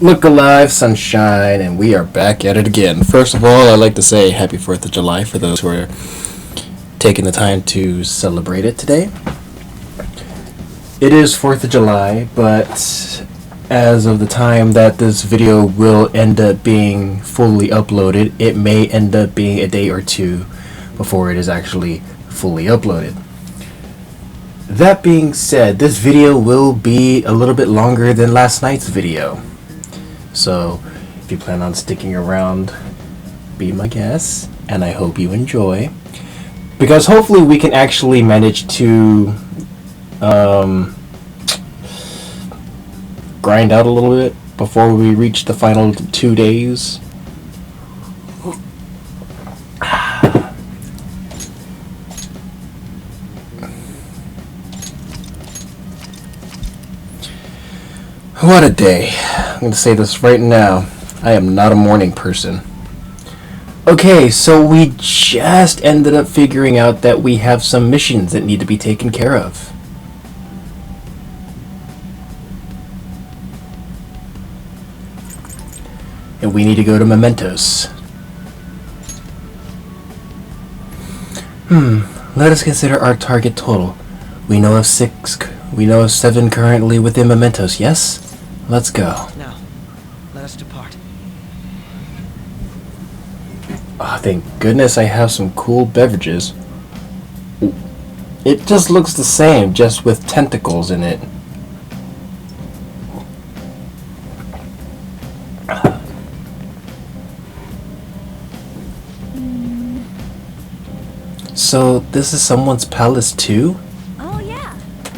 Look alive, sunshine, and we are back at it again. First of all, I'd like to say happy 4th of July for those who are taking the time to celebrate it today. It is 4th of July, but as of the time that this video will end up being fully uploaded, it may end up being a day or two before it is actually fully uploaded. That being said, this video will be a little bit longer than last night's video. So, if you plan on sticking around, be my guest, and I hope you enjoy. Because hopefully we can actually manage to grind out a little bit before we reach the final 2 days. What a day. I'm going to say this right now. I am not a morning person. Okay, so we just ended up figuring out that we have some missions that need to be taken care of. And we need to go to Mementos. Let us consider our target total. We know of 7 currently within Mementos, yes? Let's go. Now, let us depart. Oh, thank goodness I have some cool beverages. It just looks the same, just with tentacles in it. So, this is someone's palace too?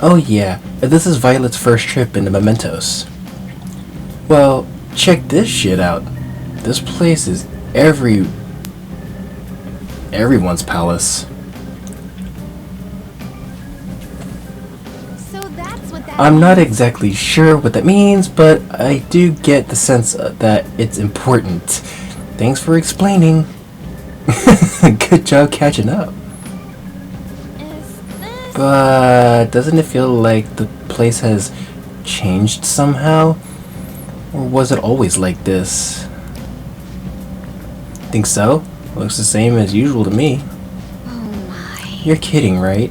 Oh yeah, this is Violet's first trip into Mementos. Well, check this shit out. This place is everyone's palace. So that's what that I'm not exactly sure what that means, but I do get the sense that it's important. Thanks for explaining. Good job catching up. But doesn't it feel like the place has changed somehow? Or was it always like this? Think so? Looks the same as usual to me. Oh my. You're kidding, right?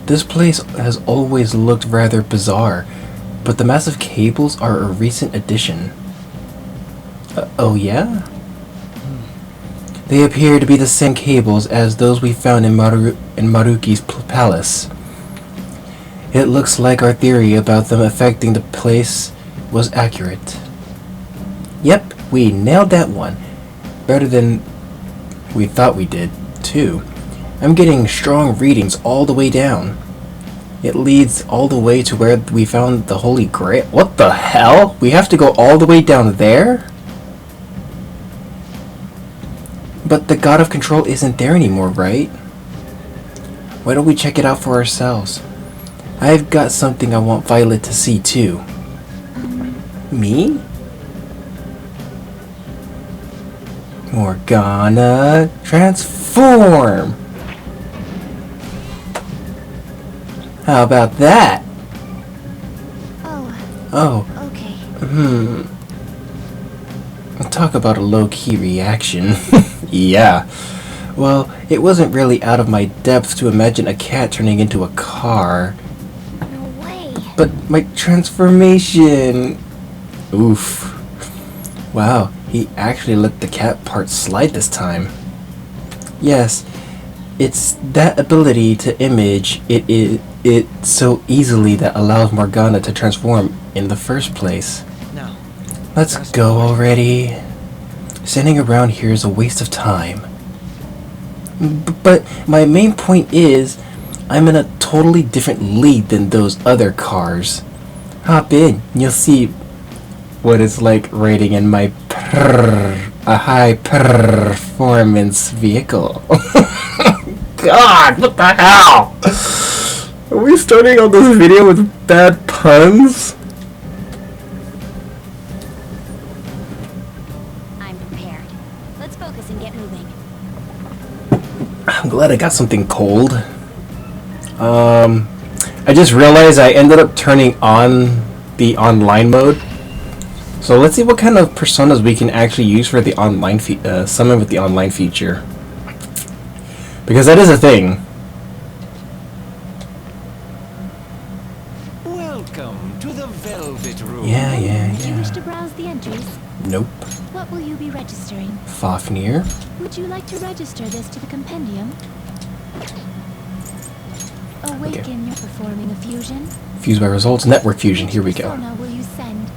This place has always looked rather bizarre, but the massive cables are a recent addition. Oh yeah? They appear to be the same cables as those we found in Maruki's palace. It looks like our theory about them affecting the place was accurate. Yep, we nailed that one. Better than we thought we did, too. I'm getting strong readings all the way down. It leads all the way to where we found the Holy Grail. What the hell? We have to go all the way down there? But the God of Control isn't there anymore, right? Why don't we check it out for ourselves? I've got something I want Violet to see too. Me? Morgana, transform! How about that? Oh. Okay. Talk about a low-key reaction. Yeah. Well, it wasn't really out of my depth to imagine a cat turning into a car. No way. But my transformation... Oof. Wow, he actually let the cat part slide this time. Yes, it's that ability to image it so easily that allows Morgana to transform in the first place. Now, Let's go already. Standing around here is a waste of time. But my main point is, I'm in a totally different league than those other cars. Hop in, and you'll see what it's like riding in my a high performance vehicle. God, what the hell? Are we starting on this video with bad puns? I'm prepared. Let's focus and get moving. I'm glad I got something cold. I just realized I ended up turning on the online mode. So let's see what kind of personas we can actually use for the online summon with the online feature, because that is a thing. Welcome to the Velvet Room. Yeah. Do you wish to browse the entries? Nope. What will you be registering? Fafnir. Would you like to register this to the compendium? Awaken, you're performing a fusion. Fused by results. Network fusion. Which Here we go. persona will you send?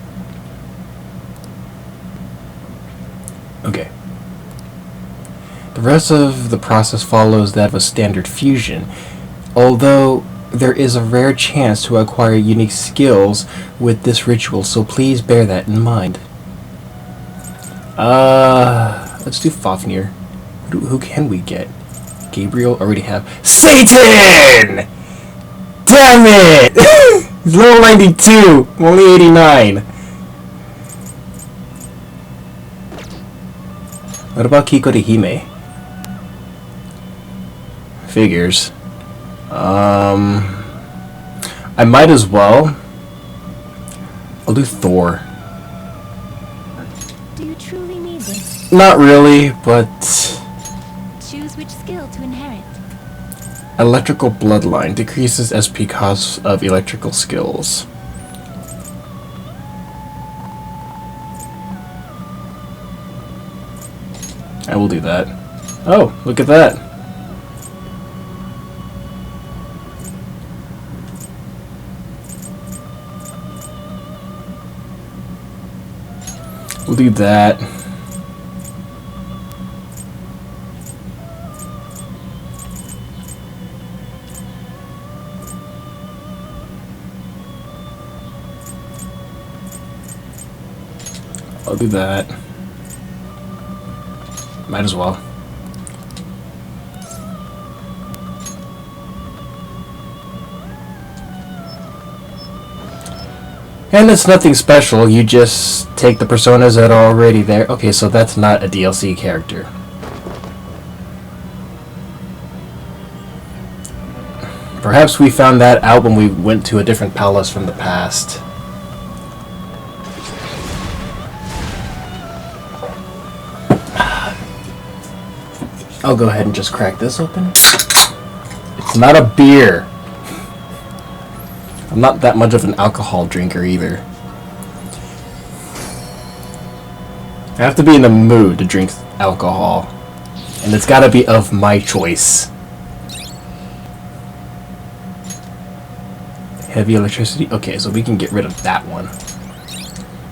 Okay. The rest of the process follows that of a standard fusion, although there is a rare chance to acquire unique skills with this ritual, so please bear that in mind. Let's do Fafnir. Who can we get? Gabriel already have. Satan! Damn it! He's level 92, I'm only 89. What about Kiko de Hime? Figures. I might as well. I'll do Thor. Do you truly need this? Not really, but Choose which skill to inherit. electrical bloodline decreases SP cost of electrical skills. I will do that. Oh, look at that. We'll do that. I'll do that. Might as well. And it's nothing special, you just take the personas that are already there. Okay, so that's not a DLC character. Perhaps we found that out when we went to a different palace from the past. I'll go ahead and just crack this open. It's not a beer. I'm not that much of an alcohol drinker either. I have to be in the mood to drink alcohol. And it's gotta be of my choice. Heavy electricity. Okay, so we can get rid of that one.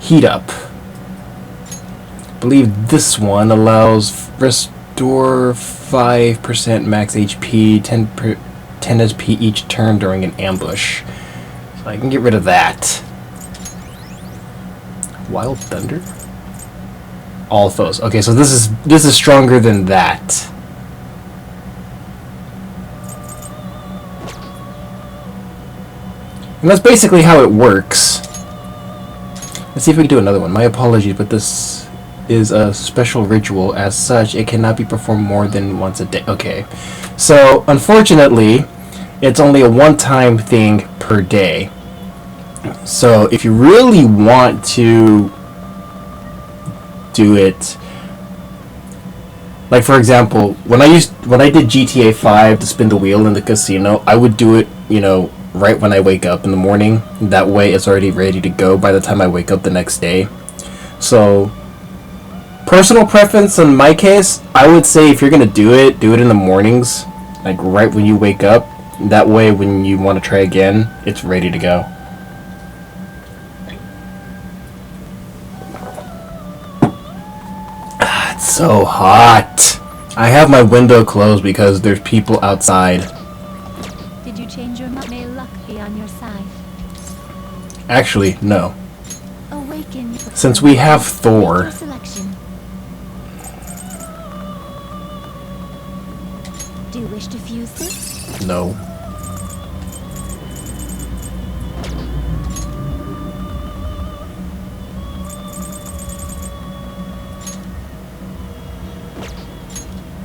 Heat up. I believe this one allows restore 5% max HP, 10 SP each turn during an ambush. So I can get rid of that. Wild Thunder? All foes. Okay, so this is stronger than that. And that's basically how it works. Let's see if we can do another one. My apologies, but this is a special ritual. As such, it cannot be performed more than once a day. Okay. So, unfortunately, it's only a one-time thing per day. So, if you really want to do it, like for example, when I did GTA 5 to spin the wheel in the casino, I would do it, you know, right when I wake up in the morning. That way it's already ready to go by the time I wake up the next day. So, personal preference in my case, I would say if you're gonna do it in the mornings, like right when you wake up. That way when you want to try again, it's ready to go. It's so hot. I have my window closed because there's people outside. Did you change your mind? May luck be on your side. Actually, no. Awaken. Since we have Thor. Your selection. Do you wish to fuse this? No.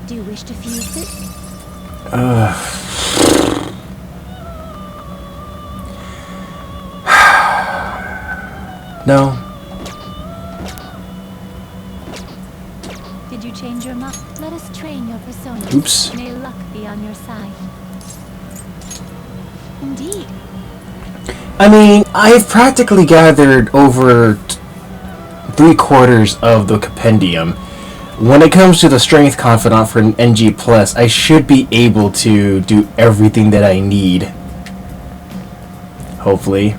Do you wish to fuse this? No. change your mind? Let us train your persona. Oops. May luck be on your side. Indeed. I mean, I've practically gathered over 3/4 of the compendium. When it comes to the strength confidant for an NG plus, I should be able to do everything that I need. Hopefully.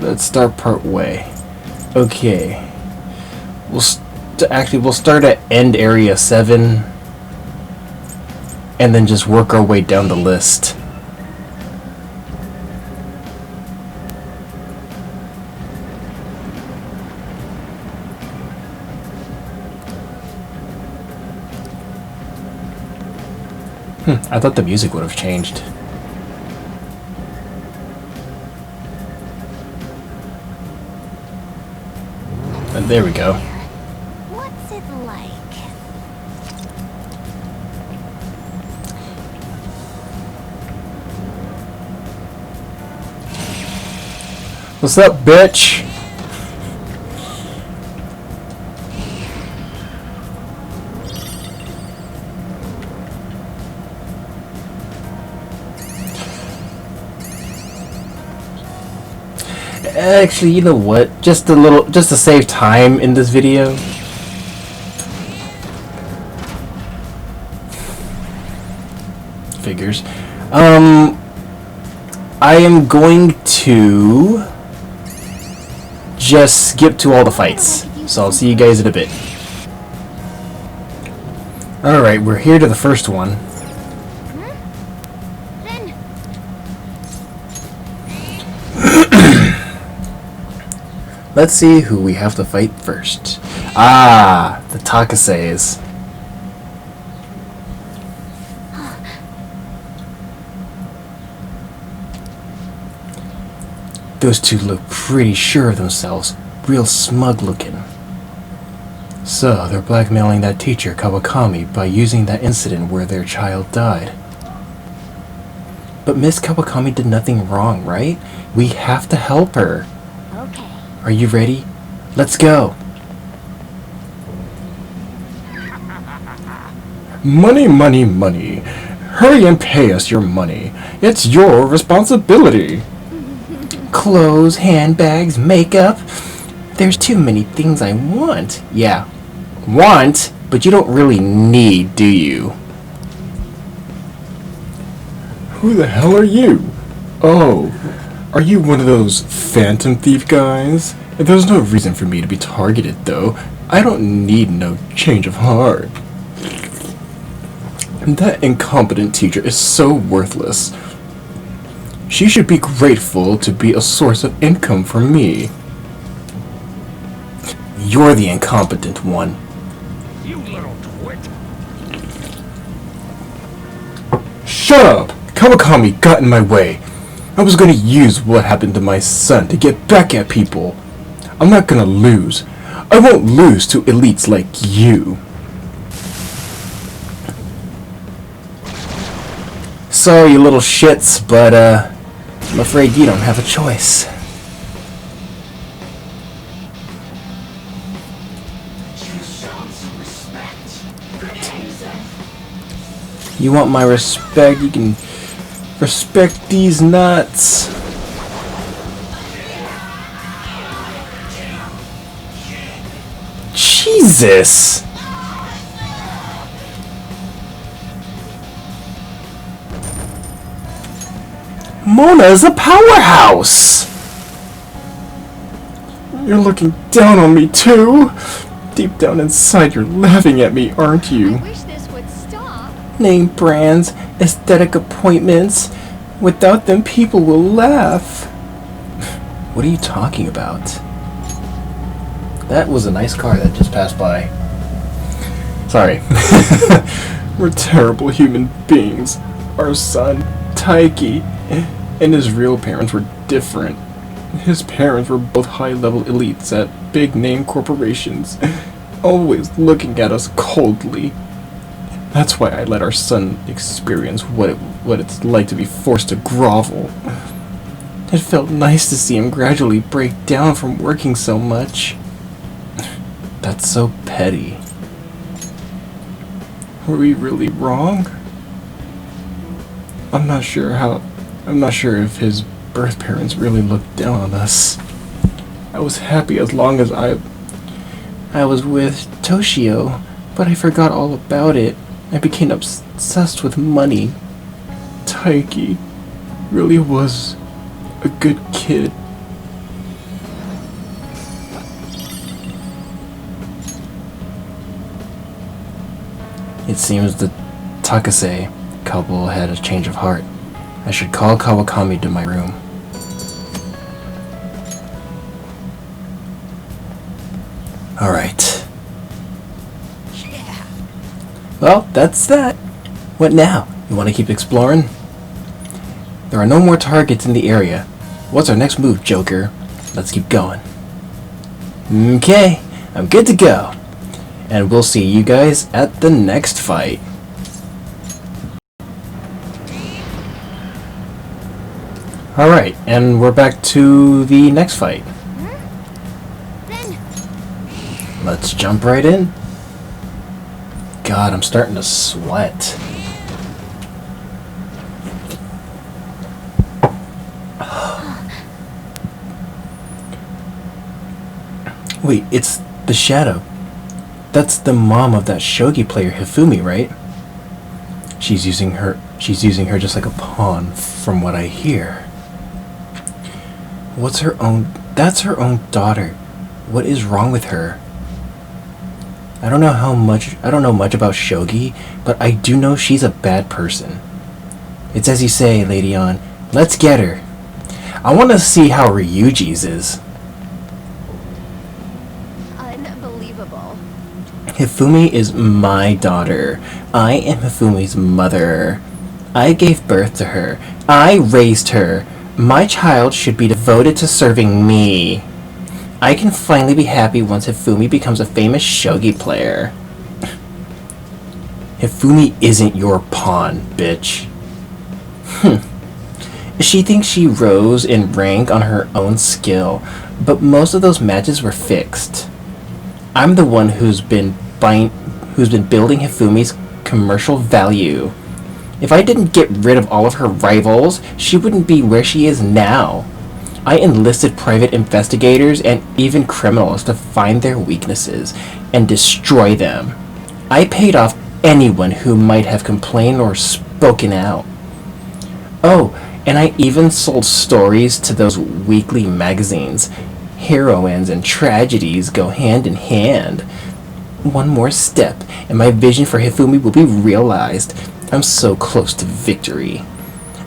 Let's start part way. Okay. We'll start at end area 7 and then just work our way down the list. I thought the music would have changed. There we go. What's it like? What's up, bitch? Actually, you know what? Just to save time in this video. Figures. I am going to just skip to all the fights. So I'll see you guys in a bit. Alright, we're here to the first one. Let's see who we have to fight first. Ah, the Takases. Those two look pretty sure of themselves. Real smug looking. So, they're blackmailing that teacher, Kawakami, by using that incident where their child died. But Miss Kawakami did nothing wrong, right? We have to help her. Okay. Are you ready? Let's go! Money, money, money. Hurry and pay us your money. It's your responsibility. Clothes, handbags, makeup. There's too many things I want. Yeah, want, but you don't really need, do you? Who the hell are you? Oh, are you one of those phantom thief guys? There's no reason for me to be targeted, though. I don't need no change of heart. That incompetent teacher is so worthless. She should be grateful to be a source of income for me. You're the incompetent one. You little twit. Shut up! Kawakami got in my way. I was gonna use what happened to my son to get back at people. I'm not gonna lose. I won't lose to elites like you. Sorry, you little shits, but I'm afraid you don't have a choice. You want my respect? You can respect these nuts. Jesus! Mona's a powerhouse! You're looking down on me too? Deep down inside you're laughing at me, aren't you? I wish this would stop. Name brands, aesthetic appointments. Without them, people will laugh. What are you talking about? That was a nice car that just passed by. Sorry. We're terrible human beings. Our son, Taiki, and his real parents were different. His parents were both high-level elites at big-name corporations, always looking at us coldly. That's why I let our son experience what it's like to be forced to grovel. It felt nice to see him gradually break down from working so much. That's so petty. Were we really wrong? I'm not sure if his birth parents really looked down on us. I was happy as long as I was with Toshio, but I forgot all about it. I became obsessed with money. Taiki really was a good kid. It seems the Takase couple had a change of heart. I should call Kawakami to my room. Alright. Yeah. Well, that's that. What now? You want to keep exploring? There are no more targets in the area. What's our next move, Joker? Let's keep going. Okay, I'm good to go. And we'll see you guys at the next fight. Alright, and we're back to the next fight. Let's jump right in. God, I'm starting to sweat. Wait, it's the Shadow. That's the mom of that shogi player Hifumi, right? She's using her just like a pawn, from what I hear. That's her own daughter. What is wrong with her? I don't know much about shogi, but I do know she's a bad person. It's as you say, Lady On. Let's get her. I want to see how Ryuji's is. Unbelievable. Hifumi is my daughter. I am Hifumi's mother. I gave birth to her. I raised her. My child should be devoted to serving me. I can finally be happy once Hifumi becomes a famous shogi player. Hifumi isn't your pawn, bitch. She thinks she rose in rank on her own skill, but most of those matches were fixed. I'm the one who's been building Hifumi's commercial value. If I didn't get rid of all of her rivals, she wouldn't be where she is now. I enlisted private investigators and even criminals to find their weaknesses and destroy them. I paid off anyone who might have complained or spoken out. Oh, and I even sold stories to those weekly magazines. Heroines and tragedies go hand in hand. One more step, and my vision for Hifumi will be realized. I'm so close to victory.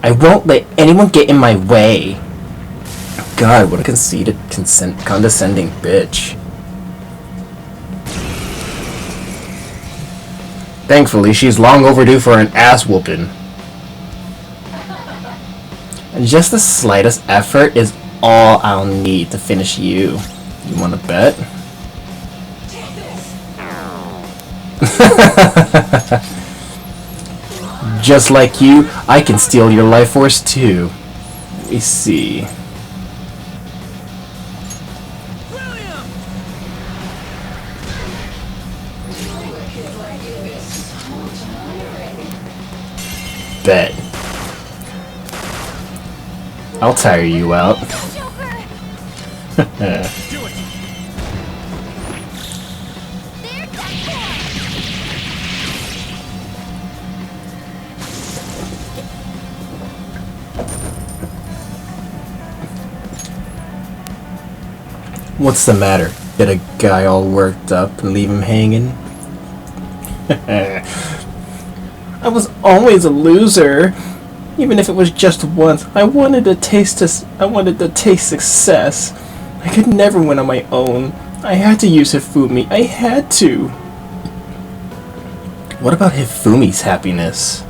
I won't let anyone get in my way. God, what a conceited, condescending bitch. Thankfully, she's long overdue for an ass whooping. And just the slightest effort is all I'll need to finish you. You wanna bet? Just like you, I can steal your life force too. Let me see. Bet. I'll tire you out. What's the matter? Get a guy all worked up and leave him hanging? I was always a loser. Even if it was just once, I wanted to taste success. I could never win on my own. I had to use Hifumi. I had to. What about Hifumi's happiness?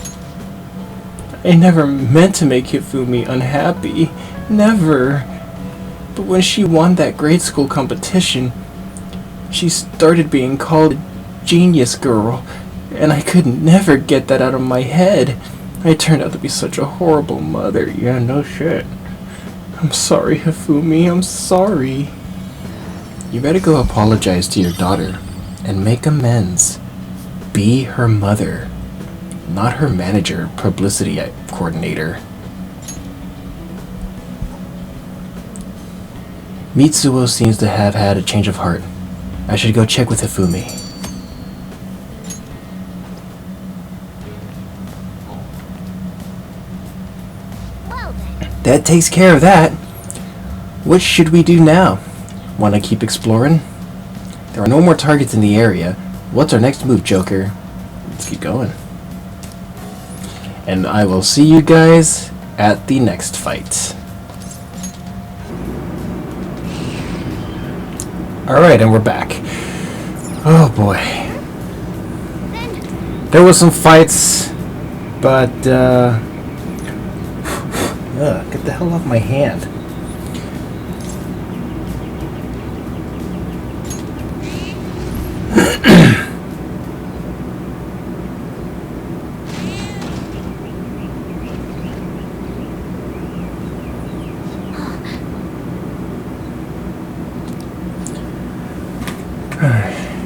I never meant to make Hifumi unhappy. Never. But when she won that grade school competition, she started being called a genius girl. And I could never get that out of my head. I turned out to be such a horrible mother. Yeah, no shit. I'm sorry, Hifumi. I'm sorry. You better go apologize to your daughter and make amends. Be her mother, not her manager, publicity coordinator. Mitsuo seems to have had a change of heart. I should go check with Hifumi. Well then. That takes care of that. What should we do now? Want to keep exploring? There are no more targets in the area. What's our next move, Joker? Let's keep going. And I will see you guys at the next fight. Alright, and we're back. Oh boy. There was some fights, but get the hell off my hand.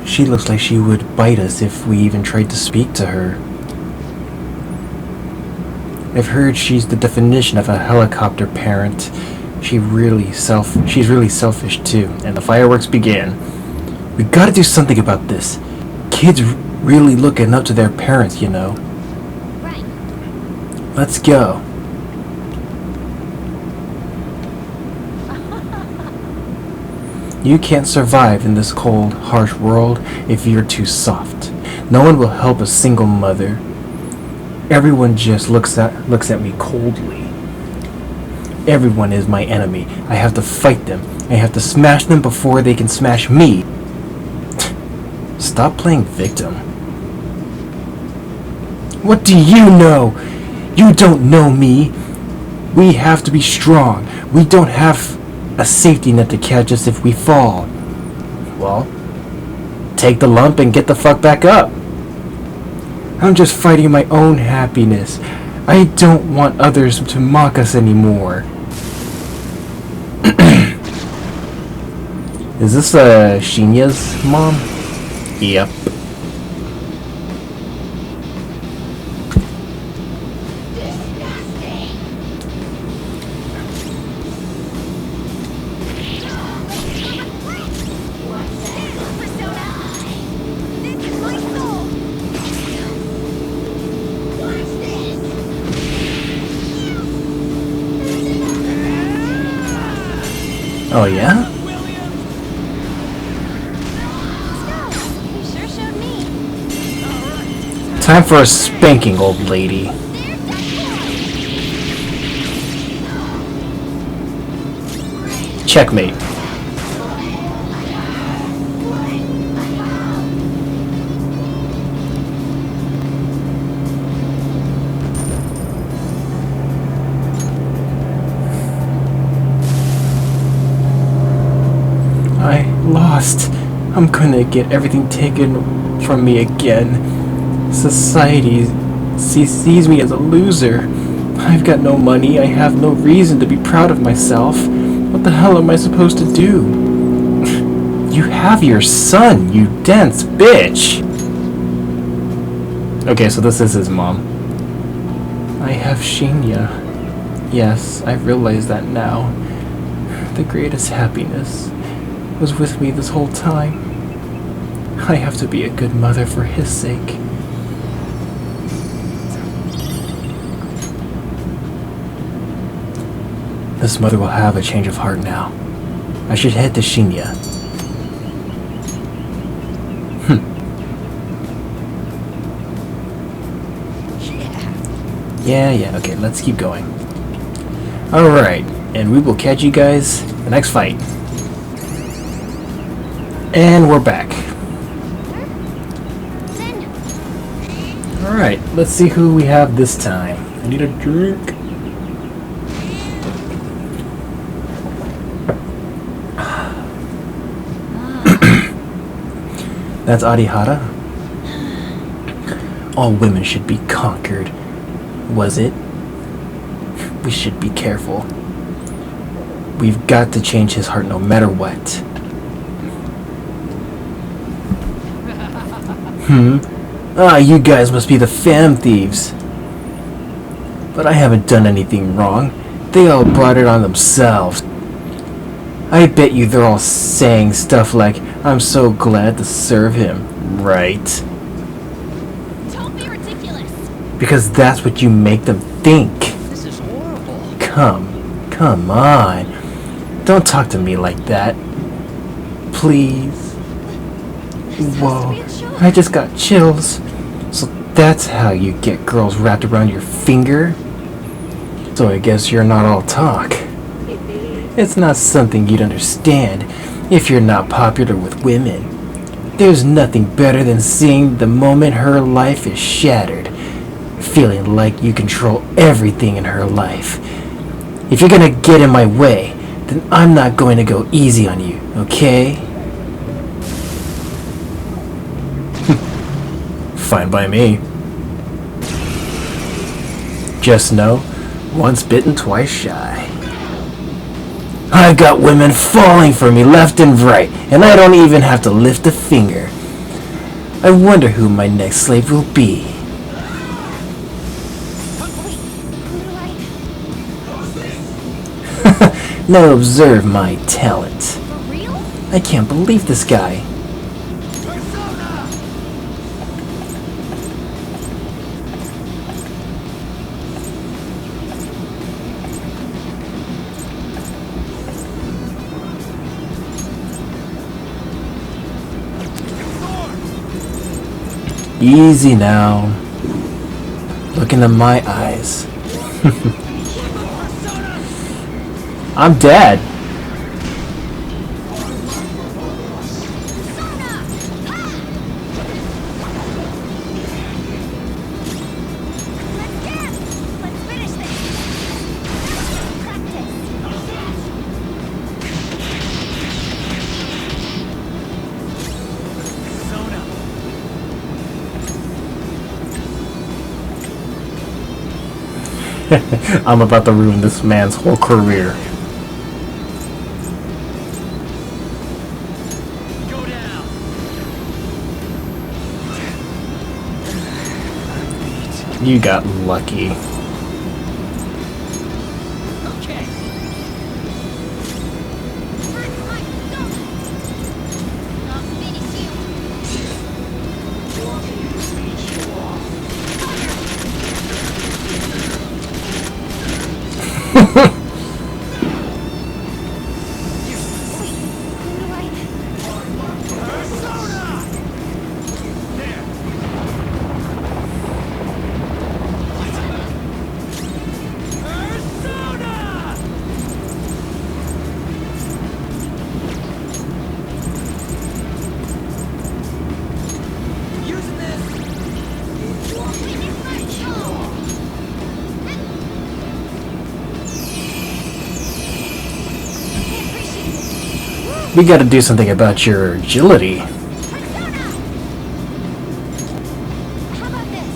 She looks like she would bite us if we even tried to speak to her. I've heard she's the definition of a helicopter parent. She's really selfish too. And the fireworks began. We gotta do something about this. Kids really looking up to their parents, you know. Right. Let's go. You can't survive in this cold, harsh world if you're too soft. No one will help a single mother. Everyone just looks at me coldly. Everyone is my enemy. I have to fight them. I have to smash them before they can smash me. Stop playing victim. What do you know? You don't know me. We have to be strong. We don't have a safety net to catch us if we fall. Well, take the lump and get the fuck back up. I'm just fighting my own happiness. I don't want others to mock us anymore. Is this Shinya's mom? Yep. Oh yeah? You sure showed me. Time for a spanking, old lady. Checkmate. I lost. I'm gonna get everything taken from me again. Society sees me as a loser. I've got no money. I have no reason to be proud of myself. What the hell am I supposed to do? You have your son, you dense bitch! Okay, so this is his mom. I have Shinya. Yes, I realize that now. The greatest happiness was with me this whole time. I have to be a good mother for his sake. This mother will have a change of heart now. I should head to Shinya. Yeah, okay, let's keep going. Alright, and we will catch you guys the next fight. And we're back. Alright, let's see who we have this time. I need a drink. That's Arihara. all women should be conquered, was it? We should be careful. We've got to change his heart no matter what. You guys must be the fam thieves. But I haven't done anything wrong. They all brought it on themselves. I bet you they're all saying stuff like, I'm so glad to serve him, right? Don't be ridiculous. Because that's what you make them think. This is horrible. Come on. Don't talk to me like that. Please. Whoa, I just got chills. So that's how you get girls wrapped around your finger? So I guess you're not all talk. It's not something you'd understand if you're not popular with women. There's nothing better than seeing the moment her life is shattered, feeling like you control everything in her life. If you're gonna get in my way, then I'm not going to go easy on you, okay? Fine by me. Just know, once bitten, twice shy. I've got women falling for me left and right, and I don't even have to lift a finger. I wonder who my next slave will be. Now observe my talent. For real? I can't believe this guy. Easy now. Look into my eyes. I'm dead. Let's finish this. Practice. I'm about to ruin this man's whole career. Go down. You got lucky. Okay. Not finish you. Using this. We gotta do something about your agility. How about this?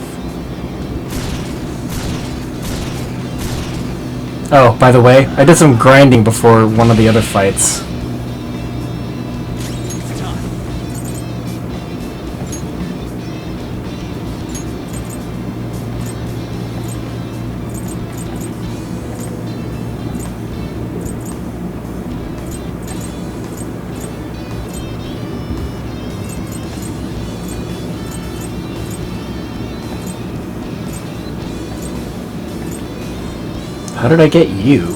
Oh, by the way, I did some grinding before one of the other fights. It's time. How did I get you?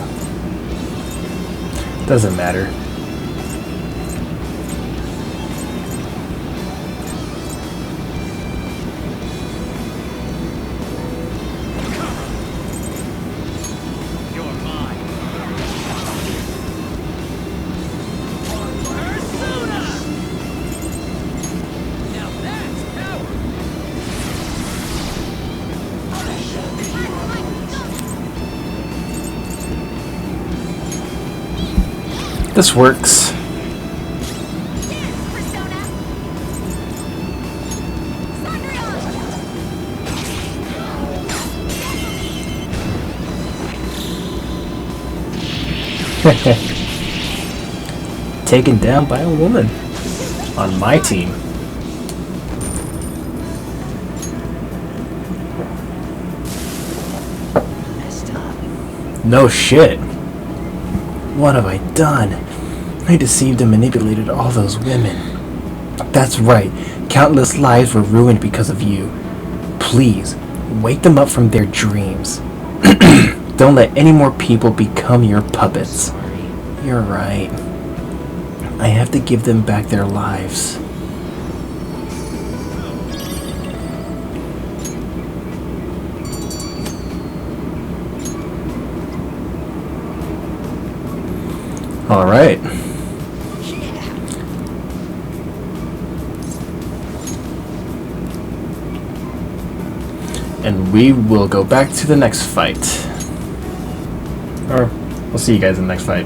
Doesn't matter. You're mine. Persona! Now that's power. This works. Persona. Sangreon. Taken down by a woman on my team. Messed up. No shit. What have I done? I deceived and manipulated all those women. That's right. Countless lives were ruined because of you. Please, wake them up from their dreams. Don't let any more people become your puppets. You're right. I have to give them back their lives. All right. And we will go back to the next fight. Or we'll see you guys in the next fight.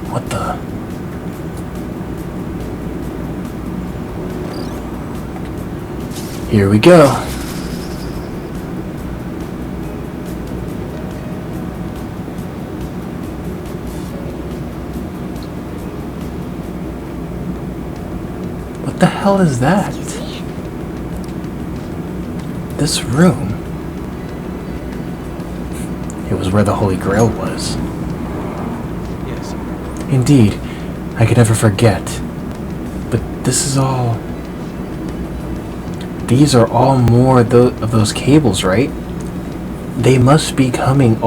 What the? Here we go. What the hell is that? This room. It was where the Holy Grail was. Yes. Indeed, I could never forget. But this is all... These are all more of those cables, right? They must be coming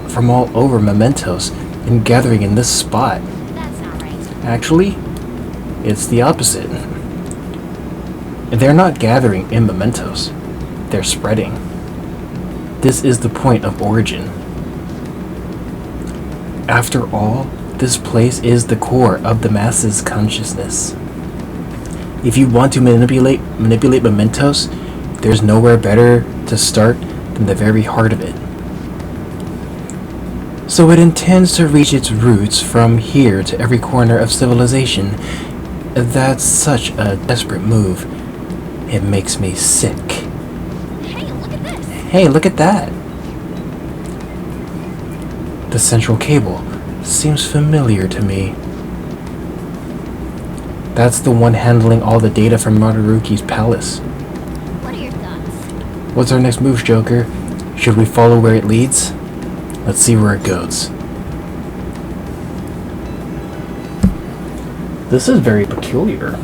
from all over Mementos and gathering in this spot. That's not right. Actually, it's the opposite. They're not gathering in Mementos. They're spreading. This is the point of origin. After all, this place is the core of the masses' consciousness. If you want to manipulate Mementos, there's nowhere better to start than the very heart of it. So it intends to reach its roots from here to every corner of civilization. That's such a desperate move. It makes me sick. Hey, look at this. Hey, look at that! The central cable seems familiar to me. That's the one handling all the data from Maruruki's palace. What are your thoughts? What's our next move, Joker? Should we follow where it leads? Let's see where it goes. This is very peculiar.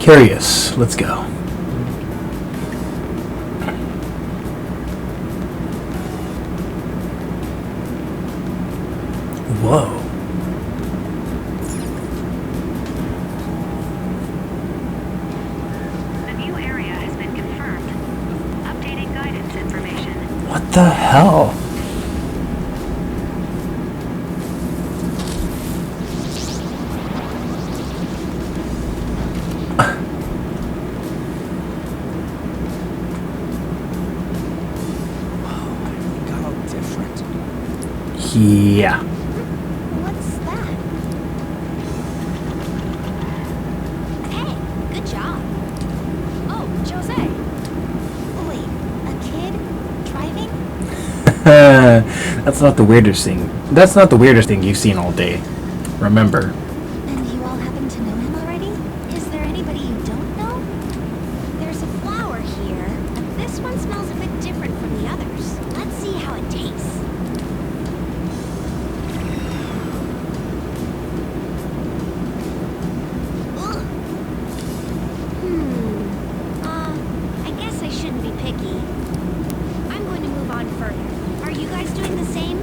Curious, let's go. Whoa. The new area has been confirmed. Updating guidance information. What the hell? Look how different. Yeah. What's that? Hey, good job. Oh, Jose. Wait, a kid driving? That's not the weirdest thing. That's not the weirdest thing you've seen all day. Remember. And you all happen to know him already? Is there anybody you don't know? There's a flower here, but this one smells a bit different from the others. Let's see how it tastes. Ugh. I guess I shouldn't be picky. I'm going to move on further. Are you guys doing the same?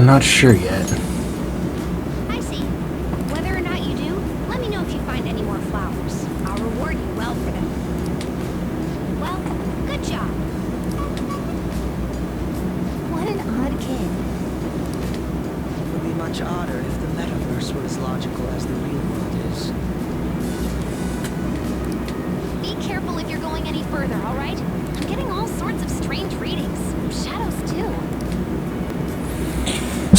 Not sure yet. I see. Whether or not you do, let me know if you find any more flowers. I'll reward you well for them. Well, good job. What an odd kid. It would be much odder if the metaverse were as logical as the real world is. Be careful if you're going any further, all right? I'm getting all sorts of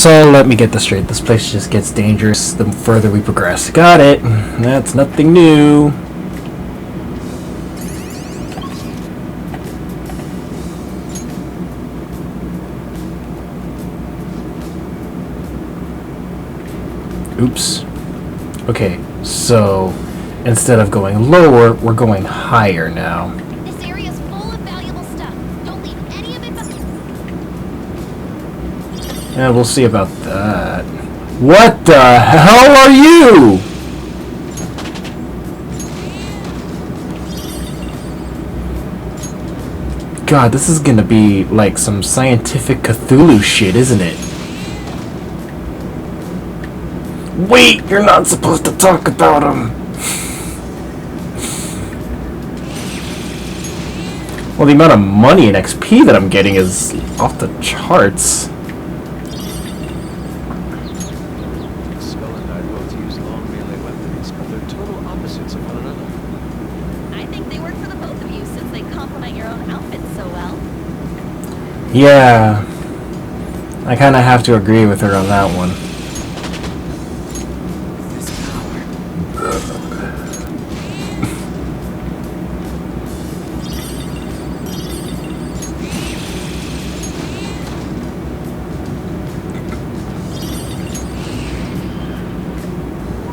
So let me get this straight. This place just gets dangerous the further we progress. Got it. That's nothing new. Oops. Okay, so instead of going lower, we're going higher now. This area's full of valuable stuff. Don't leave any of it behind. And we'll see about that. What the hell are you? God, this is gonna be like some scientific Cthulhu shit, isn't it? Wait, you're not supposed to talk about him. Well, the amount of money and XP that I'm getting is off the charts. Skull and I both use long melee weapons, but they're total opposites of one another. I think they work for the both of you since they complement your own outfits so well. Yeah, I kind of have to agree with her on that one.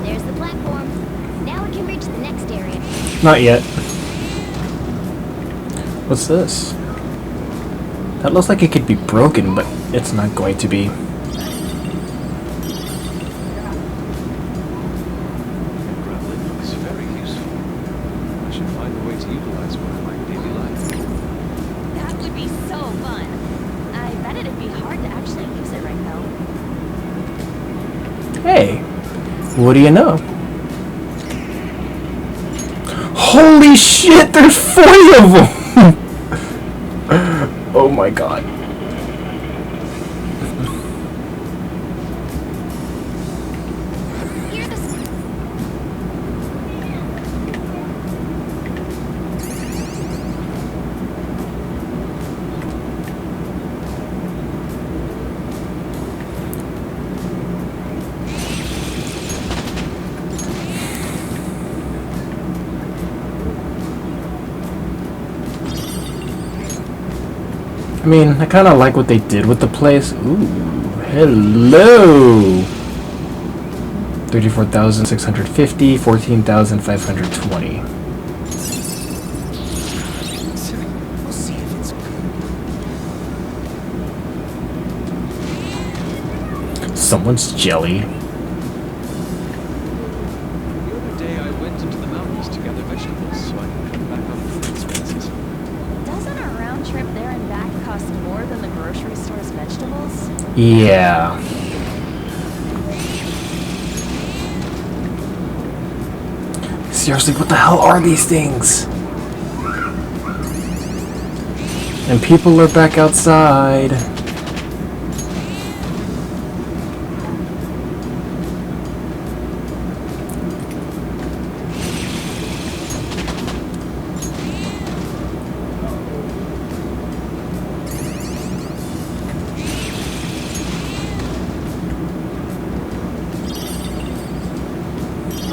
There's the platform. Now we can reach the next area. Not yet. What's this? That looks like it could be broken, but it's not going to be. Grappling is very useful. I should find a way to utilize one in my daily life. That would be so fun. I bet it'd be hard to actually use it right now. Hey, what do you know? Holy shit, there's 40 of them! Oh my god. Here's the I mean, I kind of like what they did with the place. Ooh, hello! 34,650, 14,520. We'll see if it's good. Someone's jelly. The other day I went into the mountains to gather vegetables so I can cut back on food expenses. Doesn't a round trip there and back cost more than the grocery store's vegetables? Yeah. Seriously, what the hell are these things? And people are back outside.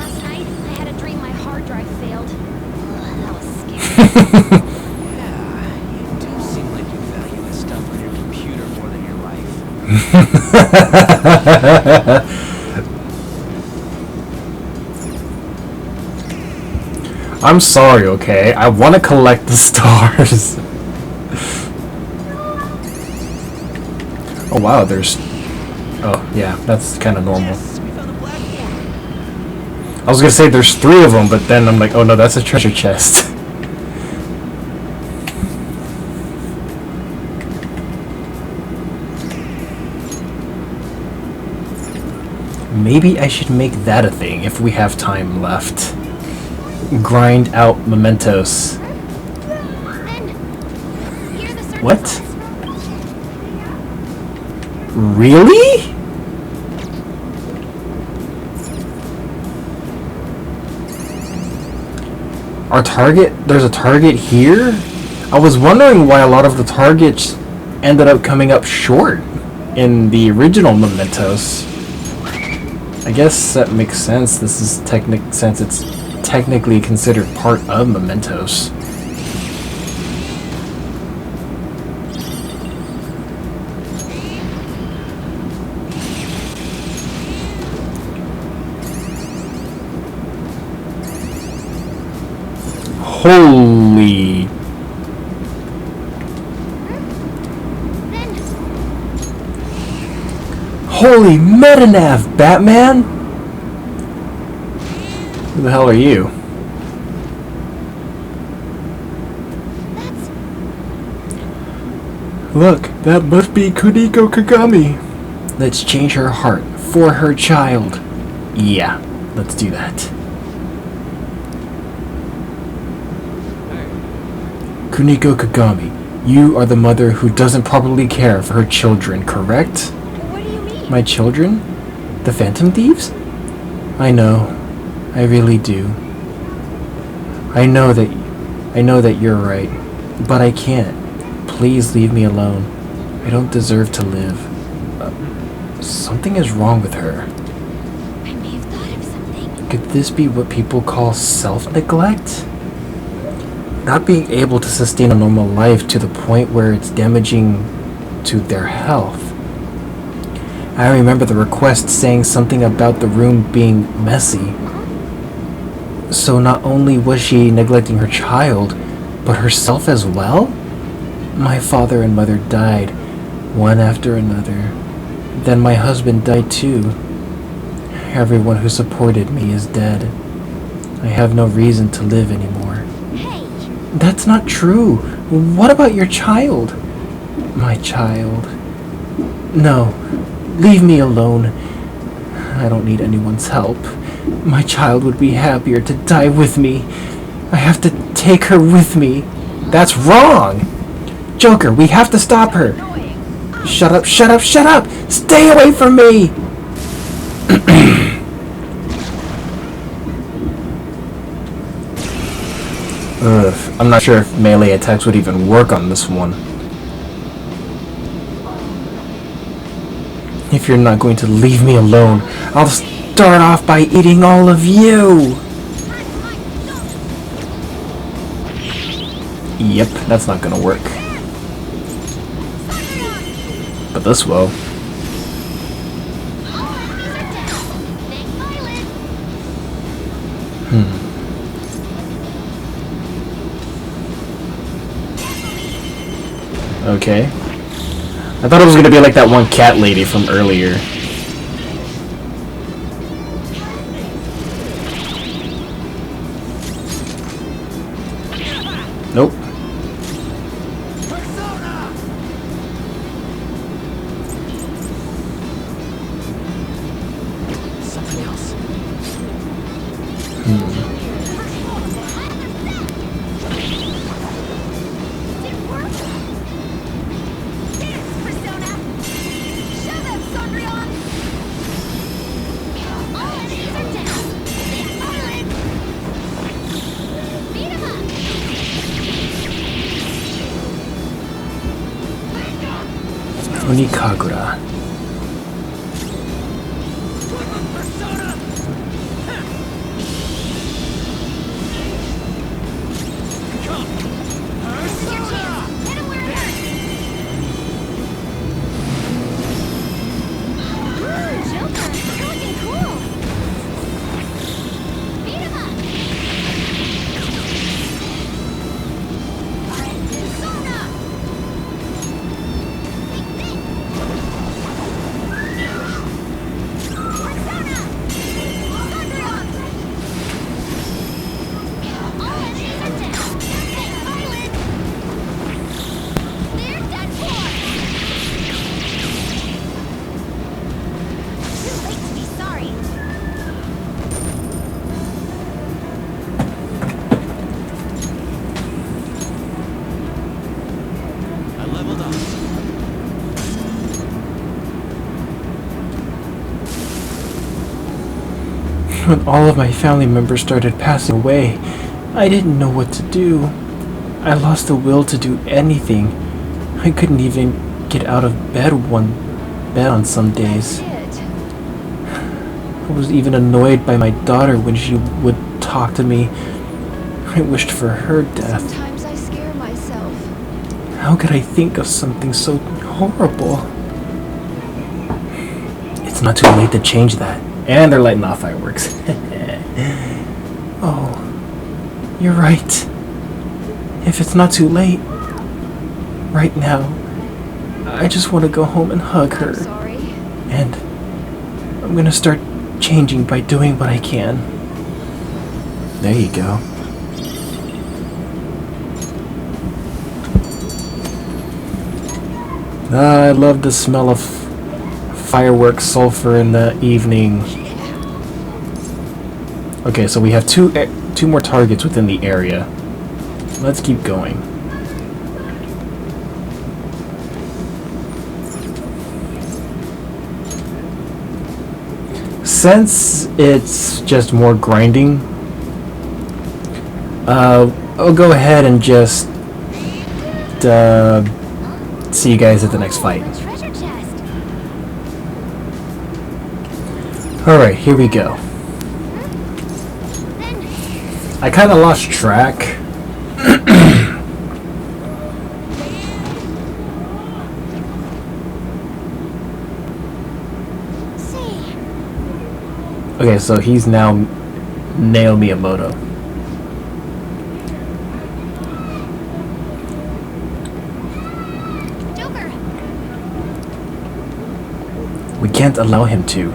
last night. I had a dream my hard drive failed. Ugh, that was scary. Yeah, you do seem like you value the stuff on your computer more than your life. I'm sorry, okay? I want to collect the stars. Oh wow, there's... Oh, yeah, that's kind of normal. Yes, we found the platform. I was gonna say there's 3 of them, but then I'm like, oh no, that's a treasure chest. Maybe I should make that a thing if we have time left. Grind out mementos. And here are the search What? results. Really? Our target? There's a target here? I was wondering why a lot of the targets ended up coming up short. in the original Mementos. I guess that makes sense. This is since it's technically considered part of Mementos. Holy. Holy metanav, Batman! Who the hell are you? Look, that must be Kuniko Kagami. Let's change her heart for her child. Yeah, let's do that. Kuniko Kagami, you are the mother who doesn't properly care for her children, correct? What do you mean? My children? The Phantom Thieves? I know. I really do. I know that you're right, but I can't. Please leave me alone. I don't deserve to live. Something is wrong with her. I may have thought of something. Could this be what people call self-neglect? Not being able to sustain a normal life to the point where it's damaging to their health. I remember the request saying something about the room being messy. So not only was she neglecting her child, but herself as well? My father and mother died, one after another. Then my husband died too. Everyone who supported me is dead. I have no reason to live anymore. Hey! That's not true. What about your child? My child. No, leave me alone. I don't need anyone's help. My child would be happier to die with me. I have to take her with me. That's wrong! Joker, we have to stop her! Shut up, shut up, shut up! Stay away from me! Ugh, I'm not sure if melee attacks would even work on this one. If you're not going to leave me alone, I'll start off by eating all of you! Yep, that's not gonna work. But this will. Okay. I thought it was gonna be like that one cat lady from earlier. Nope. Something else. Didn't work. Dance, Persona. Show them, Sondrion. All enemies are down. Stay silent. Beat 'em up. Onikagura. Hit 'em where it hurts. Joker, you're looking cool. Beat 'em up. Persona. Persona. Sondrion. All enemies are down. Stay silent. They're dead for. Too late to be sorry. I leveled up. When all of my family members started passing away, I didn't know what to do. I lost the will to do anything. I couldn't even get out of bed bed on some days. It. I was even annoyed by my daughter when she would talk to me. I wished for her death. Sometimes I scare myself. How could I think of something so horrible? It's not too late to change that. And they're lighting off fireworks. Oh, you're right. If it's not too late, right now, I just want to go home and hug her. I'm sorry. And I'm gonna start changing by doing what I can. There you go. I love the smell of fireworks, sulfur in the evening. Okay, so we have two more targets within the area. Let's keep going. Since it's just more grinding, I'll go ahead and just see you guys at the next fight. A treasure chest. Alright, here we go. I kind of lost track. See. Okay, so he's now Nail Miyamoto. Joker. We can't allow him to.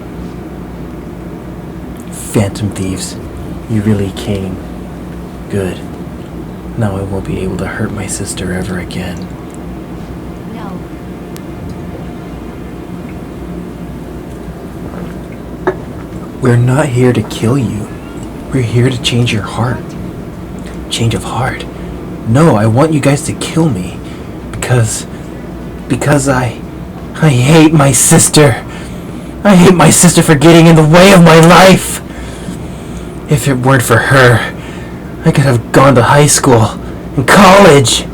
Phantom thieves, you really came. Good. Now I won't be able to hurt my sister ever again. No. We're not here to kill you. We're here to change your heart. Change of heart. No, I want you guys to kill me. Because I hate my sister. I hate my sister for getting in the way of my life. If it weren't for her, I could have gone to high school and college.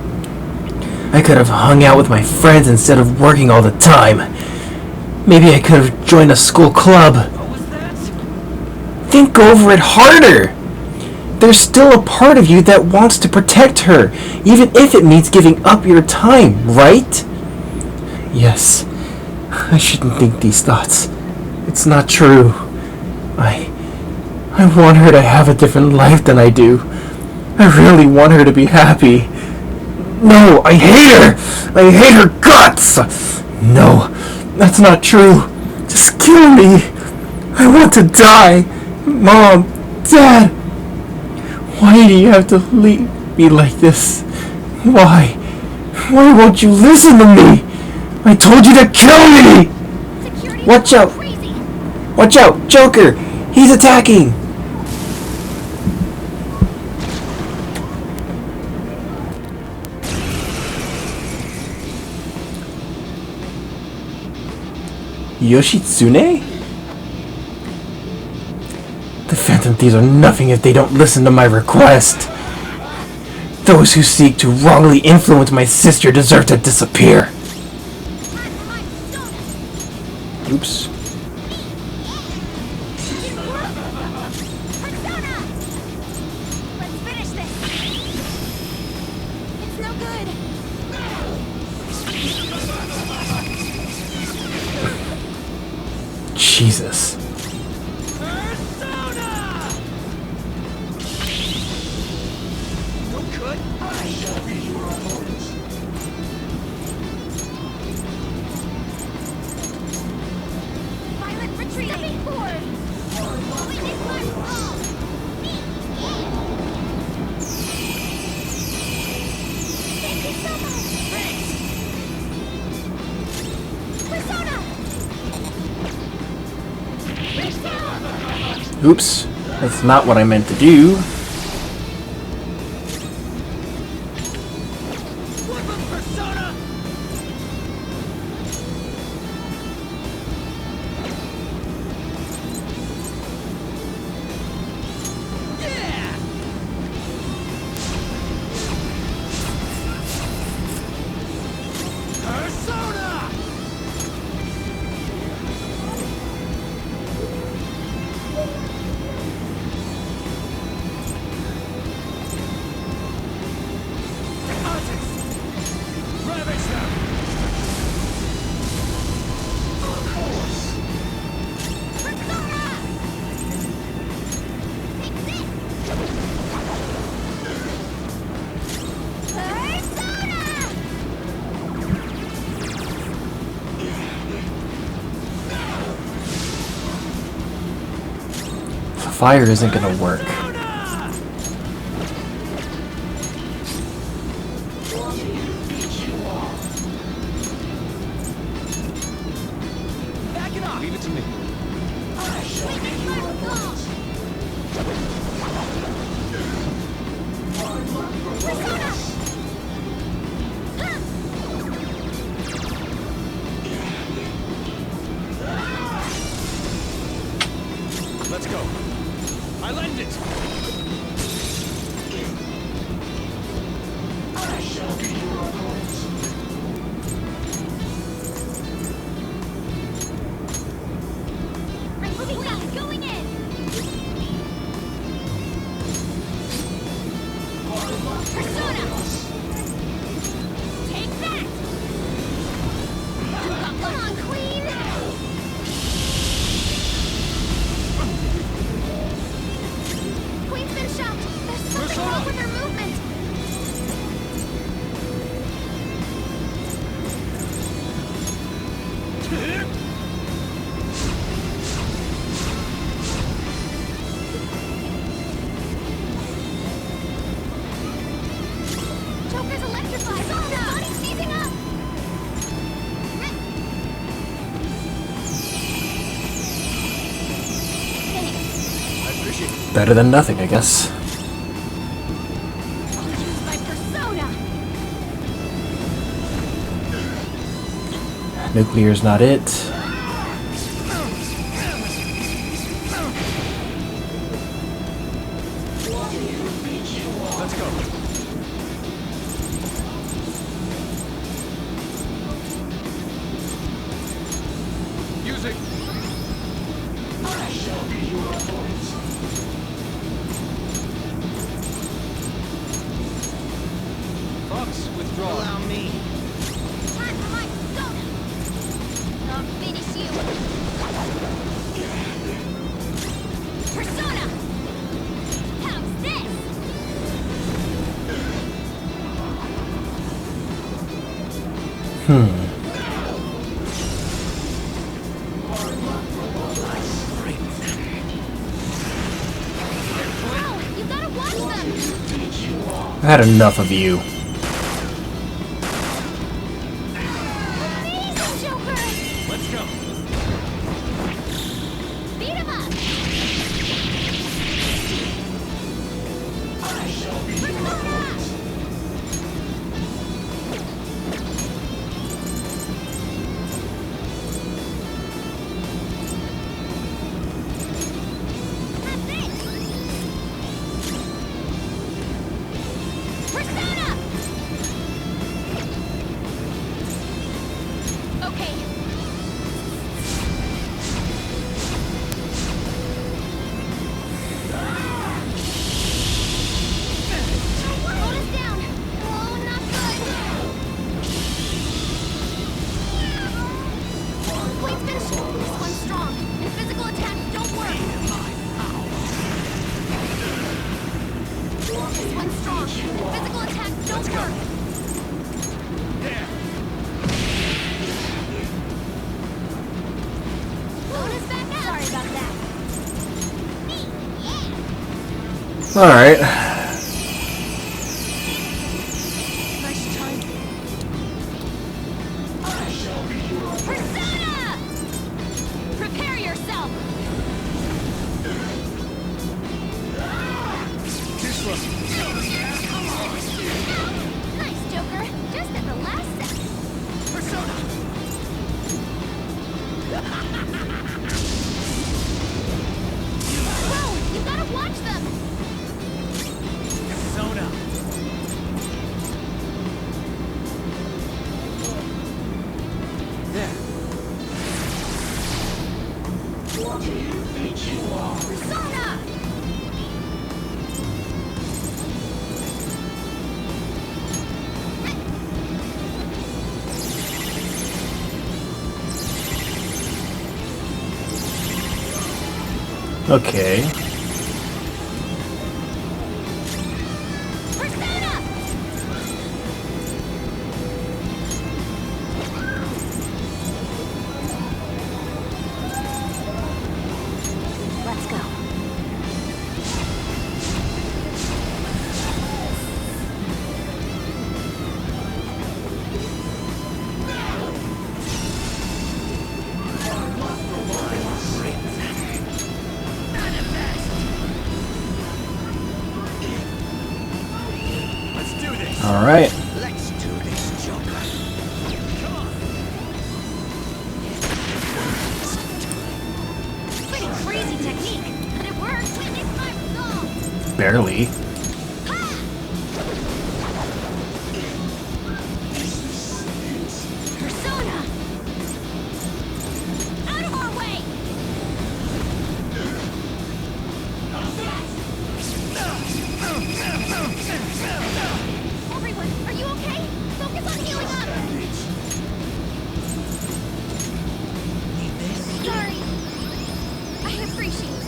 I could have hung out with my friends instead of working all the time. Maybe I could have joined a school club. What was that? Think over it harder. There's still a part of you that wants to protect her, even if it means giving up your time, right? Yes, I shouldn't think these thoughts. It's not true. I want her to have a different life than I do. I really want her to be happy. No, I hate her! I hate her guts! No, that's not true. Just kill me. I want to die. Mom, Dad, why do you have to leave me like this? Why? Why won't you listen to me? I told you to kill me! Security. Watch out! Crazy. Watch out! Joker! He's attacking! Yoshitsune? The Phantom Thieves are nothing if they don't listen to my request. Those who seek to wrongly influence my sister deserve to disappear. Oops. Persona. Let's finish this. It's no good. Jesus. Persona! No good. I shall be your opponent. Violet, retreat. Stepping forward. Witness my fall. Thank you so much. Persona. Oops. That's not what I meant to do. Flip him, Persona! Yeah! Persona! fire isn't gonna work. Back it up! Leave it to me. Let's go. I lend it! I shall be your opponent. I'm moving fast, going in! Persona! Take that! Come on, Queen! Queen's been shot! There's something wrong with her movement! Joker's electrified! Body's seizing up! I appreciate it. Better than nothing, I guess. I'll use my persona! Nuclear's not it. Let's go. Music. I shall be your opponent. Fox, withdraw. Allow me. Time for my persona! I'll finish you! Persona! How's this? Bro, you gotta watch them! I had enough of you. Amazing, Joker! Let's go. Beat him up! I shall be Persona! That's it! Persona! Okay. Bonus down. Oh, not good. Queen's finished. This one's strong, and physical attacks don't work. This one's strong, and physical attacks don't work. there. Bonus back out. Sorry about that. Yeah. Alright. Nice timing. I shall be your opponent. Persona! Prepare yourself. This one. Nice, Joker. Just at the last second. Persona. Bro, you gotta watch them. Persona. There. Persona! Okay. Persona! Let's go. Alright. Let's do this, Joker. Come on. Pretty crazy technique, but it works. Witness my resolve. Barely. Persona! Out of our way! Everyone, are you okay? Focus on healing up! Sorry. I appreciate it.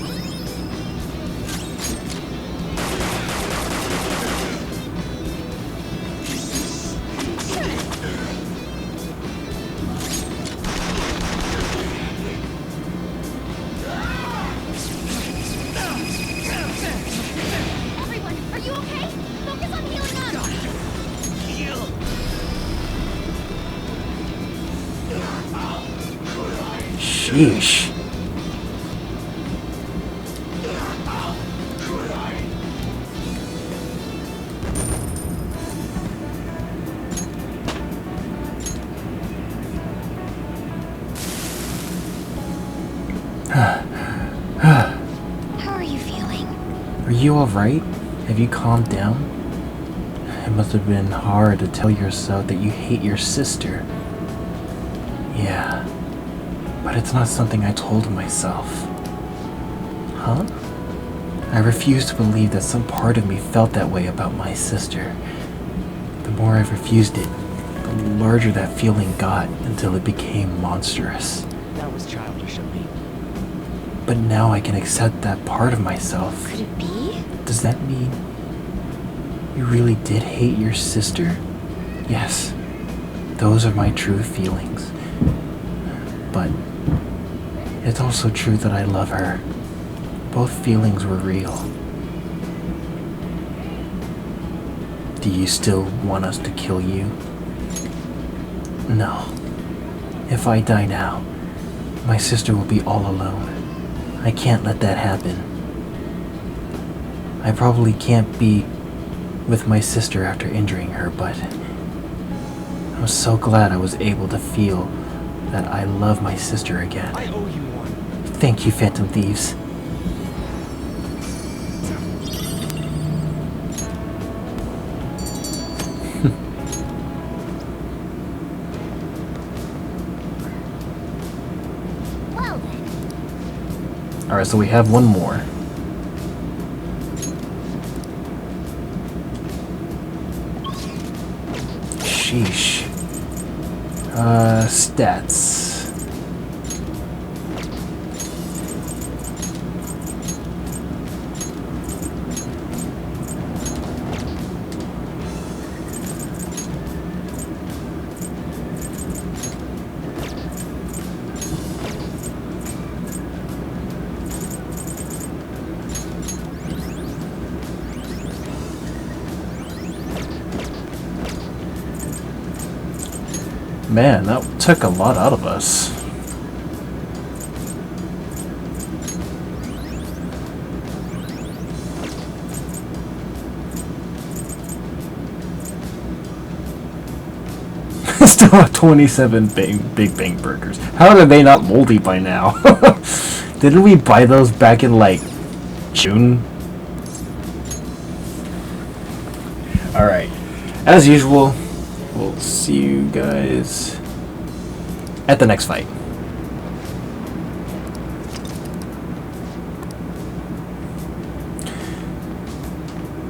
Everyone, are you okay? Focus on healing up! Sheesh. How are you feeling? Are you alright? Have you calmed down? It must have been hard to tell yourself that you hate your sister. Yeah, but it's not something I told myself. Huh? I refuse to believe that some part of me felt that way about my sister. The more I refused it, the larger that feeling got until it became monstrous. That was childish of me. But now I can accept that part of myself. Could it be? Does that mean you really did hate your sister? Yes, those are my true feelings. But it's also true that I love her. Both feelings were real. Do you still want us to kill you? No. If I die now, my sister will be all alone. I can't let that happen. I probably can't be with my sister after injuring her, but I'm so glad I was able to feel that I love my sister again. I owe you one. Thank you, Phantom Thieves. Well then. Alright, so we have one more. Sheesh. Stats. Man, that took a lot out of us. Still have 27 Big Bang Burgers. How are they not moldy by now? Didn't we buy those back in like June? Alright. As usual, we'll see you guys at the next fight.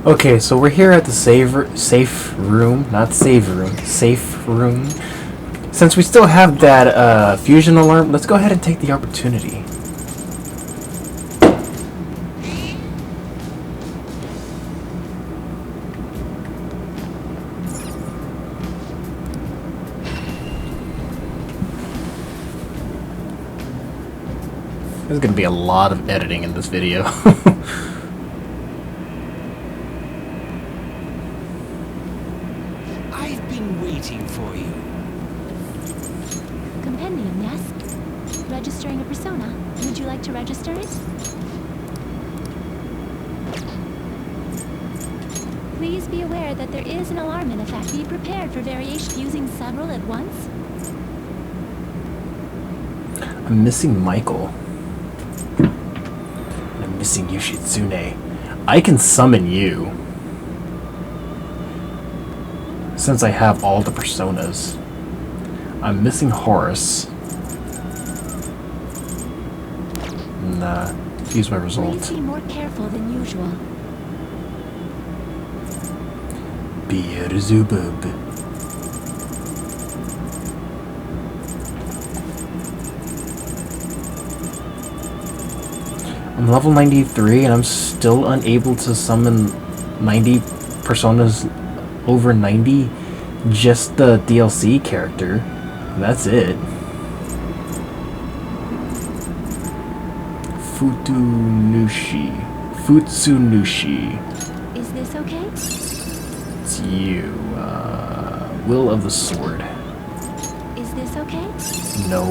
Okay, so we're here at the safe room. Since we still have that fusion alarm, let's go ahead and take the opportunity. There's gonna be a lot of editing in this video. I've been waiting for you. Compendium, yes? Registering a persona. Would you like to register it? Please be aware that there is an alarm in effect. Be prepared for variation using several at once. I'm missing Michael. I'm missing Yoshitsune. I can summon you. Since I have all the personas. I'm missing Horace. Nah, use my result. Please be more careful than usual. Beelzebub. I'm level 93 and I'm still unable to summon 90 personas over 90. Just the DLC character. That's it. Futsunushi. Is this okay? It's you. Will of the Sword. Is this okay? No.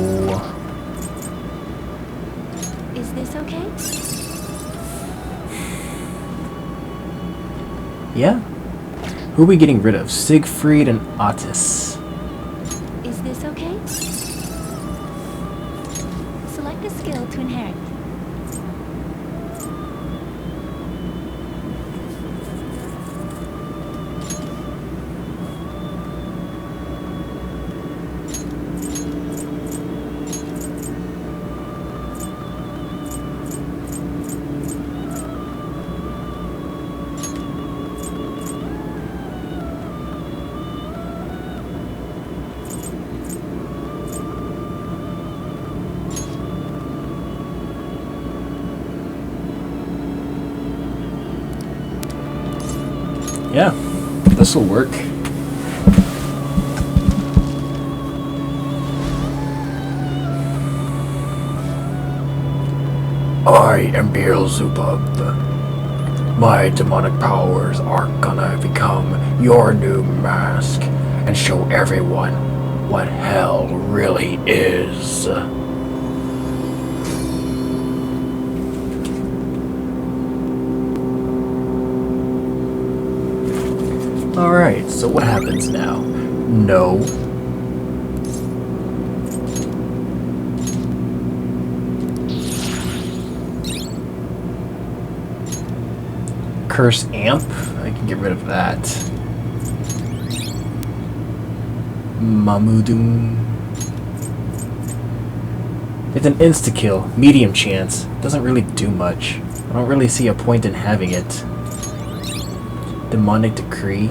Is this okay? Yeah? Who are we getting rid of? Siegfried and Otis. Is this okay? Select a skill to inherit. Yeah, this'll work. I am Beelzebub. My demonic powers are gonna become your new mask and show everyone what hell really is. Alright, so what happens now? No. Curse Amp? I can get rid of that. Mamudum. It's an insta-kill, medium chance. Doesn't really do much. I don't really see a point in having it. Demonic Decree.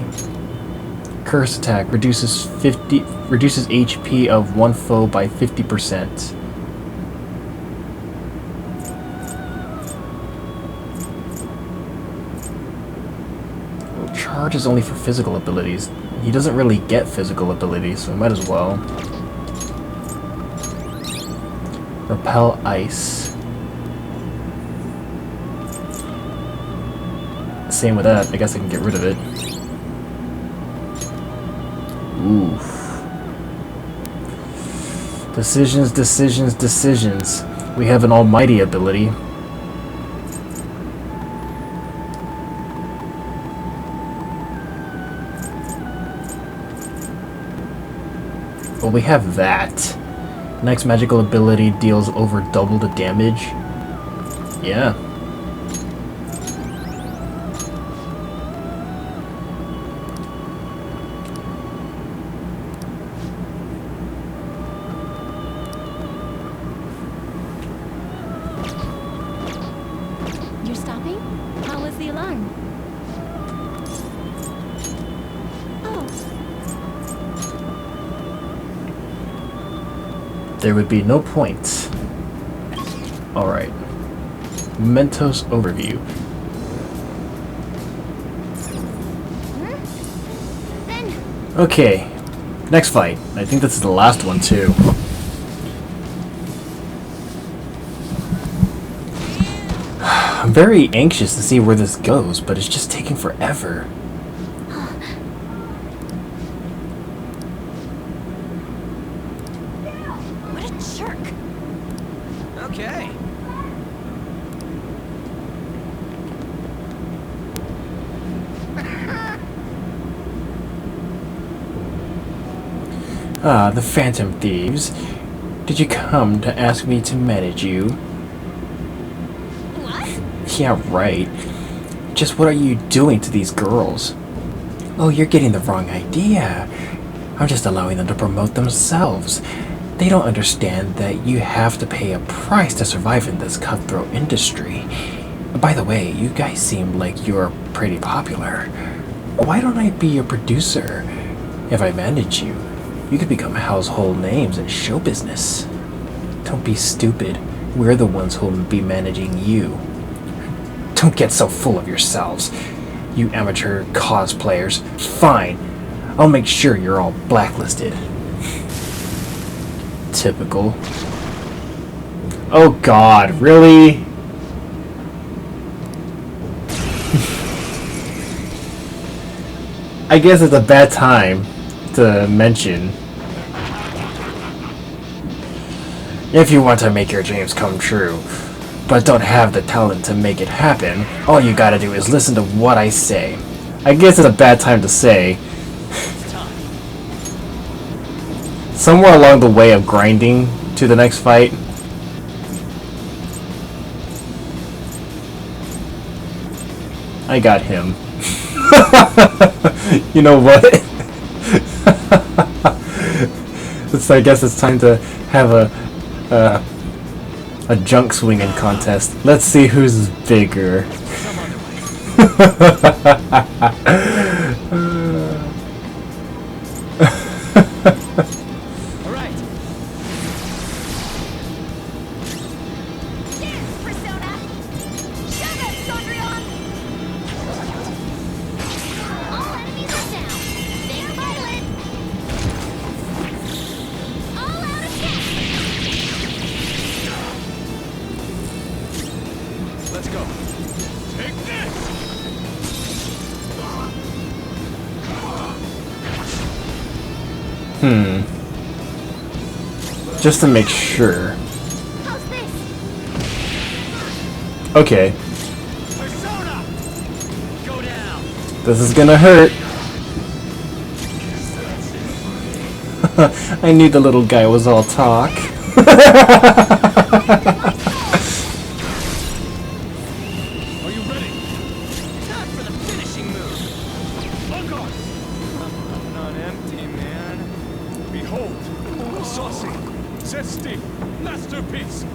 Curse attack reduces HP of one foe by 50%. Well, charge is only for physical abilities. He doesn't really get physical abilities, so we might as well. Repel Ice. Same with that, I guess I can get rid of it. Oof. Decisions, decisions, decisions. We have an almighty ability. Well, we have that. Next magical ability deals over double the damage. Yeah. You're stopping? How was the alarm? Oh, There would be no point. Alright. Mementos overview. Ben, Okay. Next fight. I think this is the last one too. I'm very anxious to see where this goes, but it's just taking forever. what a jerk. Okay. Ah, the Phantom Thieves. Did you come to ask me to manage you? What? Yeah, right. Just what are you doing to these girls? Oh, you're getting the wrong idea. I'm just allowing them to promote themselves. They don't understand that you have to pay a price to survive in this cutthroat industry. By the way, you guys seem like you're pretty popular. Why don't I be your producer? If I manage you, you could become household names in show business. Don't be stupid. We're the ones who'll be managing you. Don't get so full of yourselves, you amateur cosplayers. Fine, I'll make sure you're all blacklisted. Typical. Oh God, really? I guess it's a bad time to mention. If you want to make your dreams come true, but don't have the talent to make it happen, all you gotta do is listen to what I say. I guess it's a bad time to say. Somewhere along the way of grinding to the next fight, I got him. You know what? I guess it's time to have a junk swinging contest. Let's see who's bigger. Let's go. Take this! Just to make sure. How's this? Okay. Persona! Go down! This is gonna hurt. I knew the little guy was all talk. Are you ready? Time for the finishing move. On guard! I'm not empty, man. Behold, saucy, zesty, masterpiece.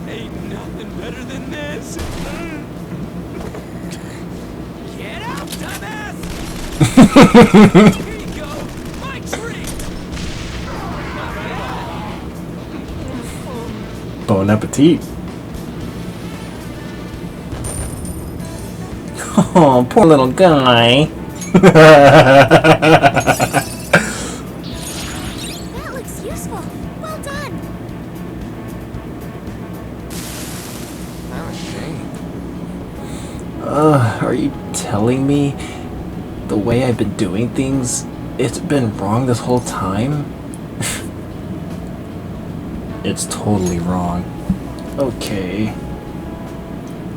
Ain't nothing better than this. Get out, dumbass! Here you go, my treat. Bon appetit. Oh, poor little guy. That looks useful. Well done. I'm ashamed. Are you telling me the way I've been doing things, it's been wrong this whole time? It's totally wrong. Okay.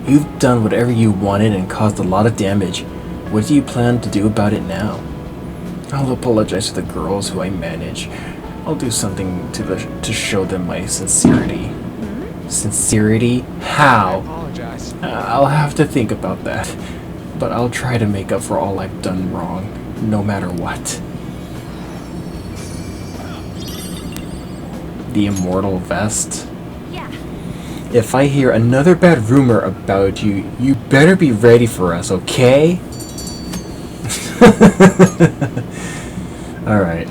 You've done whatever you wanted and caused a lot of damage. What do you plan to do about it now? I'll apologize to the girls who I manage. I'll do something to show them my sincerity. Sincerity? How? Apologize. I'll have to think about that. But I'll try to make up for all I've done wrong, no matter what. The immortal vest? Yeah. If I hear another bad rumor about you, you better be ready for us, okay? Alright.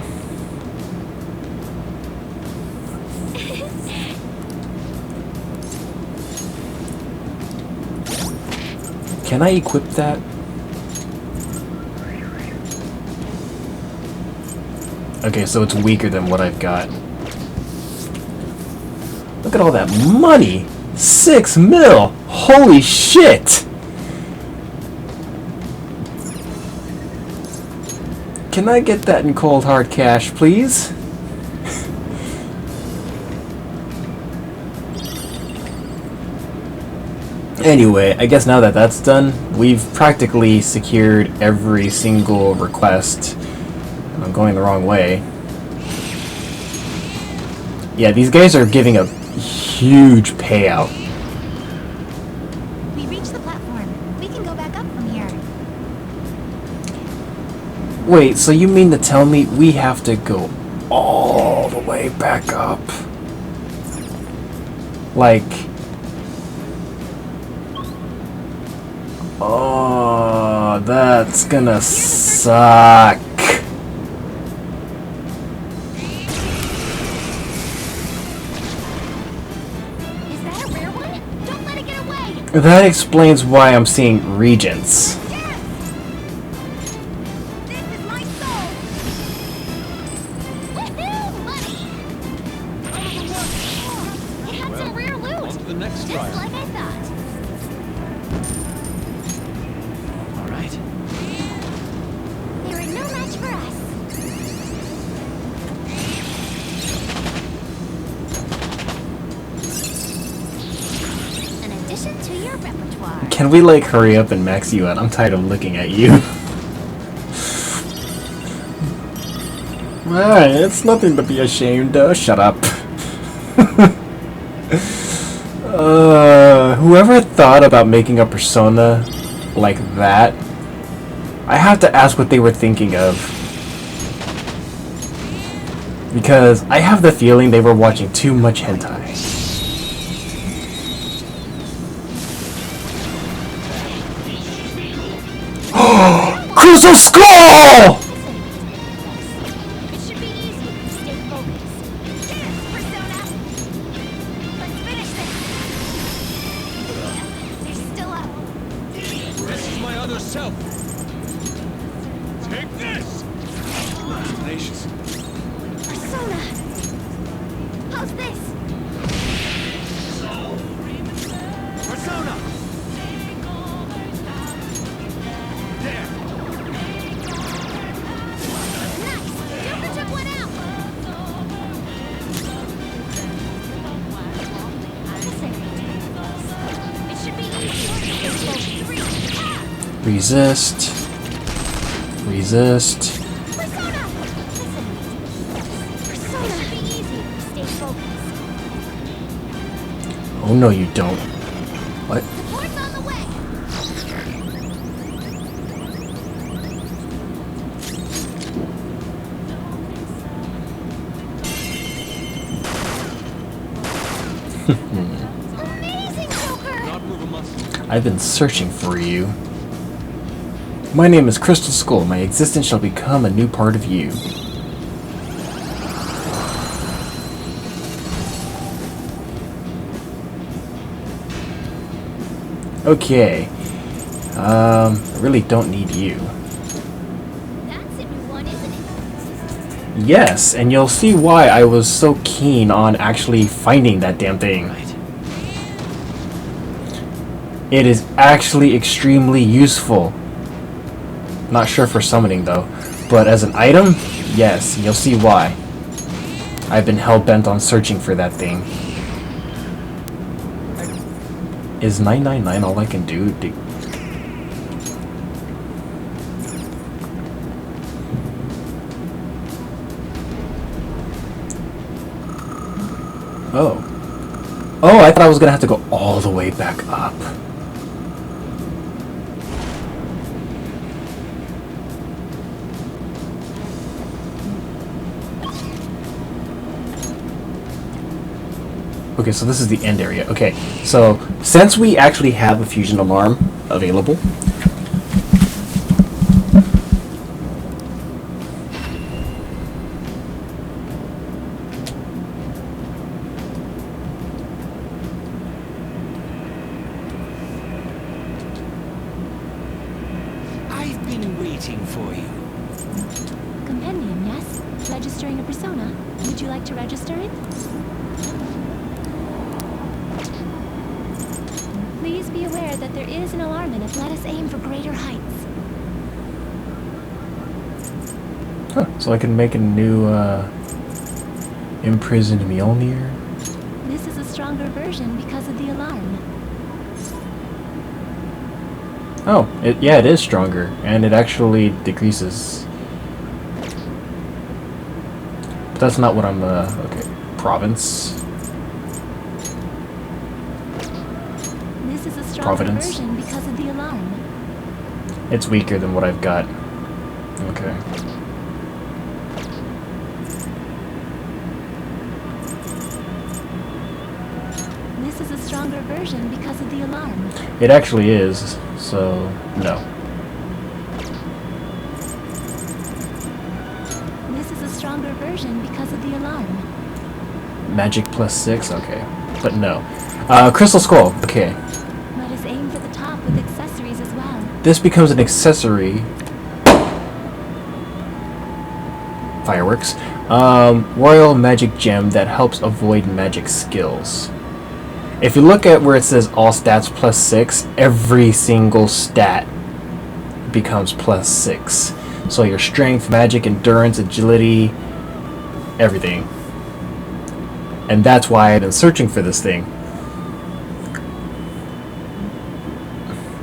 Can I equip that? Okay, so it's weaker than what I've got. Look at all that money! 6 mil! Holy shit! Can I get that in cold hard cash, please? Anyway, I guess now that that's done, we've practically secured every single request. I'm going the wrong way. Yeah, these guys are giving a huge payout. We reached the platform. We can go back up from here. Wait, so you mean to tell me we have to go all the way back up? Like... Oh, that's gonna suck. Is that a rare one? Don't let it get away! That explains why I'm seeing regents. This is my soul! Woohoo! Money! It had some rare loot! On to the next Just trial. like I thought. All right. They were no match for us. An addition to your repertoire. Can we like hurry up and max you out? I'm tired of looking at you. Alright, it's nothing to be ashamed of. Shut up. Whoever thought about making a persona like that, I have to ask what they were thinking of. Because I have the feeling they were watching too much hentai. Crystal Skull! It should be easy if you stay focused. Get it, Persona! Let's finish this! They're still up. This is my other self. Take this. Tenacious. Persona! How's this? Persona. There. Nice! Duper took one out! It should be easy. 3, ah! Resist. Resist. Persona! Listen. Persona should be easy if you stay focused. Oh no, you don't. What? Support's on the way! Amazing, Joker! Not move a muscle. I've been searching for you. My name is Crystal Skull. My existence shall become a new part of you. Okay. I really don't need you. That's a new one, isn't it? Yes, and you'll see why I was so keen on actually finding that damn thing. Right. It is actually extremely useful. Not sure for summoning though, but as an item, yes, you'll see why. I've been hell-bent on searching for that thing. Is 999 all I can do? Oh. Oh, I thought I was gonna have to go all the way back up. Okay, so this is the end area. Okay, so since we actually have a fusion alarm available, I've been waiting for you. Compendium, yes? Registering a persona. Would you like to register it? Please be aware that there is an alarm in it. Let us aim for greater heights. huh, so I can make a new imprisoned Mjolnir. This is a stronger version because of the alarm. Oh, yeah, it is stronger, and it actually decreases. But that's not what I'm, okay. province. This is a stronger Providence. version because of the alarm. It's weaker than what I've got. Okay. This is a stronger version because of the alarm. It actually is, so no. This is a stronger version because of the alarm. Magic +6, okay. But no. Crystal Skull, okay. Let us aim for the top with accessories as well. This becomes an accessory. Fireworks. Royal magic gem that helps avoid magic skills. If you look at where it says all stats +6, every single stat becomes +6. So your strength, magic, endurance, agility, everything. And that's why I've been searching for this thing.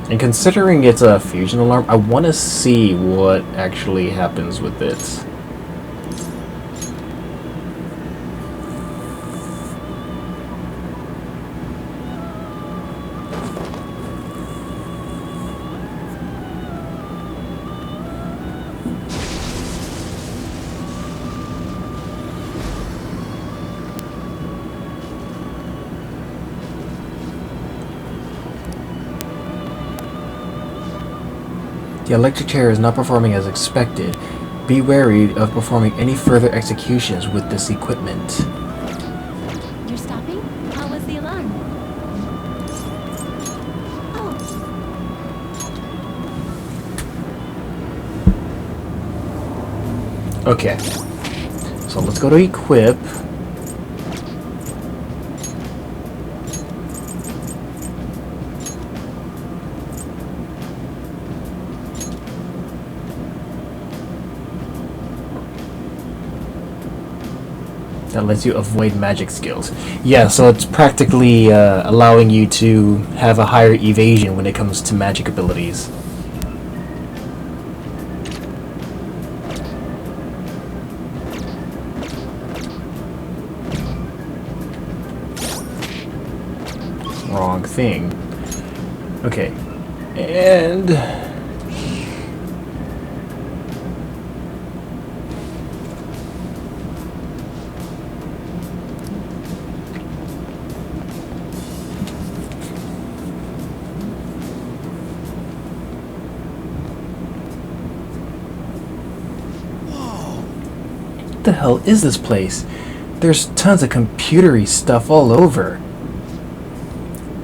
And considering it's a fusion alarm, I want to see what actually happens with it. The electric chair is not performing as expected. Be wary of performing any further executions with this equipment. You're stopping? How was the alarm? Oh, Okay. So let's go to equip. That lets you avoid magic skills. Yeah, so it's practically allowing you to have a higher evasion when it comes to magic abilities. Wrong thing. Okay. And what the hell is this place? There's tons of computery stuff all over.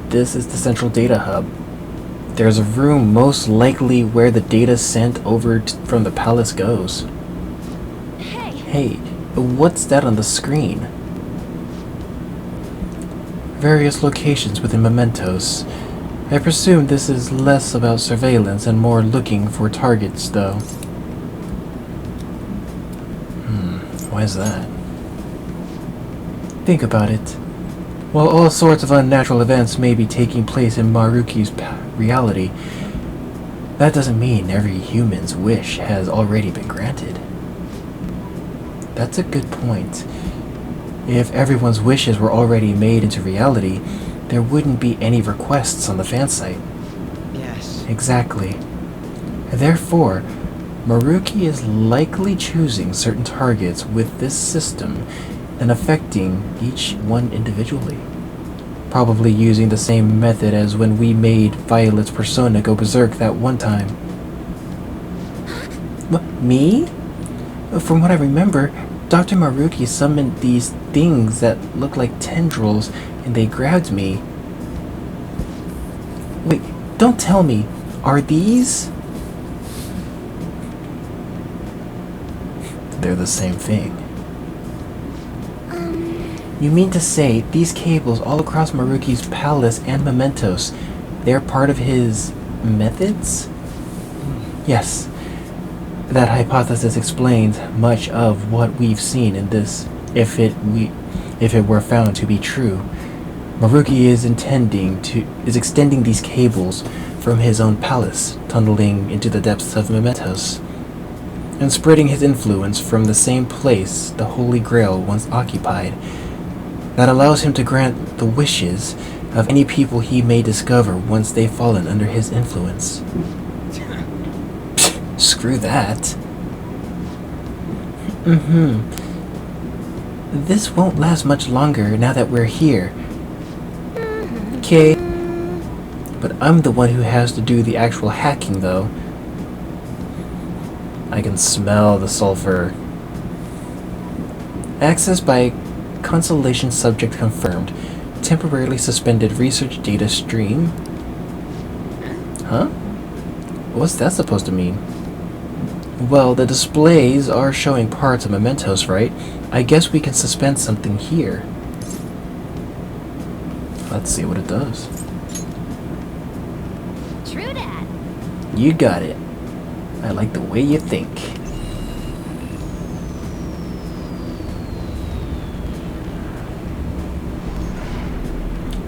This is the central data hub. There's a room most likely where the data sent over from the palace goes. Hey, what's that on the screen? Various locations within Mementos. I presume this is less about surveillance and more looking for targets, though. Why is that? Think about it. While all sorts of unnatural events may be taking place in Maruki's reality, that doesn't mean every human's wish has already been granted. That's a good point. If everyone's wishes were already made into reality, there wouldn't be any requests on the fan site. Yes. Exactly. Therefore, Maruki is likely choosing certain targets with this system and affecting each one individually. Probably using the same method as when we made Violet's persona go berserk that one time. Me? From what I remember, Dr. Maruki summoned these things that look like tendrils and they grabbed me. Wait, don't tell me. Are these? They're the same thing. You mean to say these cables all across Maruki's palace and Mementos, they're part of his methods? Yes. That hypothesis explains much of what we've seen in this, if it were found to be true. Maruki is extending these cables from his own palace, tunneling into the depths of Mementos, and spreading his influence from the same place the Holy Grail once occupied. that allows him to grant the wishes of any people he may discover once they've fallen under his influence. Screw that. This won't last much longer now that we're here. Okay. But I'm the one who has to do the actual hacking, though. I can smell the sulfur. Access by Constellation subject confirmed. Temporarily suspended research data stream. Huh? What's that supposed to mean? Well, the displays are showing parts of Mementos, right? I guess we can suspend something here. Let's see what it does. True dat. You got it. I like the way you think.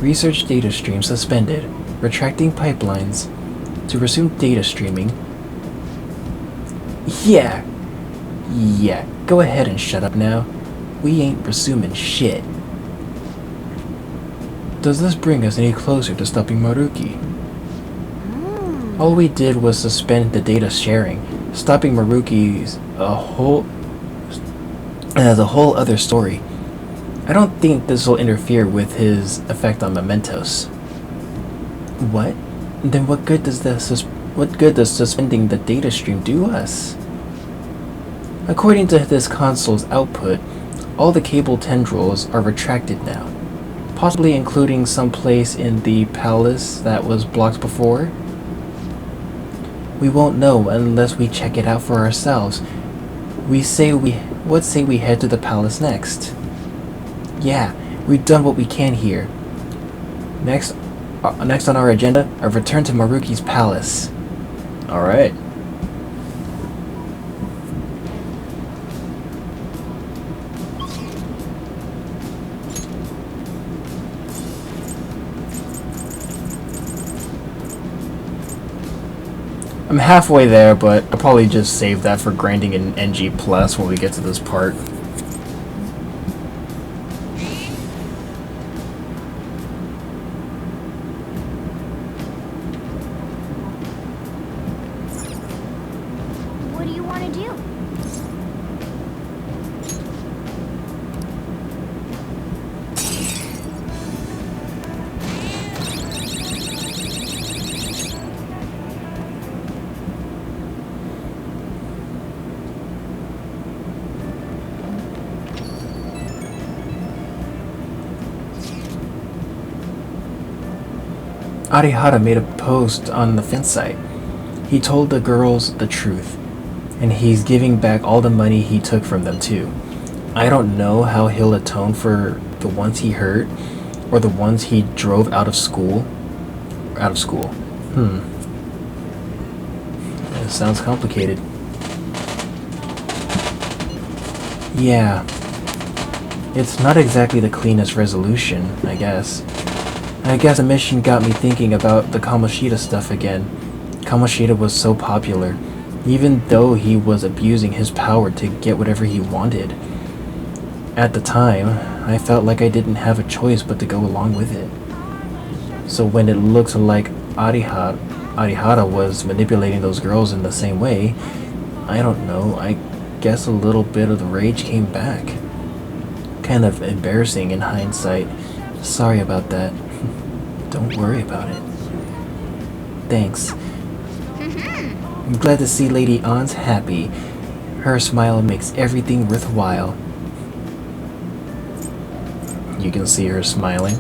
Research data stream suspended. Retracting pipelines. To resume data streaming. Yeah, go ahead and shut up now. We ain't resuming shit. Does this bring us any closer to stopping Maruki? All we did was suspend the data sharing. Stopping Maruki's as a whole other story. I don't think this will interfere with his effect on Mementos. What? Then what good does suspending the data stream do us? According to this console's output, all the cable tendrils are retracted now, possibly including some place in the palace that was blocked before. We won't know unless we check it out for ourselves. What say we head to the palace next? Yeah, we've done what we can here. Next on our agenda, a return to Maruki's palace. Alright. I'm halfway there, but I'll probably just save that for grinding in NG Plus when we get to this part. What do you want to do? Arihara made a post on the fan site. He told the girls the truth, and he's giving back all the money he took from them too. I don't know how he'll atone for the ones he hurt, or the ones he drove out of school. It sounds complicated. Yeah. It's not exactly the cleanest resolution, I guess. I guess the mission got me thinking about the Kamoshida stuff again. Kamoshida was so popular, even though he was abusing his power to get whatever he wanted. At the time, I felt like I didn't have a choice but to go along with it. So when it looks like Arihara was manipulating those girls in the same way, I don't know, I guess a little bit of the rage came back. Kind of embarrassing in hindsight. Sorry about that. Don't worry about it. Thanks. I'm glad to see Lady Ann's happy. Her smile makes everything worthwhile. You can see her smiling.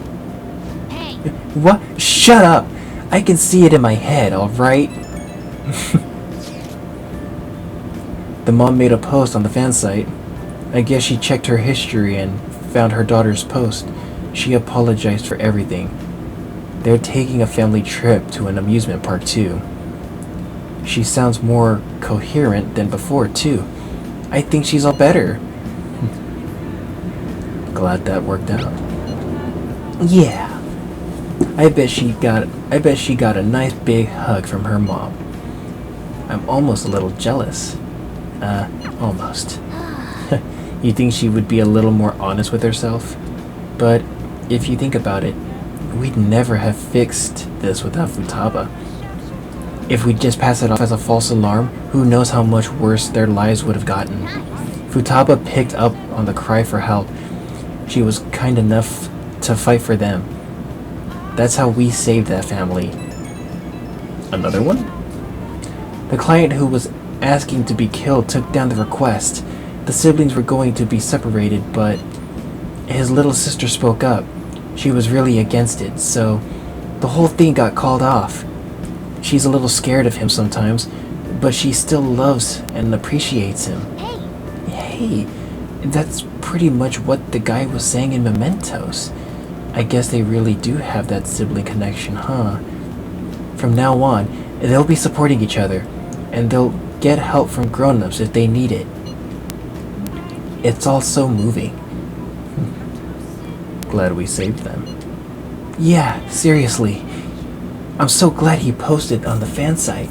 Hey. What? Shut up! I can see it in my head, alright? The mom made a post on the fan site. I guess she checked her history and found her daughter's post. She apologized for everything. They're taking a family trip to an amusement park too. She sounds more coherent than before too. I think she's all better. Glad that worked out. Yeah. I bet she got a nice big hug from her mom. I'm almost a little jealous. Almost. You think she would be a little more honest with herself? But if you think about it, we'd never have fixed this without Futaba. If we just passed it off as a false alarm, who knows how much worse their lives would have gotten. Futaba picked up on the cry for help. She was kind enough to fight for them. That's how we saved that family. Another one? The client who was asking to be killed took down the request. The siblings were going to be separated, but his little sister spoke up. She was really against it, so the whole thing got called off. She's a little scared of him sometimes, but she still loves and appreciates him. Hey, that's pretty much what the guy was saying in Mementos. I guess they really do have that sibling connection, huh? From now on, they'll be supporting each other, and they'll get help from grown-ups if they need it. It's all so moving. Glad we saved them. Yeah, seriously. I'm so glad he posted on the fan site.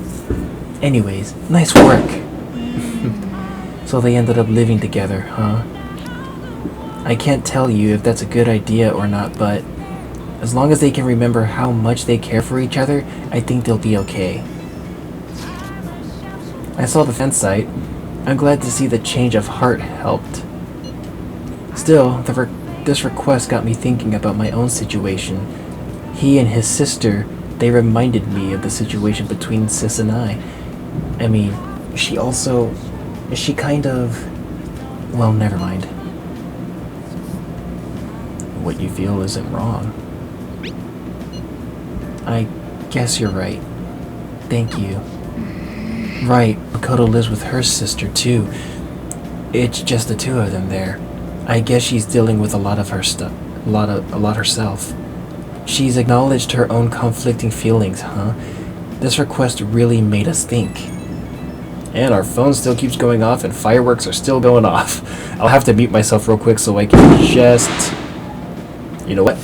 Anyways, nice work. So they ended up living together, huh? I can't tell you if that's a good idea or not, but as long as they can remember how much they care for each other, I think they'll be okay. I saw the fan site. I'm glad to see the change of heart helped. Still, this request got me thinking about my own situation. He and his sister, they reminded me of the situation between Sis and I. I mean, she kind of... Well, never mind. What you feel isn't wrong. I guess you're right. Thank you. Right, Makoto lives with her sister too. It's just the two of them there. I guess she's dealing with a lot of her stuff, a lot herself. She's acknowledged her own conflicting feelings, huh? This request really made us think. And our phone still keeps going off and fireworks are still going off. I'll have to mute myself real quick so I can just... You know what?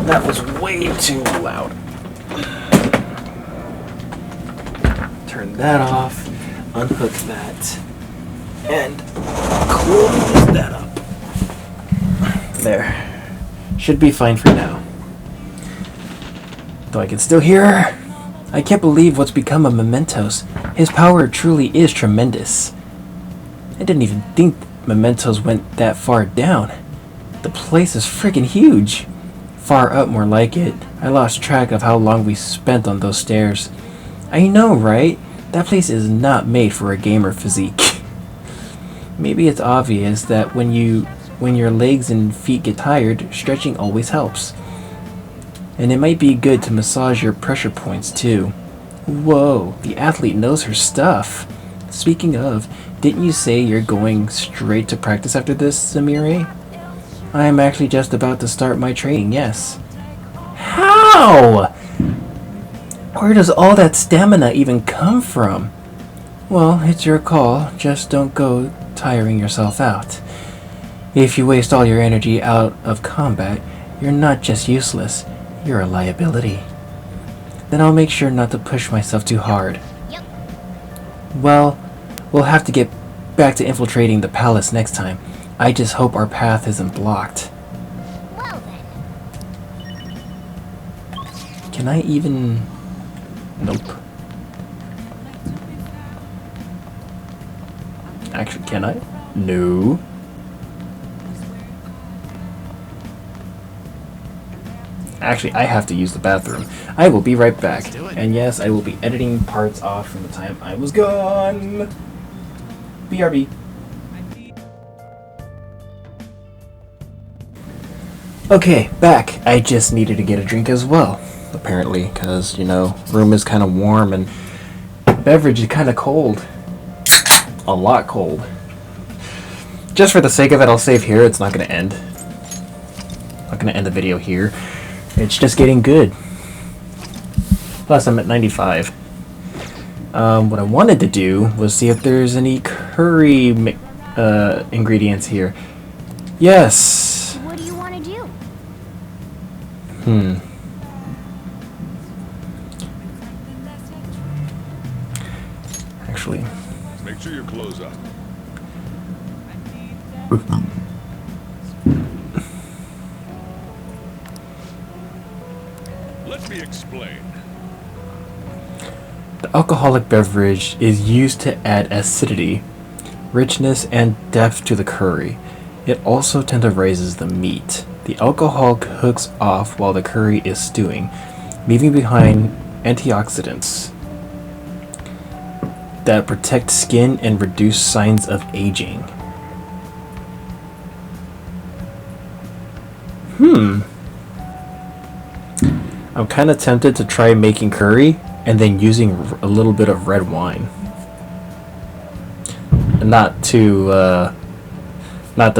That was way too loud. Turn that off, unhook that, and close that up. There. Should be fine for now. Though I can still hear her. I can't believe what's become of Mementos. His power truly is tremendous. I didn't even think Mementos went that far down. The place is freaking huge. Far up, more like it. I lost track of how long we spent on those stairs. I know, right? That place is not made for a gamer physique. Maybe it's obvious that when your legs and feet get tired, stretching always helps. And it might be good to massage your pressure points too. Whoa, the athlete knows her stuff. Speaking of, didn't you say you're going straight to practice after this, Samire? I am actually just about to start my training, yes. How? Where does all that stamina even come from? Well, it's your call, just don't go tiring yourself out. If you waste all your energy out of combat, you're not just useless, you're a liability. Then I'll make sure not to push myself too hard. Yep. Well, we'll have to get back to infiltrating the palace next time. I just hope our path isn't blocked. Well then. Can I even... Nope. Actually, can I? No. Actually, I have to use the bathroom. I will be right back. And yes, I will be editing parts off from the time I was gone. BRB. Okay, back. I just needed to get a drink as well. Apparently, because, you know, room is kind of warm and beverage is kind of cold. A lot cold. Just for the sake of it, I'll save here. It's not going to end. Not going to end the video here. It's just getting good. Plus, I'm at 95. What I wanted to do was see if there's any curry ingredients here. Yes. What do you want to do? Make sure your clothes up. Let me explain. The alcoholic beverage is used to add acidity, richness, and depth to the curry. It also tenderizes the meat. The alcohol cooks off while the curry is stewing, leaving behind antioxidants that protect skin and reduce signs of aging. I'm kind of tempted to try making curry and then using a little bit of red wine. Not to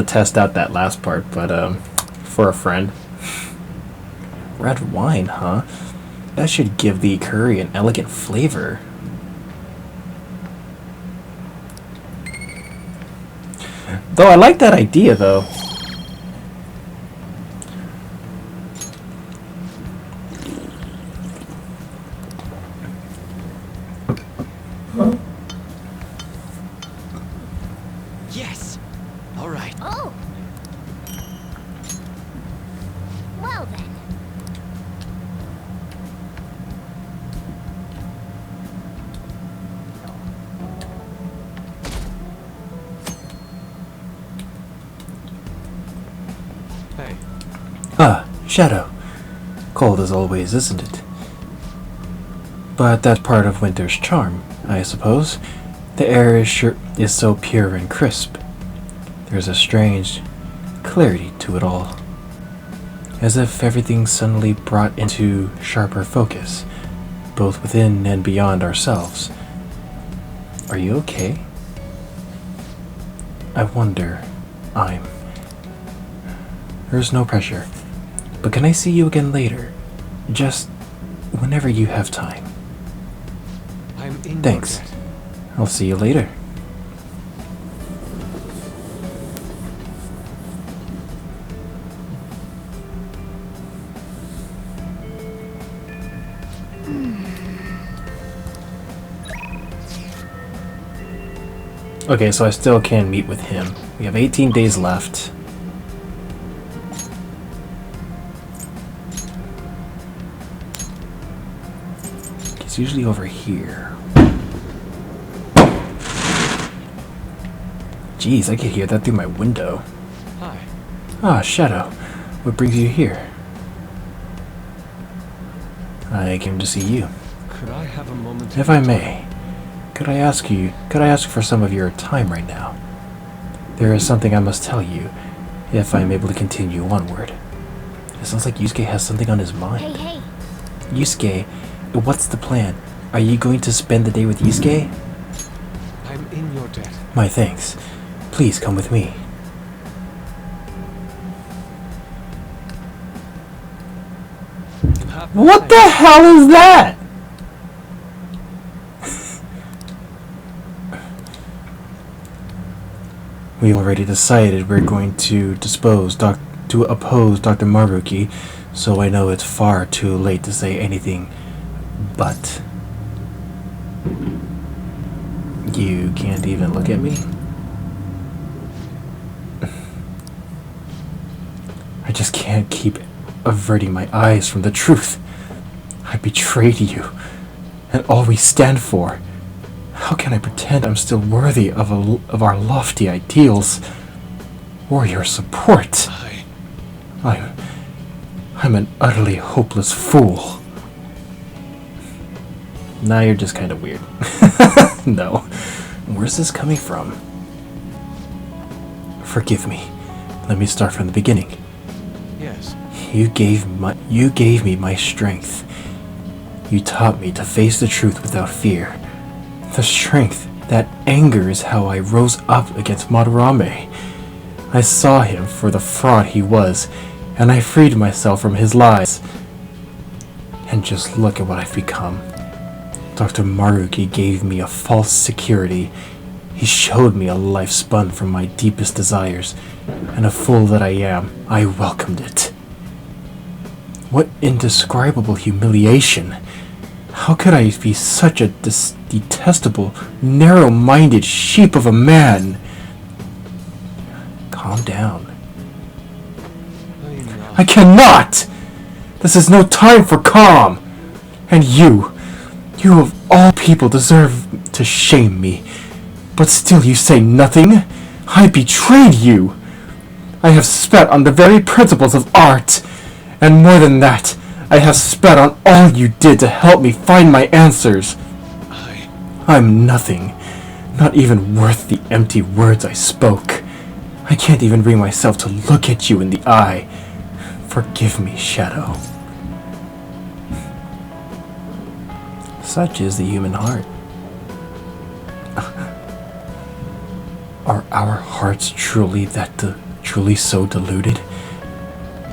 test out that last part, but for a friend. Red wine, huh? That should give the curry an elegant flavor. Though I like that idea, though. Yes. All right. Oh! Well then. Hey, Ah, Shadow. Cold as always, isn't it? But that's part of winter's charm, I suppose. The air is so pure and crisp. There's a strange clarity to it all. As if everything's suddenly brought into sharper focus, both within and beyond ourselves. Are you okay? I wonder. There's no pressure. But can I see you again later? Just whenever you have time. I'm in Thanks. your debt. I'll see you later. Okay, so I still can meet with him. We have 18 days left. It's usually over here. Jeez, I could hear that through my window. Hi. Ah, Shadow. What brings you here? I came to see you. Could I have a moment? If I may, could I ask for some of your time right now? There is something I must tell you, if I am able to continue onward. It sounds like Yusuke has something on his mind. Hey. Yusuke, what's the plan? Are you going to spend the day with Yusuke? I'm in your debt. My thanks. Please come with me. You have What the hell is that? We already decided we're going to oppose Dr. Maruki, so I know it's far too late to say anything but. You can't even look at me? I just can't keep averting my eyes from the truth. I betrayed you, and all we stand for. How can I pretend I'm still worthy of our lofty ideals or your support? I'm an utterly hopeless fool. Now you're just kind of weird. No. Where's this coming from? Forgive me. Let me start from the beginning. Yes. You gave me my strength. You taught me to face the truth without fear. The strength, that anger is how I rose up against Madarame. I saw him for the fraud he was, and I freed myself from his lies. And just look at what I've become. Dr. Maruki gave me a false security. He showed me a life spun from my deepest desires, and a fool that I am, I welcomed it. What indescribable humiliation! How could I be such a detestable, narrow-minded sheep of a man? Calm down. No, you're not. I cannot! This is no time for calm! And you of all people deserve to shame me. But still you say nothing? I betrayed you! I have spat on the very principles of art. And more than that, I have spat on all you did to help me find my answers. I'm nothing. Not even worth the empty words I spoke. I can't even bring myself to look at you in the eye. Forgive me, Shadow. Such is the human heart. Are our hearts truly truly so deluded?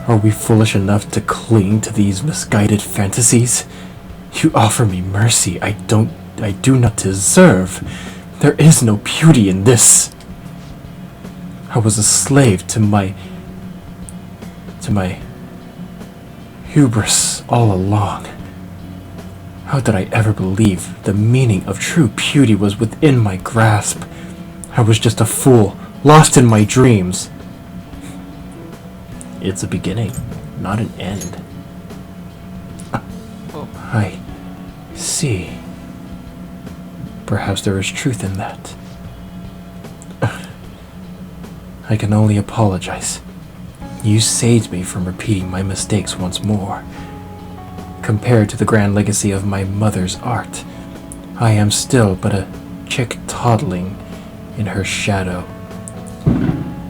Are we foolish enough to cling to these misguided fantasies? You offer me mercy I do not deserve. There is no beauty in this. I was a slave to my hubris all along. How did I ever believe the meaning of true beauty was within my grasp? I was just a fool, lost in my dreams. It's a beginning, not an end. I see. Perhaps there is truth in that. I can only apologize. You saved me from repeating my mistakes once more. Compared to the grand legacy of my mother's art, I am still but a chick toddling in her shadow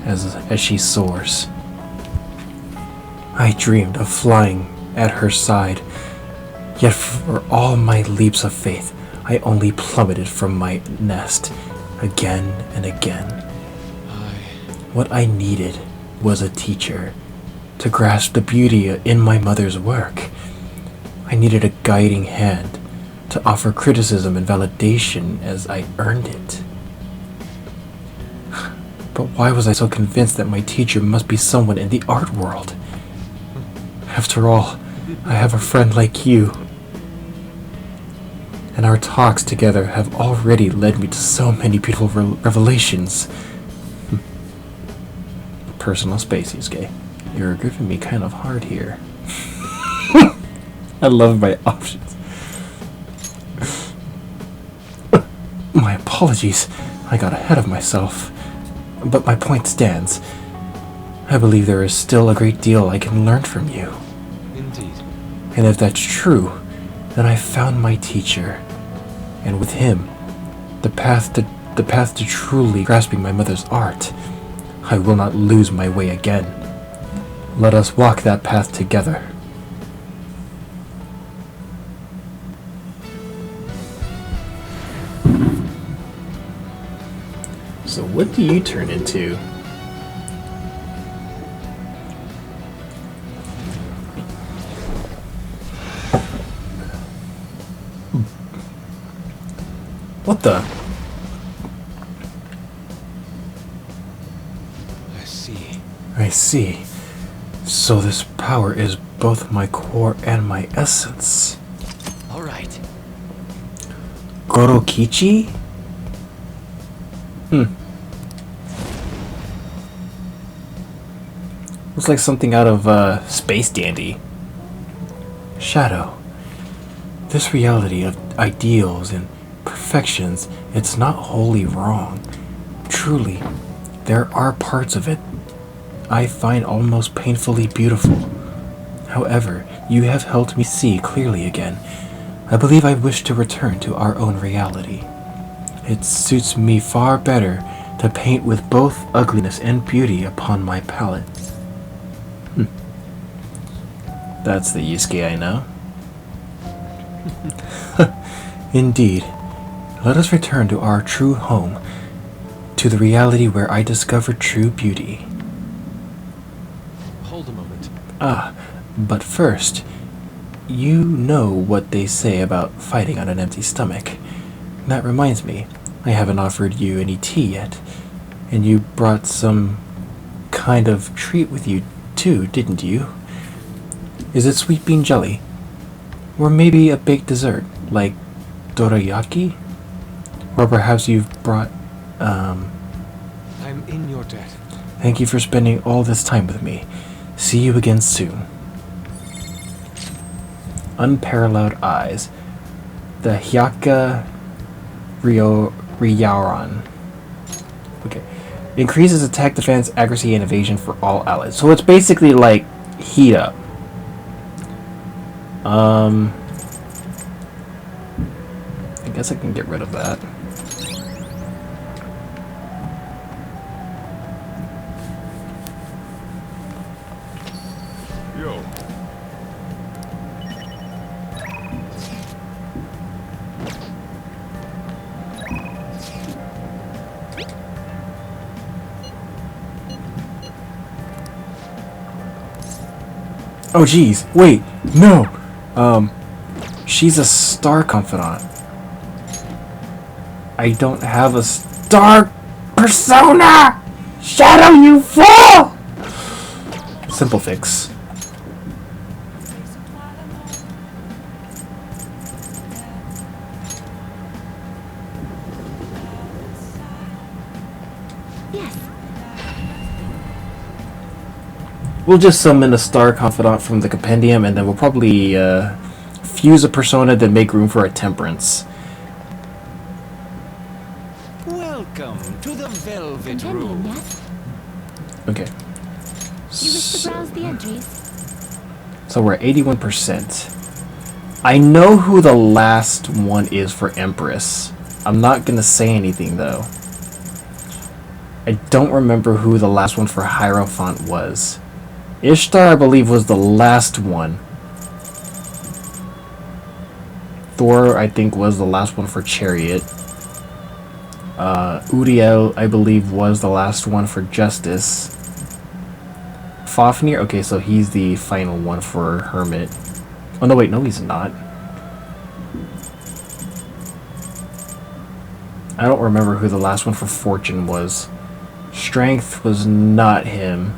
as she soars. I dreamed of flying at her side, yet for all my leaps of faith, I only plummeted from my nest again and again. What I needed was a teacher to grasp the beauty in my mother's work. I needed a guiding hand to offer criticism and validation as I earned it. But why was I so convinced that my teacher must be someone in the art world? After all, I have a friend like you. And our talks together have already led me to so many beautiful revelations. Personal space, Yusuke. You're gripping me kind of hard here. I love my options. My apologies. I got ahead of myself. But my point stands. I believe there is still a great deal I can learn from you. Indeed. And if that's true, then I found my teacher. And with him, the path to truly grasping my mother's art. I will not lose my way again. Let us walk that path together. So what do you turn into? What the? I see. So this power is both my core and my essence. All right. Gorokichi? Looks like something out of Space Dandy. Shadow. This reality of ideals and perfections, it's not wholly wrong. Truly, there are parts of it I find almost painfully beautiful. However, you have helped me see clearly again. I believe I wish to return to our own reality. It suits me far better to paint with both ugliness and beauty upon my palette. That's the Yusuke I know. Indeed. Let us return to our true home, to the reality where I discovered true beauty. Hold a moment. But first, you know what they say about fighting on an empty stomach. That reminds me, I haven't offered you any tea yet, and you brought some kind of treat with you too, didn't you? Is it sweet bean jelly? Or maybe a baked dessert, like dorayaki? Or perhaps you've brought, I'm in your debt. Thank you for spending all this time with me. See you again soon. Unparalleled eyes. The Hyaka Ryaran. Okay. Increases attack, defense, accuracy, and evasion for all allies. So it's basically like heat up. I guess I can get rid of that. Yo. Oh geez, wait, no! She's a star confidant. I don't have a star persona! Shadow, you fool! Simple fix. Yes. We'll just summon a star confidant from the compendium, and then we'll probably fuse a persona, then make room for a temperance. Welcome to the Velvet Compendium, Room. yes? Okay. You wish to browse the entries? So we're at 81%. I know who the last one is for Empress. I'm not gonna say anything though. I don't remember who the last one for Hierophant was. Ishtar, I believe, was the last one. Thor, I think, was the last one for Chariot. Uriel, I believe, was the last one for Justice. Fafnir, okay, so he's the final one for Hermit. Oh no, wait, no, he's not. I don't remember who the last one for Fortune was. Strength was not him.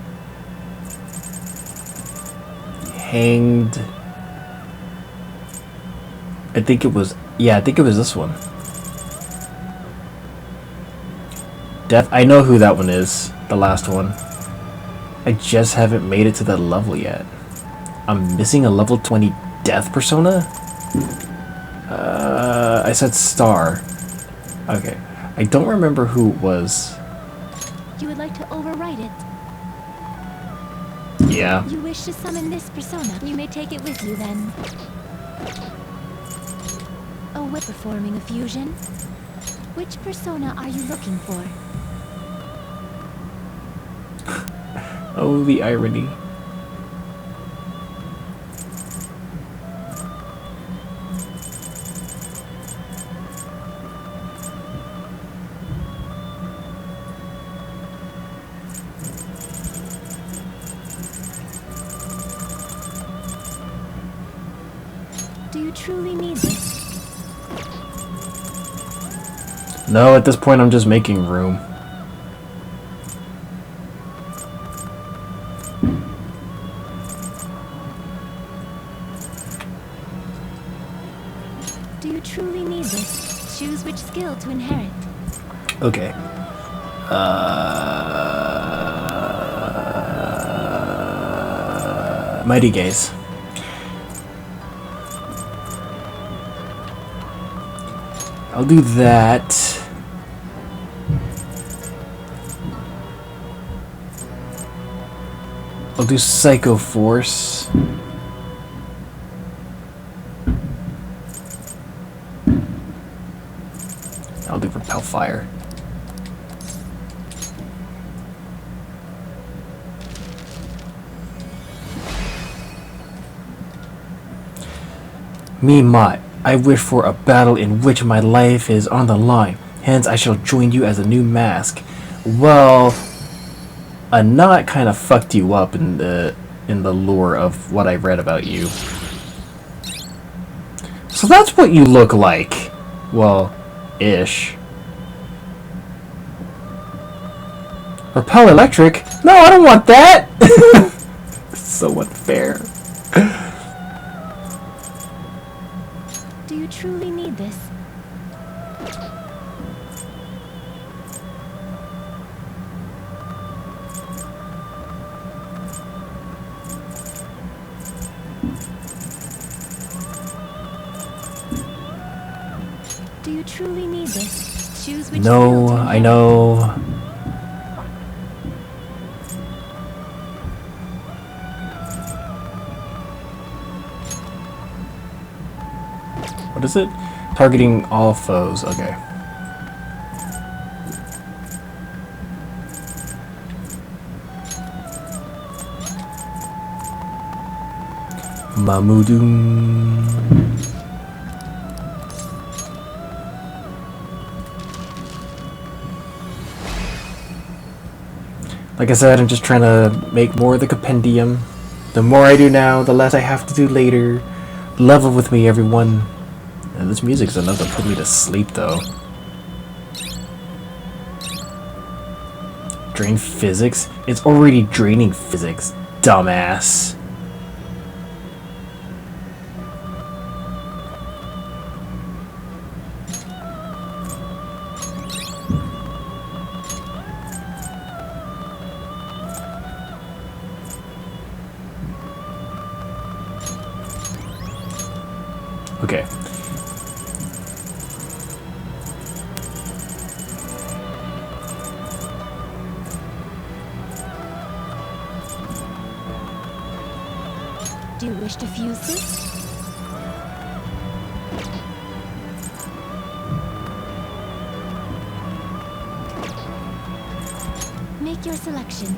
Hanged. I think it was, yeah, I think it was this one. Death, I know who that one is, the last one. I just haven't made it to that level yet. I'm missing a level 20 Death persona? I said Star. Okay. I don't remember who it was. You would like to overwrite it? Yeah. You wish to summon this persona? You may take it with you then. Oh, we're performing a fusion. Which persona are you looking for? Oh, the irony. Do you truly need this? No, at this point I'm just making room. Do you truly need this? Choose which skill to inherit. Okay. Mighty Gaze. I'll do that. I'll do Psycho Force. I'll do Repel Fire. Me, Mott. I wish for a battle in which my life is on the line. Hence, I shall join you as a new mask. Well, a knot kind of fucked you up in the lore of what I read about you. So that's what you look like. Well, ish. Repel Electric? No, I don't want that! So unfair. Do you truly need this? Do you truly need this? Choose which No, skill to I inherit. know. What is it? Targeting all foes. Okay. Mamudun. Like I said, I'm just trying to make more of the compendium. The more I do now, the less I have to do later. Level with me, everyone. And this music's enough to put me to sleep, though. Drain physics? It's already draining physics, dumbass. Okay. Do you wish to fuse this? Make your selection.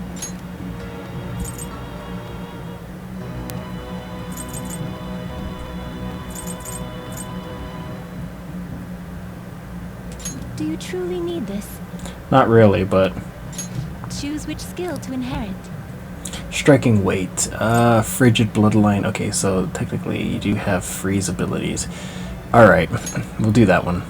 Do you truly need this? Not really, but... Choose which skill to inherit. Striking weight. Frigid bloodline. Okay, so technically you do have freeze abilities. Alright, we'll do that one.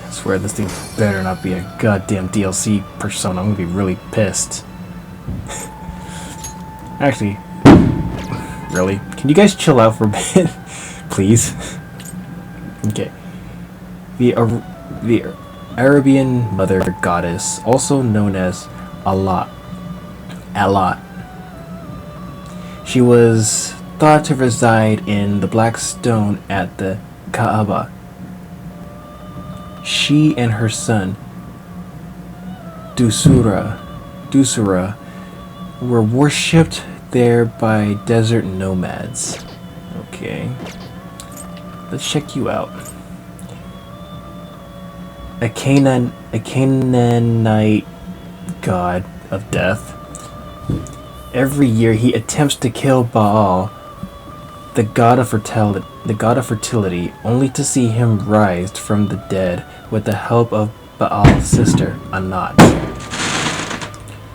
I swear this thing better not be a goddamn DLC persona. I'm gonna be really pissed. Actually, really? Can you guys chill out for a bit? Please? Okay. The Arabian Mother Goddess, also known as Allah. She was thought to reside in the black stone at the Kaaba. She and her son, Dusura, were worshipped there by desert nomads. Okay. Let's check you out. A Canaanite god of death. Every year he attempts to kill Baal, the god of fertility, only to see him rise from the dead with the help of Baal's sister, Anat.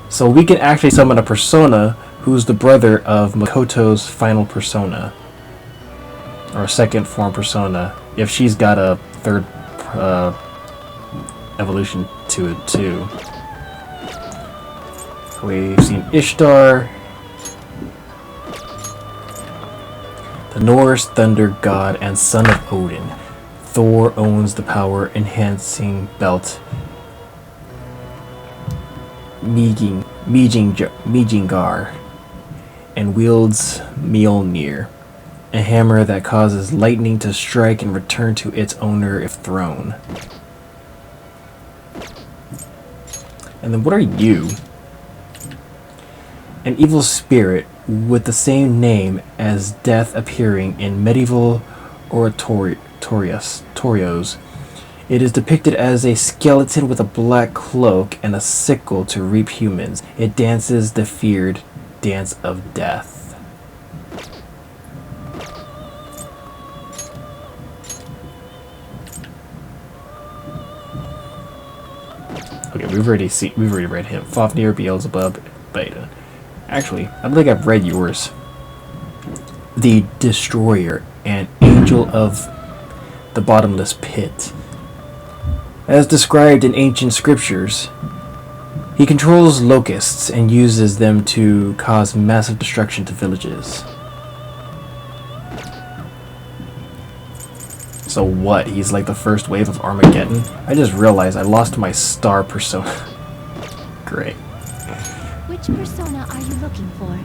So we can actually summon a persona who's the brother of Makoto's final persona. Or second form persona, if she's got a third evolution to it too. We've seen Ishtar, the Norse thunder god and son of Odin. Thor owns the power enhancing belt Mijingar and wields Mjolnir, a hammer that causes lightning to strike and return to its owner if thrown. And then what are you? An evil spirit with the same name as death appearing in medieval oratorios. It is depicted as a skeleton with a black cloak and a sickle to reap humans. It dances the feared dance of death. Okay, we've already read him. Fafnir, Beelzebub, Beta. Actually, I don't think I've read yours. The Destroyer, an angel of the bottomless pit. As described in ancient scriptures, he controls locusts and uses them to cause massive destruction to villages. So what? He's like the first wave of Armageddon? I just realized I lost my star persona. Great. Which persona are you looking for?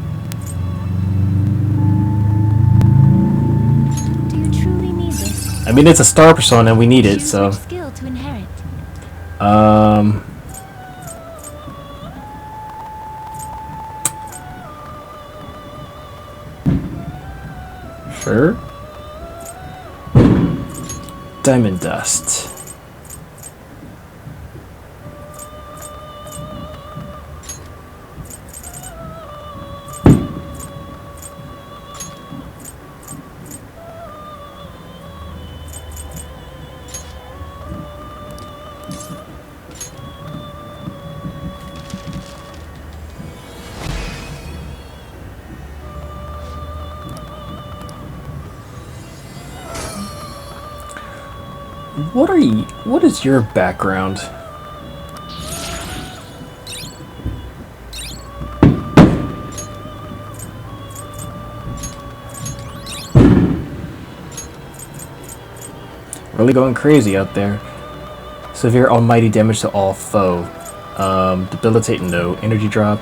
Do you truly need this? I mean, it's a star persona and we need it, Choose so... which skill to inherit. Sure. Diamond Dust. What is your background? Really going crazy out there. Severe almighty damage to all foe. Debilitate, no. Energy drop.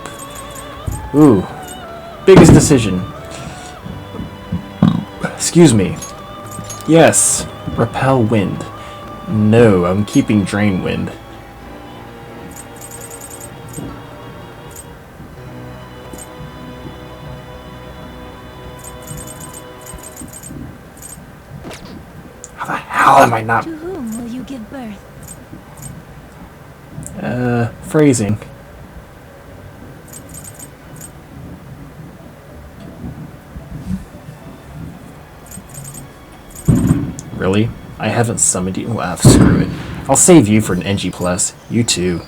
Ooh. Biggest decision. Excuse me. Yes. Repel wind. No, I'm keeping Drain Wind. How the hell am I not... To whom will you give birth? Phrasing. Really? I haven't summoned you. Wow, screw it. I'll save you for an NG+. You too.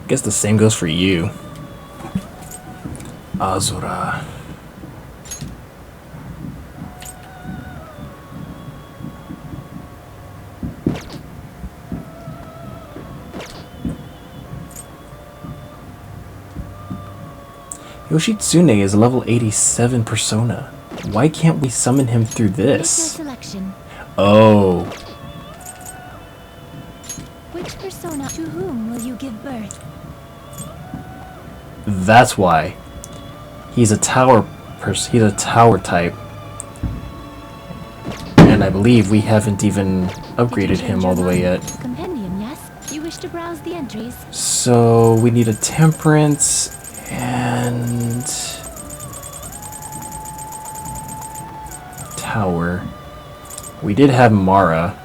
Guess the same goes for you. Azura. Yoshitsune is a level 87 persona. Why can't we summon him through Make your this? selection. Oh. Which persona? To whom will you give birth? That's why. He's a tower he's a tower type. And I believe we haven't even upgraded him all the way yet. Compendium, yes? You wish to browse the entries? So we need a temperance and tower. We did have Mara,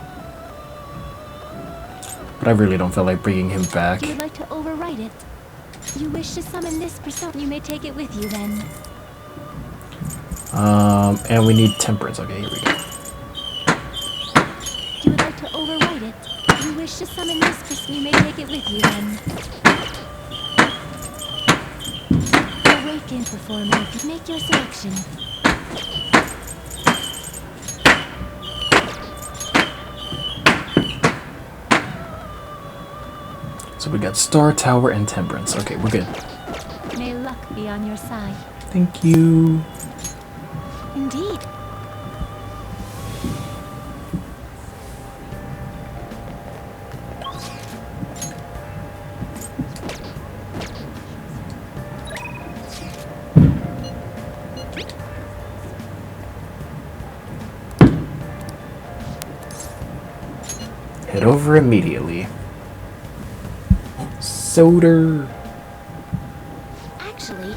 but I really don't feel like bringing him back. You would like to overwrite it? You wish to summon this persona? You may take it with you then. And we need temperance. Okay, here we go. You would like to overwrite it? You wish to summon this persona? You may take it with you then. Awaken performer. Make your selection. So we got Star, Tower, and Temperance. Okay, we're good. May luck be on your side. Thank you. Indeed. head over immediately. Soda. Actually,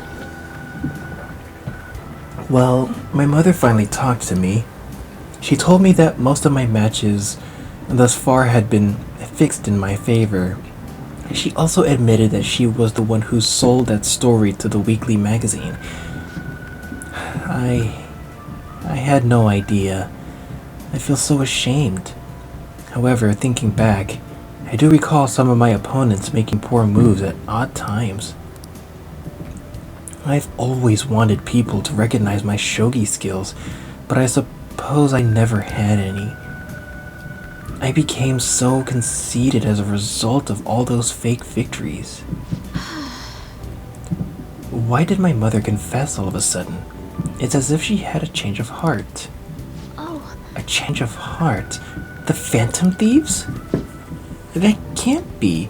Well, my mother finally talked to me. She told me that most of my matches thus far had been fixed in my favor. She also admitted that she was the one who sold that story to the weekly magazine. I had no idea. I feel so ashamed. However, thinking back, I do recall some of my opponents making poor moves at odd times. I've always wanted people to recognize my shogi skills, but I suppose I never had any. I became so conceited as a result of all those fake victories. Why did my mother confess all of a sudden? It's as if she had a change of heart. oh, A change of heart? The Phantom Thieves? That can't be.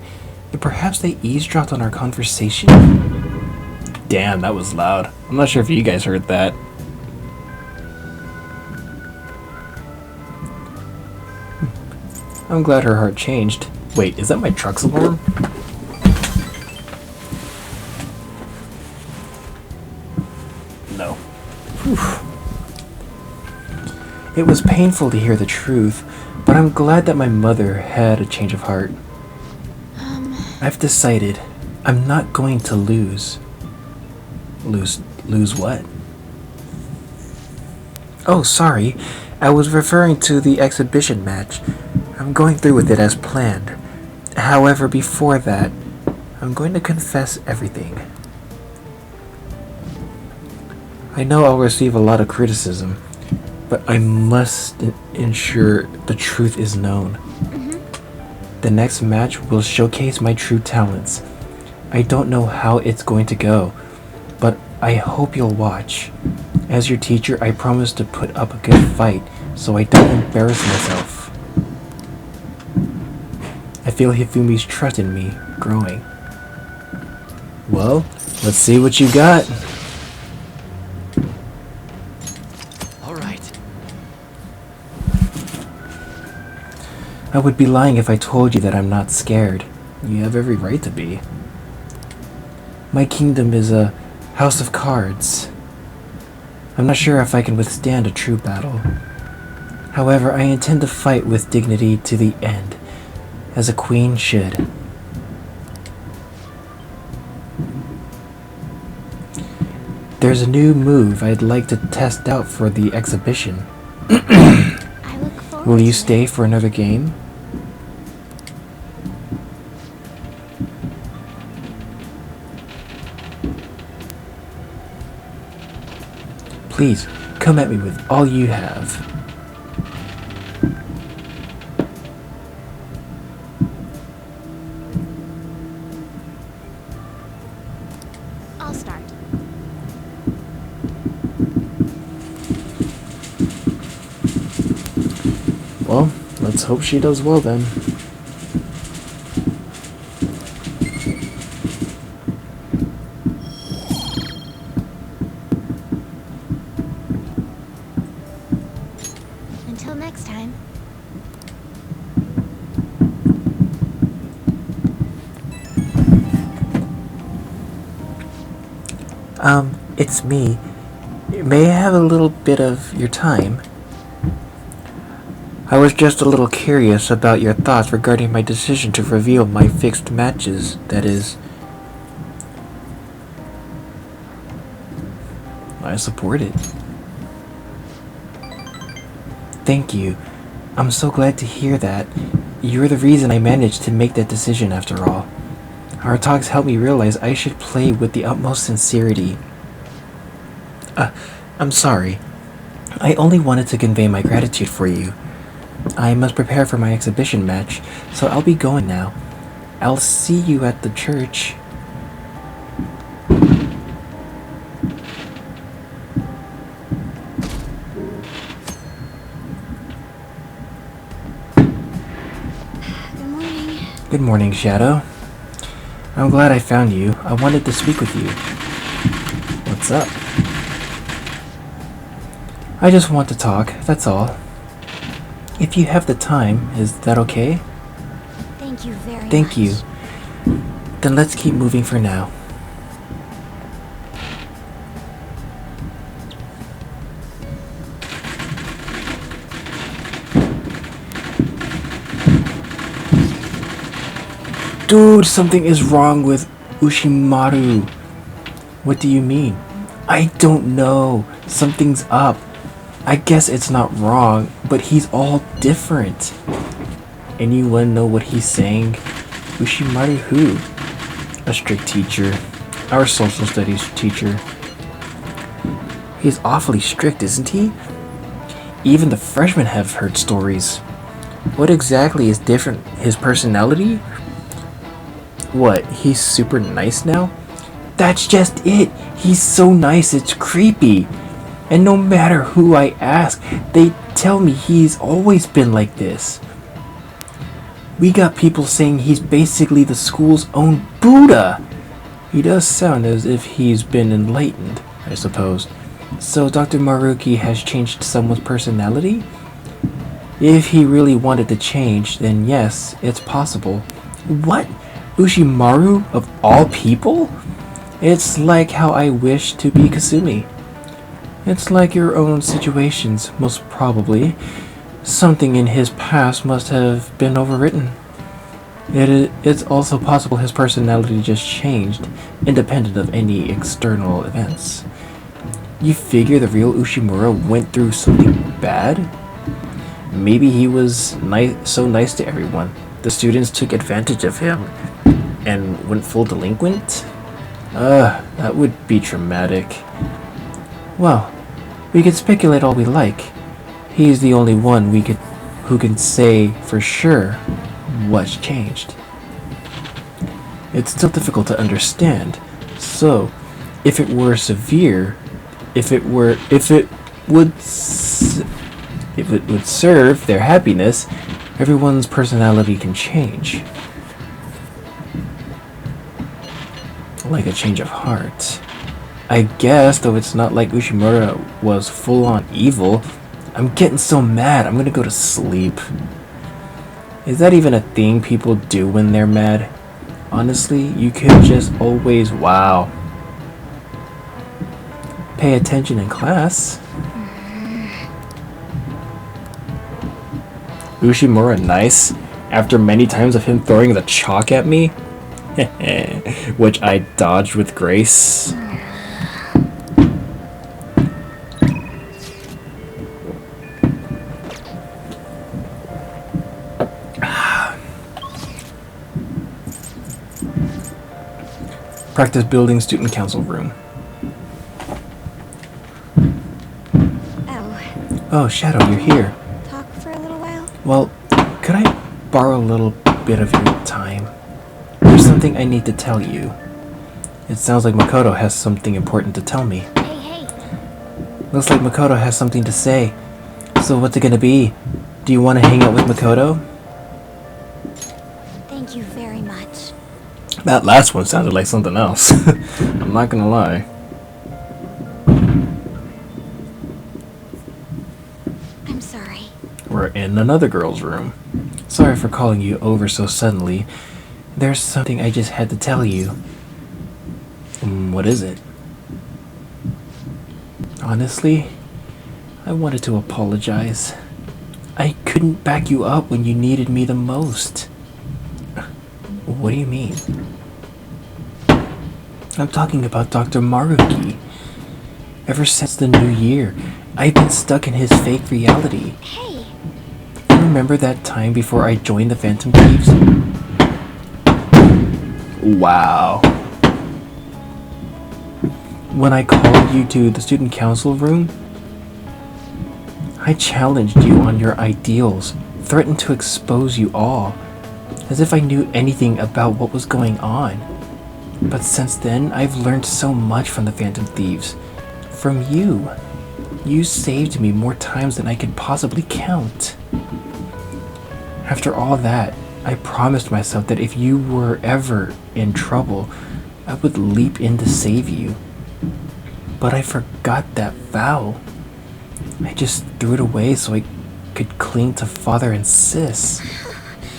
Perhaps they eavesdropped on our conversation? Damn, that was loud. I'm not sure if you guys heard that. I'm glad her heart changed. Wait, is that my truck's alarm? No. Whew. It was painful to hear the truth, but I'm glad that my mother had a change of heart. I've decided I'm not going to lose. Lose what? Oh, sorry. I was referring to the exhibition match. I'm going through with it as planned. However, before that, I'm going to confess everything. I know I'll receive a lot of criticism, but I must ensure the truth is known. The next match will showcase my true talents. I don't know how it's going to go, but I hope you'll watch. As your teacher, I promise to put up a good fight so I don't embarrass myself. I feel Hifumi's trust in me growing. Well, let's see what you got. All right. I would be lying if I told you that I'm not scared. You have every right to be. My kingdom is a house of cards. I'm not sure if I can withstand a true battle. However, I intend to fight with dignity to the end, as a queen should. There's a new move I'd like to test out for the exhibition. I look forward Will you to stay it. for another game? Please, come at me with all you have. I'll start. Well, let's hope she does well then. Until next time. It's me. May I have a little bit of your time? I was just a little curious about your thoughts regarding my decision to reveal my fixed matches, that is. I support it. Thank you. I'm so glad to hear that. You're the reason I managed to make that decision after all. Our talks helped me realize I should play with the utmost sincerity. I'm sorry. I only wanted to convey my gratitude for you. I must prepare for my exhibition match, so I'll be going now. I'll see you at the church. Good morning. Good morning, Shadow. I'm glad I found you. I wanted to speak with you. What's up? I just want to talk, that's all. If you have the time, is that okay? Thank you very much. Thank you. Then let's keep moving for now. Dude, something is wrong with Ushimaru. What do you mean? I don't know. Something's up. I guess it's not wrong, but he's all different. Anyone know what he's saying? Ushimaru who? A strict teacher. Our social studies teacher. He's awfully strict, isn't he? Even the freshmen have heard stories. What exactly is different? His personality? What, he's super nice now? That's just it. He's so nice, it's creepy. And no matter who I ask, they tell me he's always been like this. We got people saying he's basically the school's own Buddha. He does sound as if he's been enlightened, I suppose. So Dr. Maruki has changed someone's personality? If he really wanted to change, then yes, it's possible. What? Ushimaru of all people? It's like how I wish to be Kasumi. It's like your own situations, most probably. Something in his past must have been overwritten. It's also possible his personality just changed, independent of any external events. You figure the real Ushimura went through something bad? Maybe he was so nice to everyone. The students took advantage of him and went full delinquent? That would be traumatic. Well, we can speculate all we like. He's the only one who can say for sure what's changed. It's still difficult to understand. So, if it were severe, if it would serve their happiness, everyone's personality can change. Like a change of heart. I guess, though it's not like Ushimura was full-on evil. I'm getting so mad, I'm gonna go to sleep. Is that even a thing people do when they're mad? Honestly, you could just always, wow. Pay attention in class. Ushimura nice, after many times of him throwing the chalk at me? Which I dodged with grace. Practice building student council room. Oh, Shadow, you're here. Talk for a little while? Well, could I borrow a little bit of your time? There's something I need to tell you. It sounds like Makoto has something important to tell me. Hey. Looks like Makoto has something to say. So what's it gonna be? Do you want to hang out with Makoto? Thank you very much. That last one sounded like something else. I'm not gonna lie. I'm sorry. We're in another girl's room. Sorry for calling you over so suddenly. There's something I just had to tell you. What is it? Honestly, I wanted to apologize. I couldn't back you up when you needed me the most. What do you mean? I'm talking about Dr. Maruki. Ever since the new year, I've been stuck in his fake reality. Hey. You remember that time before I joined the Phantom Thieves? Wow. When I called you to the student council room, I challenged you on your ideals, threatened to expose you all, as if I knew anything about what was going on. But since then, I've learned so much from the Phantom Thieves. From you. You saved me more times than I could possibly count. After all that, I promised myself that if you were ever in trouble, I would leap in to save you. But I forgot that vow. I just threw it away so I could cling to father and sis.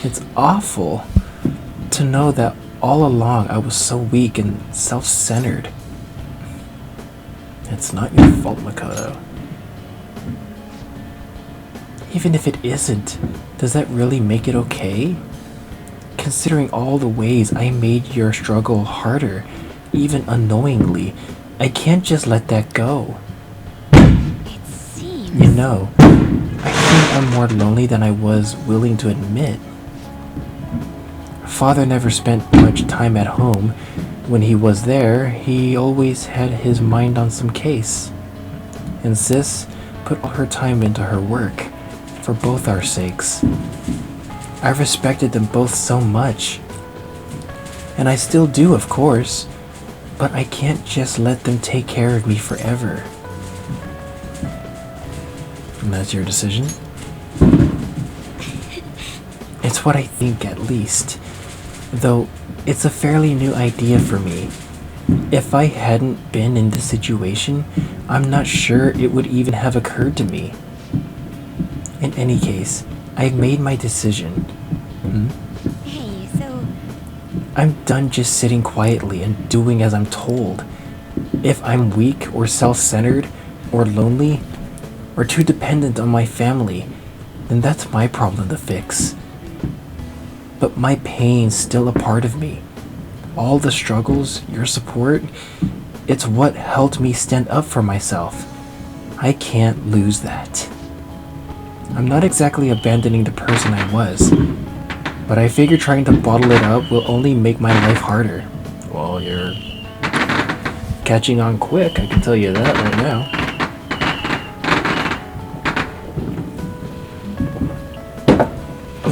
It's awful. to know that all along I was so weak and self-centered. It's not your fault, Makoto. Even if it isn't, does that really make it okay? Considering all the ways I made your struggle harder, even unknowingly, I can't just let that go. It seems... You know, I think I'm more lonely than I was willing to admit. Father never spent much time at home. When he was there, he always had his mind on some case. And Sis put all her time into her work, for both our sakes. I respected them both so much. And I still do, of course. But I can't just let them take care of me forever. And that's your decision? It's what I think, at least. Though, it's a fairly new idea for me. If I hadn't been in this situation, I'm not sure it would even have occurred to me. In any case, I've made my decision. Hey, so... I'm done just sitting quietly and doing as I'm told. If I'm weak or self-centered or lonely or too dependent on my family, then that's my problem to fix. But my pain's still a part of me. All the struggles, your support, it's what helped me stand up for myself. I can't lose that. I'm not exactly abandoning the person I was, but I figure trying to bottle it up will only make my life harder. Well, you're catching on quick, I can tell you that right now.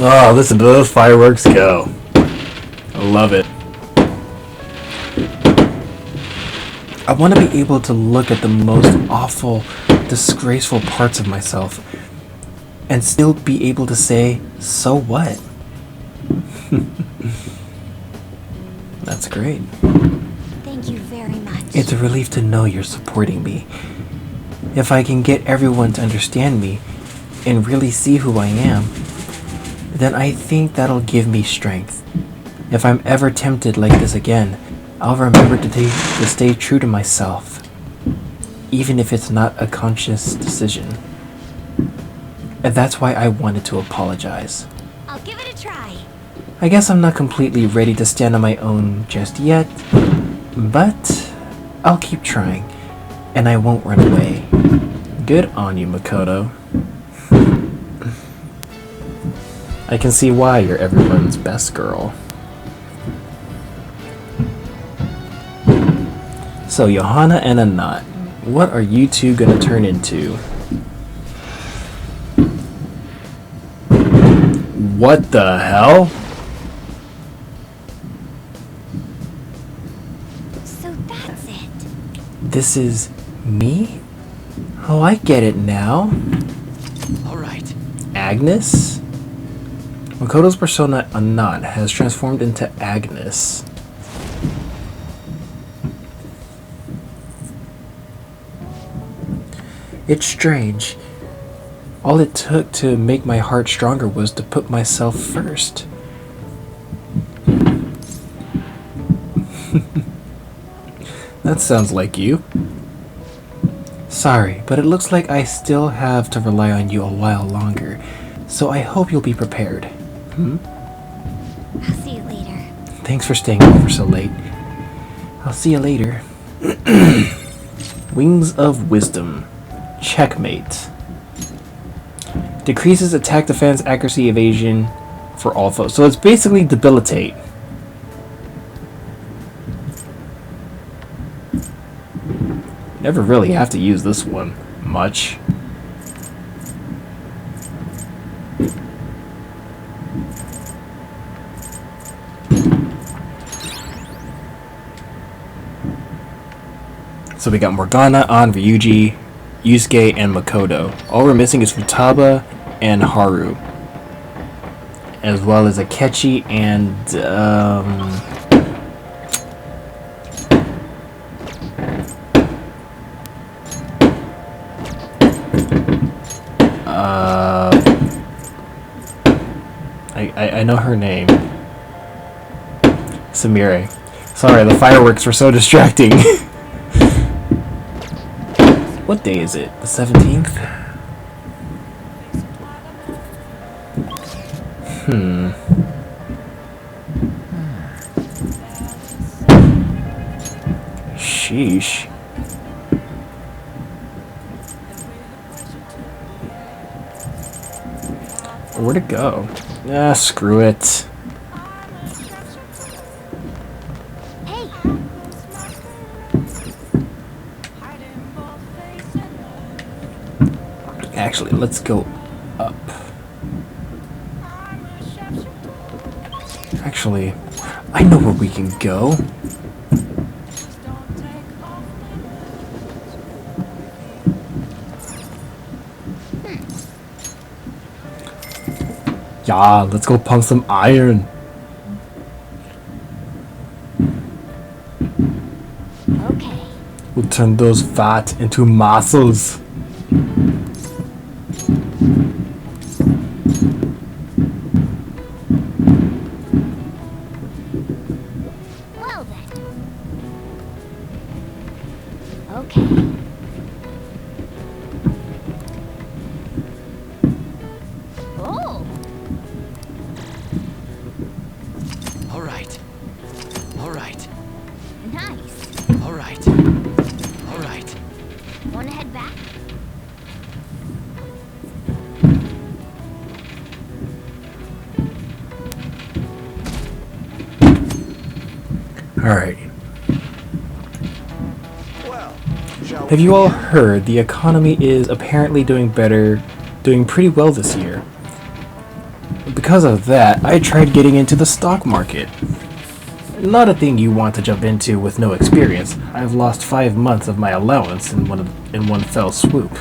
Oh, listen to those fireworks go. I love it. I want to be able to look at the most awful, disgraceful parts of myself and still be able to say, so what? That's great. Thank you very much. It's a relief to know you're supporting me. If I can get everyone to understand me and really see who I am, then I think that'll give me strength. If I'm ever tempted like this again, I'll remember to stay true to myself, even if it's not a conscious decision. And that's why I wanted to apologize. I'll give it a try. I guess I'm not completely ready to stand on my own just yet, but I'll keep trying, and I won't run away. Good on you, Makoto. I can see why you're everyone's best girl. So, Johanna and Anat, what are you two gonna turn into? What the hell? So that's it. This is me? Oh, I get it now. All right. Agnes? Makoto's persona Anat has transformed into Agnes. It's strange. All it took to make my heart stronger was to put myself first. That sounds like you. Sorry, but it looks like I still have to rely on you a while longer, so I hope you'll be prepared. I'll see you later. Thanks for staying over so late. I'll see you later. Wings of Wisdom. Checkmate. Decreases attack, defense, accuracy, evasion for all foes. So it's basically debilitate. Never really have to use this one much. So we got Morgana, An, Ryuji, Yusuke, and Makoto. All we're missing is Futaba and Haru, as well as Akechi and I know her name. Samire. Sorry, the fireworks were so distracting. What day is it? The 17th? Sheesh. Where'd it go? Ah, screw it. Hey, Actually, let's go up. Actually, I know where we can go. Yeah, let's go pump some iron. okay. We'll turn those fat into muscles. Well then. Okay. Oh, All right. All right. nice. All right. All right. Wanna head back? Alright. Well, shall we Have you all begin? heard the economy is apparently doing pretty well this year? Because of that, I tried getting into the stock market. Not a thing you want to jump into with no experience. I've lost 5 months of my allowance in one fell swoop.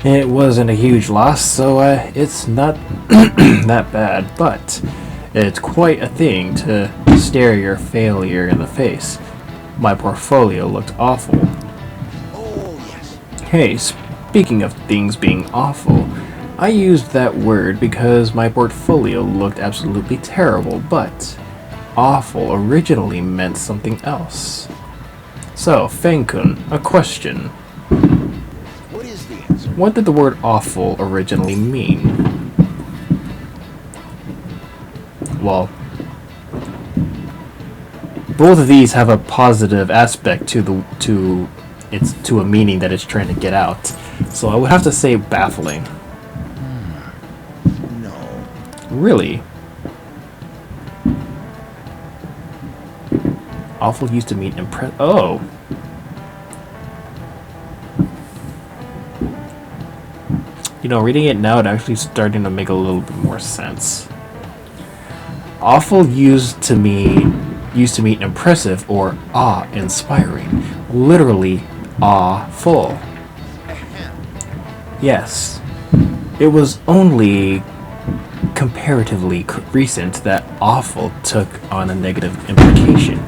It wasn't a huge loss, so it's not that bad, but it's quite a thing to stare your failure in the face. My portfolio looked awful. Oh, yes. Hey, speaking of things being awful, I used that word because my portfolio looked absolutely terrible, but awful originally meant something else. So, Feng-kun, a question. What is the answer? What did the word awful originally mean? Well, both of these have a positive aspect to a meaning that it's trying to get out. So I would have to say baffling. No. Really? Awful used to mean impress. Oh. You know, reading it now, it's actually starting to make a little bit more sense. Awful used to mean impressive or awe-inspiring. Literally, awe-full. Yes. It was only comparatively recent that awful took on a negative implication.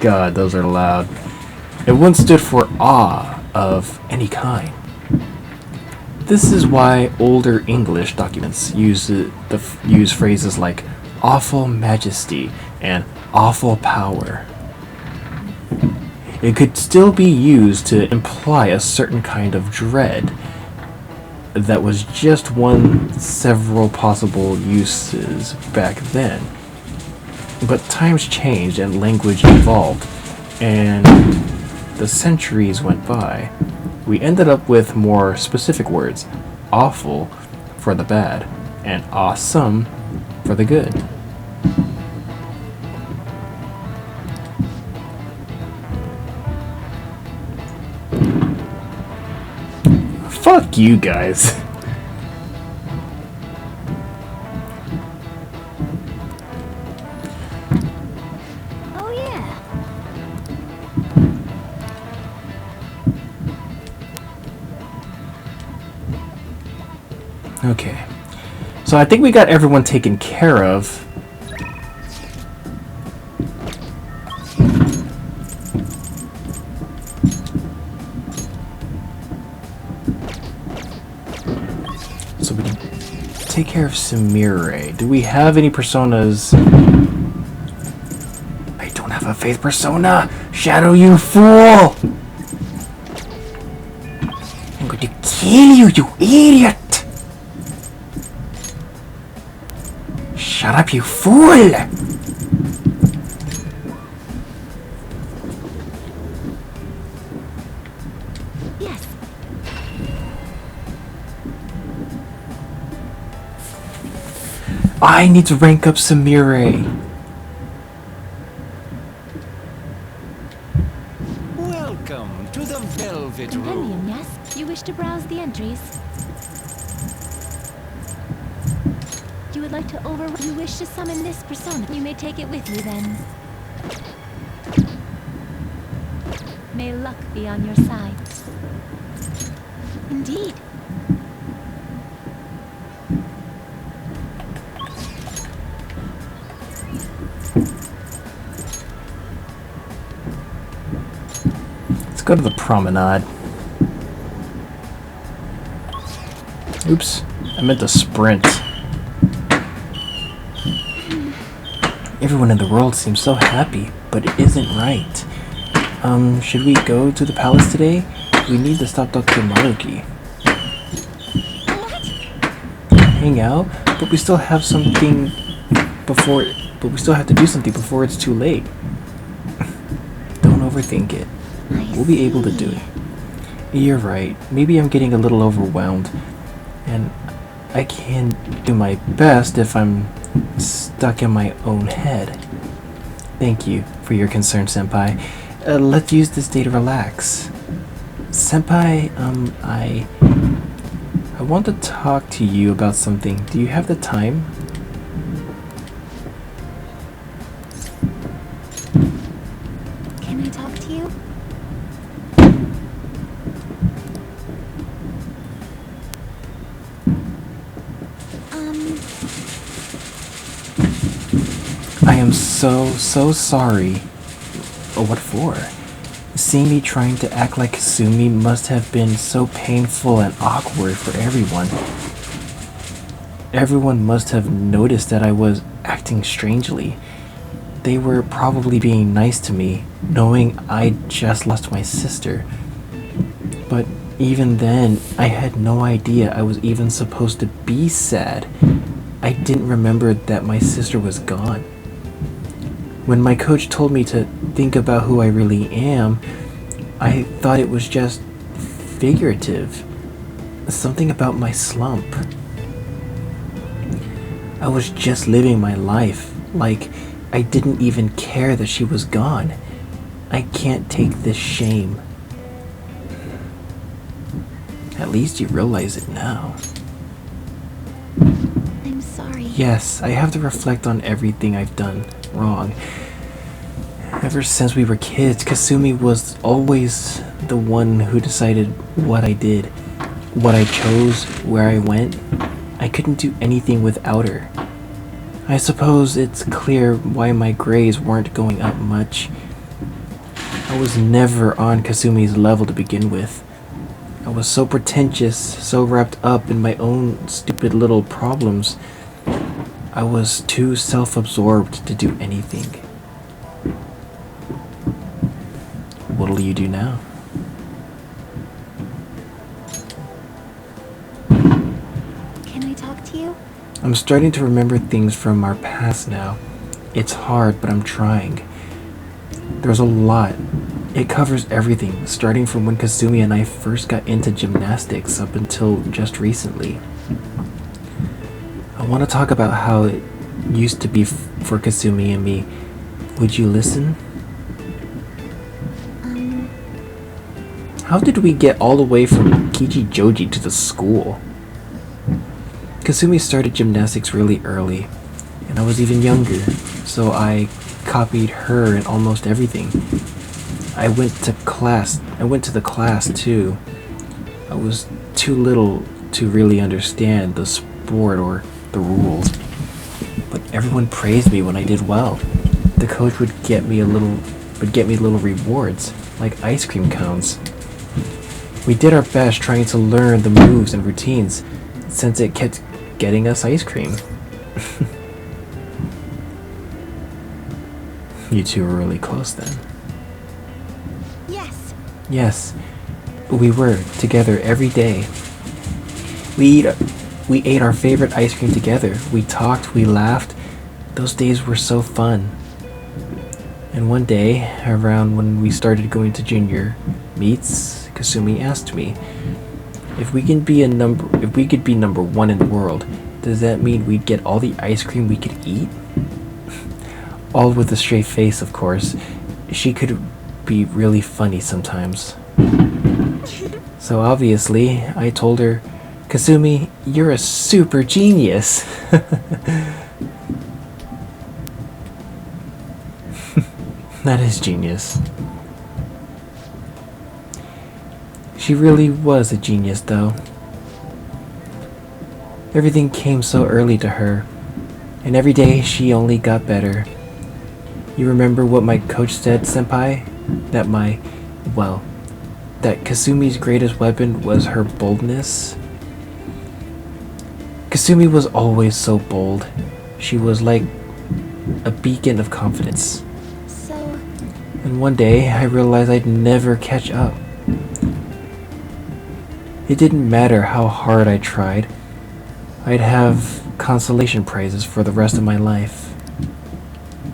God, those are loud. It once stood for awe of any kind. This is why older English documents use phrases like awful majesty and awful power. It could still be used to imply a certain kind of dread that was just one several possible uses back then. But times changed and language evolved, and the centuries went by. We ended up with more specific words: awful for the bad, and awesome for the good. Fuck you guys. Oh yeah. Okay. So I think we got everyone taken care of. So we can take care of Samire. Do we have any personas? I don't have a faith persona! Shadow, you fool! I'm going to kill you, you idiot! Shut up, you fool! Yes. I need to rank up Samire. Welcome to the Velvet Room. Compendium, yes? You wish to browse the entries? You would like to You wish to summon this persona? You may take it with you then. May luck be on your side. Indeed. Let's go to the promenade. Oops, I meant to sprint. Everyone in the world seems so happy, but it isn't right. Should we go to the palace today? We need to stop Dr. Maruki. Hang out, but we still have something before. But we still have to do something before it's too late. Don't overthink it. We'll be able to do it. You're right. Maybe I'm getting a little overwhelmed, and I can do my best if I'm stuck in my own head. Thank you for your concern, Senpai. Let's use this day to relax. Senpai, I want to talk to you about something. Do you have the time? Can I talk to you? I am so sorry. Oh, what for? Seeing me trying to act like Kasumi must have been so painful and awkward for everyone. Everyone must have noticed that I was acting strangely. They were probably being nice to me, knowing I just lost my sister. But even then, I had no idea I was even supposed to be sad. I didn't remember that my sister was gone. When my coach told me to think about who I really am, I thought it was just figurative. Something about my slump. I was just living my life, like I didn't even care that she was gone. I can't take this shame. At least you realize it now. I'm sorry. Yes, I have to reflect on everything I've done wrong. Ever since we were kids, Kasumi was always the one who decided what I did, what I chose, where I went. I couldn't do anything without her. I suppose it's clear why my grades weren't going up much. I was never on Kasumi's level to begin with. I was so pretentious, so wrapped up in my own stupid little problems. I was too self-absorbed to do anything. What'll you do now? Can I talk to you? I'm starting to remember things from our past now. It's hard, but I'm trying. There's a lot. It covers everything, starting from when Kasumi and I first got into gymnastics up until just recently. I want to talk about how it used to be for Kasumi and me. Would you listen? How did we get all the way from Kichijoji to the school? Kasumi started gymnastics really early, and I was even younger, so I copied her in almost everything. I went to the class too. I was too little to really understand the sport or the rules, but everyone praised me when I did well. The coach would get me little rewards, like ice cream cones. We did our best trying to learn the moves and routines, since it kept getting us ice cream. You two were really close then. Yes. Yes, we were together every day. We ate our favorite ice cream together. We talked, we laughed. Those days were so fun. And one day, around when we started going to junior meets, Kasumi asked me if we could be number one in the world, does that mean we'd get all the ice cream we could eat? All with a straight face, of course. She could be really funny sometimes. So obviously, I told her, Kasumi, you're a super genius. That is genius. She really was a genius, though. Everything came so early to her, and every day she only got better. You remember what my coach said, Senpai? That Kasumi's greatest weapon was her boldness. Kasumi was always so bold. She was like a beacon of confidence. So... And one day, I realized I'd never catch up. It didn't matter how hard I tried. I'd have consolation prizes for the rest of my life.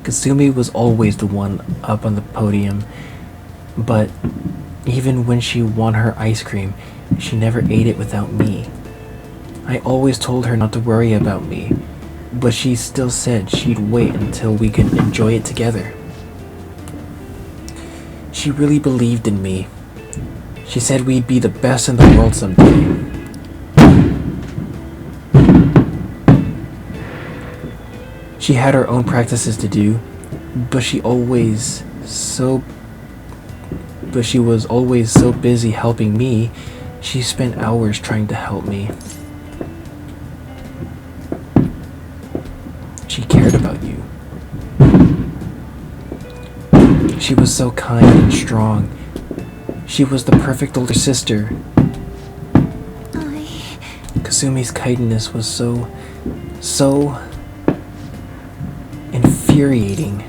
Kasumi was always the one up on the podium, but even when she won her ice cream, she never ate it without me. I always told her not to worry about me, but she still said she'd wait until we could enjoy it together. She really believed in me. She said we'd be the best in the world someday. She had her own practices to do, but she was always so busy helping me, she spent hours trying to help me. She cared about you. She was so kind and strong. She was the perfect older sister. Kasumi's kindness was so infuriating.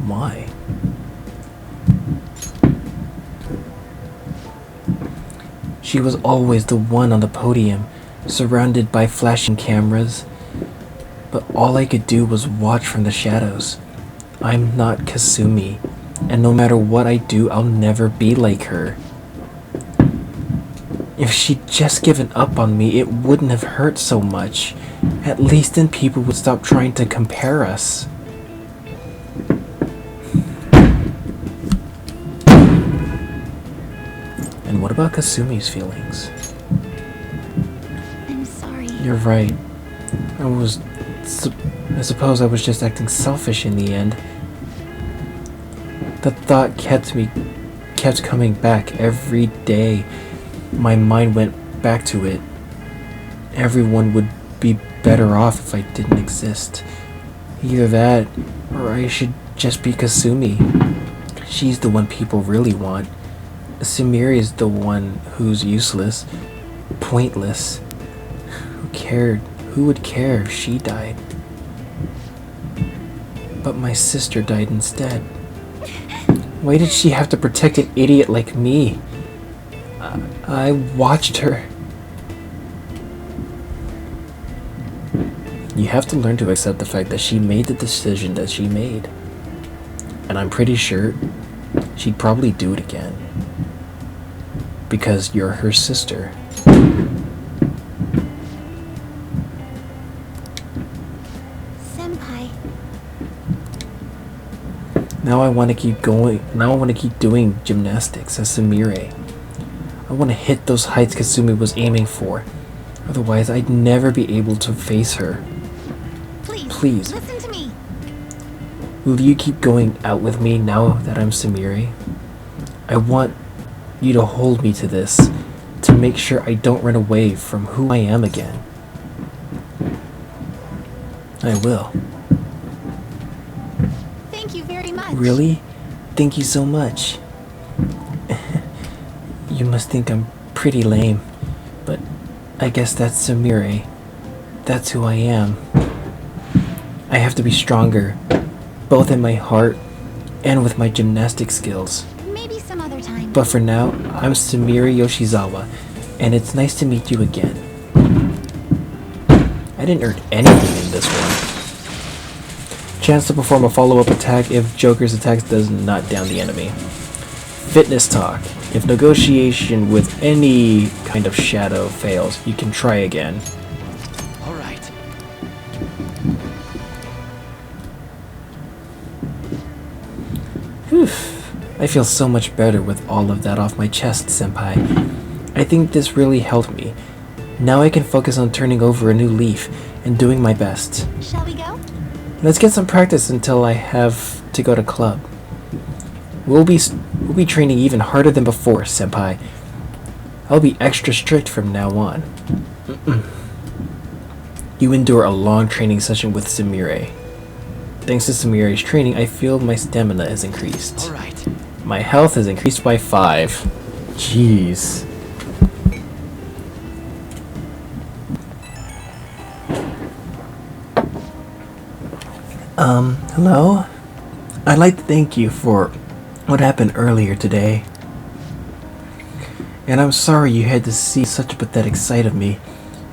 Why? She was always the one on the podium, surrounded by flashing cameras, but all I could do was watch from the shadows. I'm not Kasumi, and no matter what I do, I'll never be like her. If she'd just given up on me, it wouldn't have hurt so much. At least then people would stop trying to compare us. And what about Kasumi's feelings? I'm sorry. You're right. I suppose I was just acting selfish in the end. The thought kept coming back every day. My mind went back to it. Everyone would be better off if I didn't exist. Either that, or I should just be Kasumi. She's the one people really want. Sumire is the one who's useless, pointless. Who would care if she died? But my sister died instead. Why did she have to protect an idiot like me? I watched her. You have to learn to accept the fact that she made the decision that she made. And I'm pretty sure she'd probably do it again. Because you're her sister. Senpai. Now I want to keep going. Now I want to keep doing gymnastics as Sumire. I want to hit those heights Kasumi was aiming for. Otherwise, I'd never be able to face her. Please. Listen to me. Will you keep going out with me now that I'm Sumire? I want you to hold me to this, to make sure I don't run away from who I am again. I will. Thank you very much. Really? Thank you so much. You must think I'm pretty lame, but I guess that's Sumire. That's who I am. I have to be stronger, both in my heart and with my gymnastic skills. Maybe some other time. But for now, I'm Samiri Yoshizawa, and it's nice to meet you again. I didn't earn anything in this one. Chance to perform a follow-up attack if Joker's attacks does not down the enemy. Fitness talk. If negotiation with any kind of shadow fails, you can try again. All right. Whew. I feel so much better with all of that off my chest, Senpai. I think this really helped me. Now I can focus on turning over a new leaf and doing my best. Shall we go? Let's get some practice until I have to go to club. We'll be training even harder than before, Senpai. I'll be extra strict from now on. You endure a long training session with Samire. Thanks to Samire's training, I feel my stamina has increased. All right. My health has increased by 5. Jeez. Hello? I'd like to thank you for what happened earlier today. And I'm sorry you had to see such a pathetic sight of me.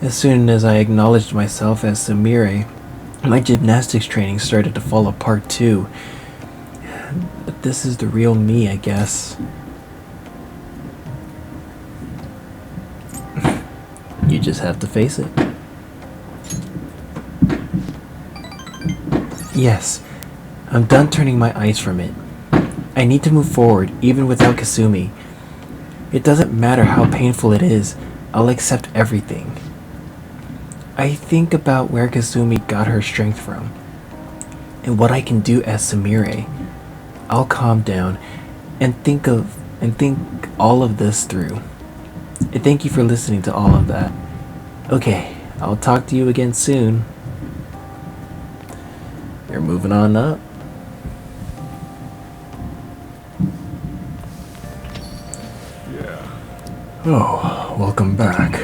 As soon as I acknowledged myself as Samire, my gymnastics training started to fall apart too. But this is the real me, I guess. You just have to face it. Yes, I'm done turning my eyes from it. I need to move forward, even without Kasumi. It doesn't matter how painful it is, I'll accept everything. I think about where Kasumi got her strength from, and what I can do as Samire. I'll calm down and think all of this through. And thank you for listening to all of that. Okay, I'll talk to you again soon. You're moving on up. Oh, welcome back.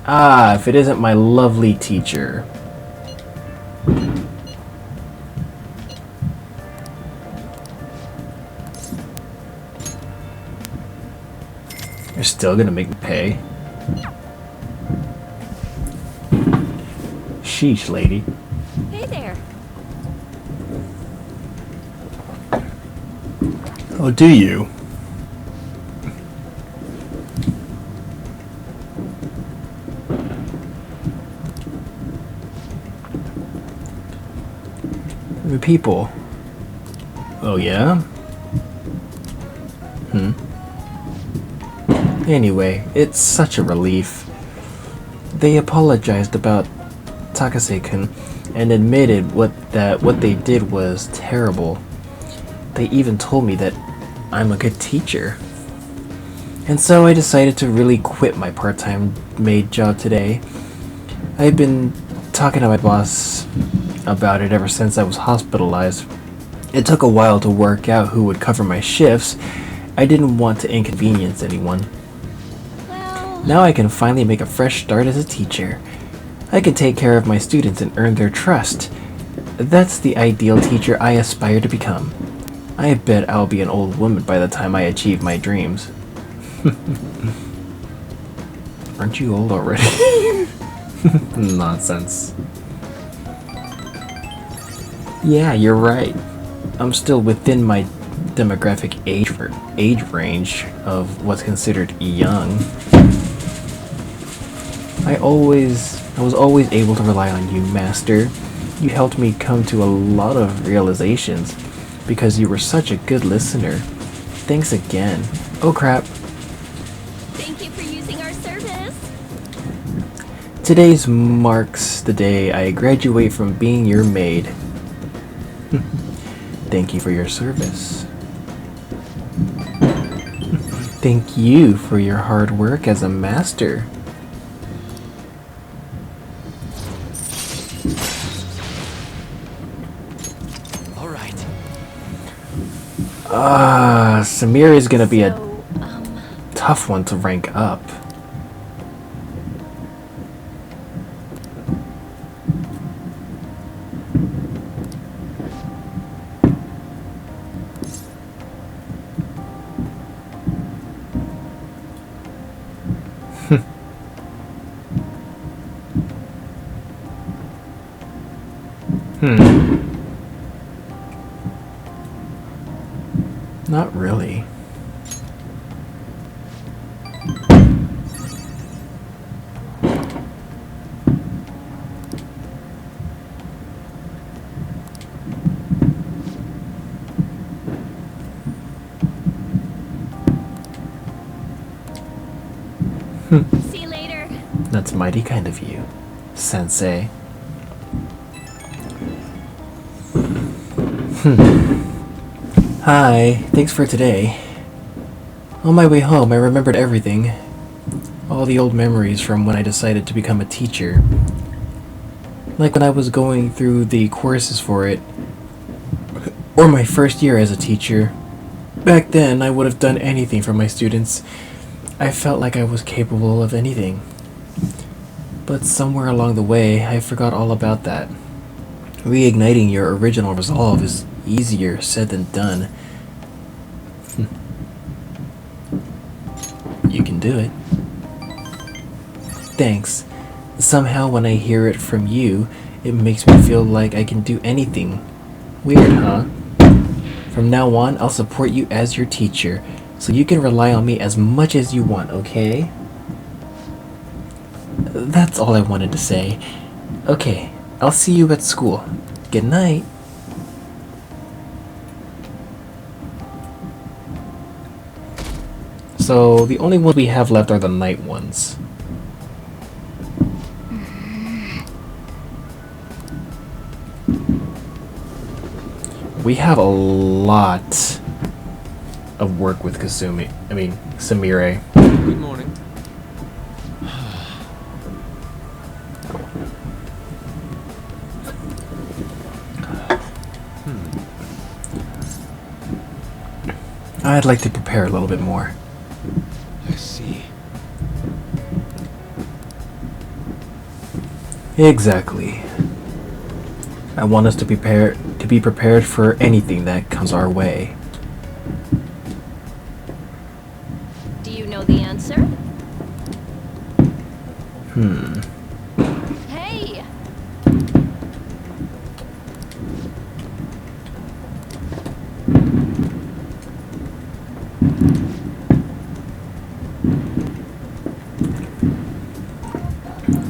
Ah, if it isn't my lovely teacher. You're still gonna make me pay? Sheesh, lady. Hey there. Oh, do you? The people. Oh, yeah? Anyway, it's such a relief. They apologized about Takase-kun and admitted what they did was terrible. They even told me that I'm a good teacher. And so I decided to really quit my part-time maid job today. I've been talking to my boss about it ever since I was hospitalized. It took a while to work out who would cover my shifts. I didn't want to inconvenience anyone. Well, Now I can finally make a fresh start as a teacher. I can take care of my students and earn their trust. That's the ideal teacher I aspire to become. I bet I'll be an old woman by the time I achieve my dreams. Aren't you old already? Nonsense. Yeah, you're right. I'm still within my demographic age range of what's considered young. I was always able to rely on you, Master. You helped me come to a lot of realizations because you were such a good listener. Thanks again. Oh crap. thank you for using our service. Today's marks the day I graduate from being your maid. Thank you for your service. Thank you for your hard work as a master. All right. Samir is gonna be a So, tough one to rank up. Not really. See you later. That's mighty kind of you, Sensei. Hi, thanks for today. On my way home, I remembered everything. All the old memories from when I decided to become a teacher. Like when I was going through the courses for it, or my first year as a teacher. Back then, I would have done anything for my students. I felt like I was capable of anything. But somewhere along the way, I forgot all about that. Reigniting your original resolve is easier said than done. You can do it. Thanks. Somehow when I hear it from you, it makes me feel like I can do anything. Weird, huh? From now on, I'll support you as your teacher, so you can rely on me as much as you want, okay? That's all I wanted to say. Okay, I'll see you at school. Good night. So, the only ones we have left are the night ones. We have a lot of work with Samire. Good morning. I'd like to prepare a little bit more. I see. Exactly. I want us to be prepared for anything that comes our way. Do you know the answer? Hey!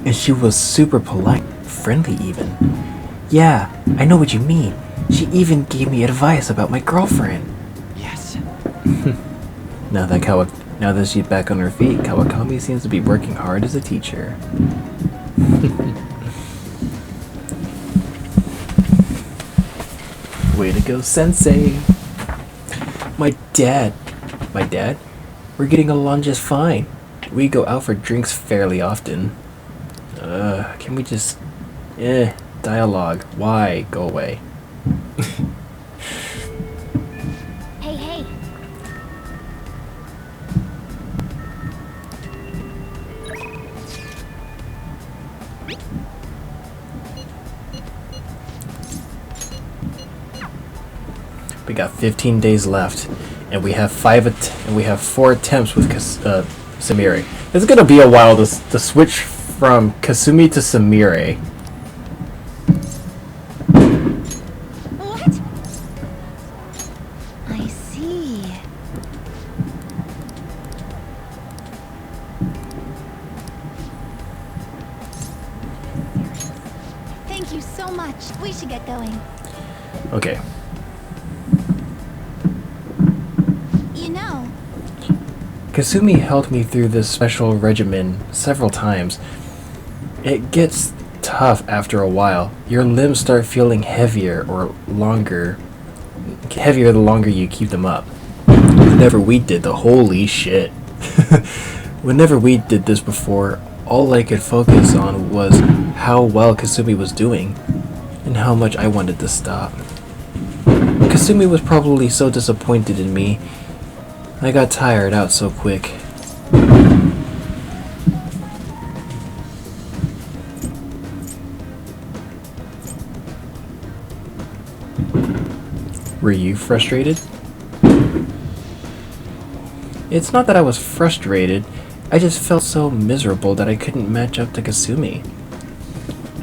And she was super polite, friendly even. Yeah, I know what you mean. She even gave me advice about my girlfriend. Yes. Now that she's back on her feet, Kawakami seems to be working hard as a teacher. Way to go, Sensei! My dad? We're getting along just fine. We go out for drinks fairly often. Can we just... dialogue. Why? Go away. Hey. We got 15 days left, and we have 4 attempts with Samire. It's gonna be a while to switch from Kasumi to Samire. What? I see. Thank you so much. We should get going. Okay. You know, Kasumi helped me through this special regimen several times. It gets tough after a while. Your limbs start feeling heavier the longer you keep them up. Whenever we did this before, all I could focus on was how well Kasumi was doing and how much I wanted to stop. Kasumi was probably so disappointed in me. I got tired out so quick. Were you frustrated? It's not that I was frustrated, I just felt so miserable that I couldn't match up to Kasumi.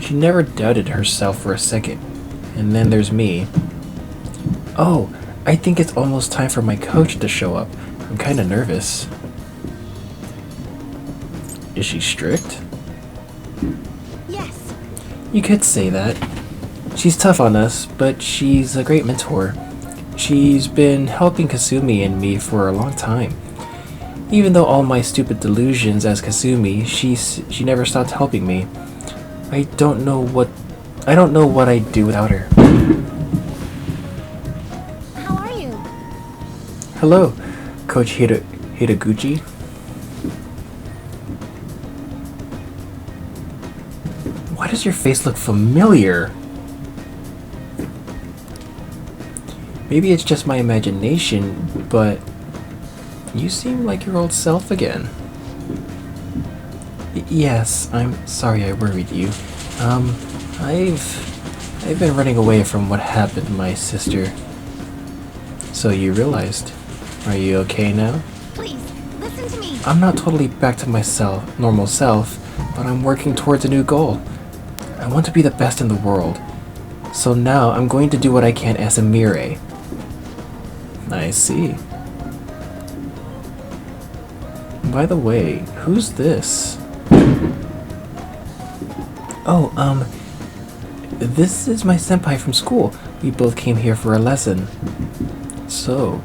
She never doubted herself for a second. And then there's me. Oh, I think it's almost time for my coach to show up. I'm kinda nervous. Is she strict? Yes. You could say that. She's tough on us, but she's a great mentor. She's been helping Kasumi and me for a long time. Even though all my stupid delusions as Kasumi, she never stopped helping me. I don't know what I'd do without her. How are you? Hello, Coach Hiraguchi. Why does your face look familiar? Maybe it's just my imagination, but you seem like your old self again. Yes, I'm sorry I worried you. I've been running away from what happened to my sister. So you realized. Are you okay now? Please, listen to me. I'm not totally back to normal self, but I'm working towards a new goal. I want to be the best in the world. So now I'm going to do what I can as a Mirei. I see. By the way, who's this? Oh, this is my senpai from school. We both came here for a lesson. So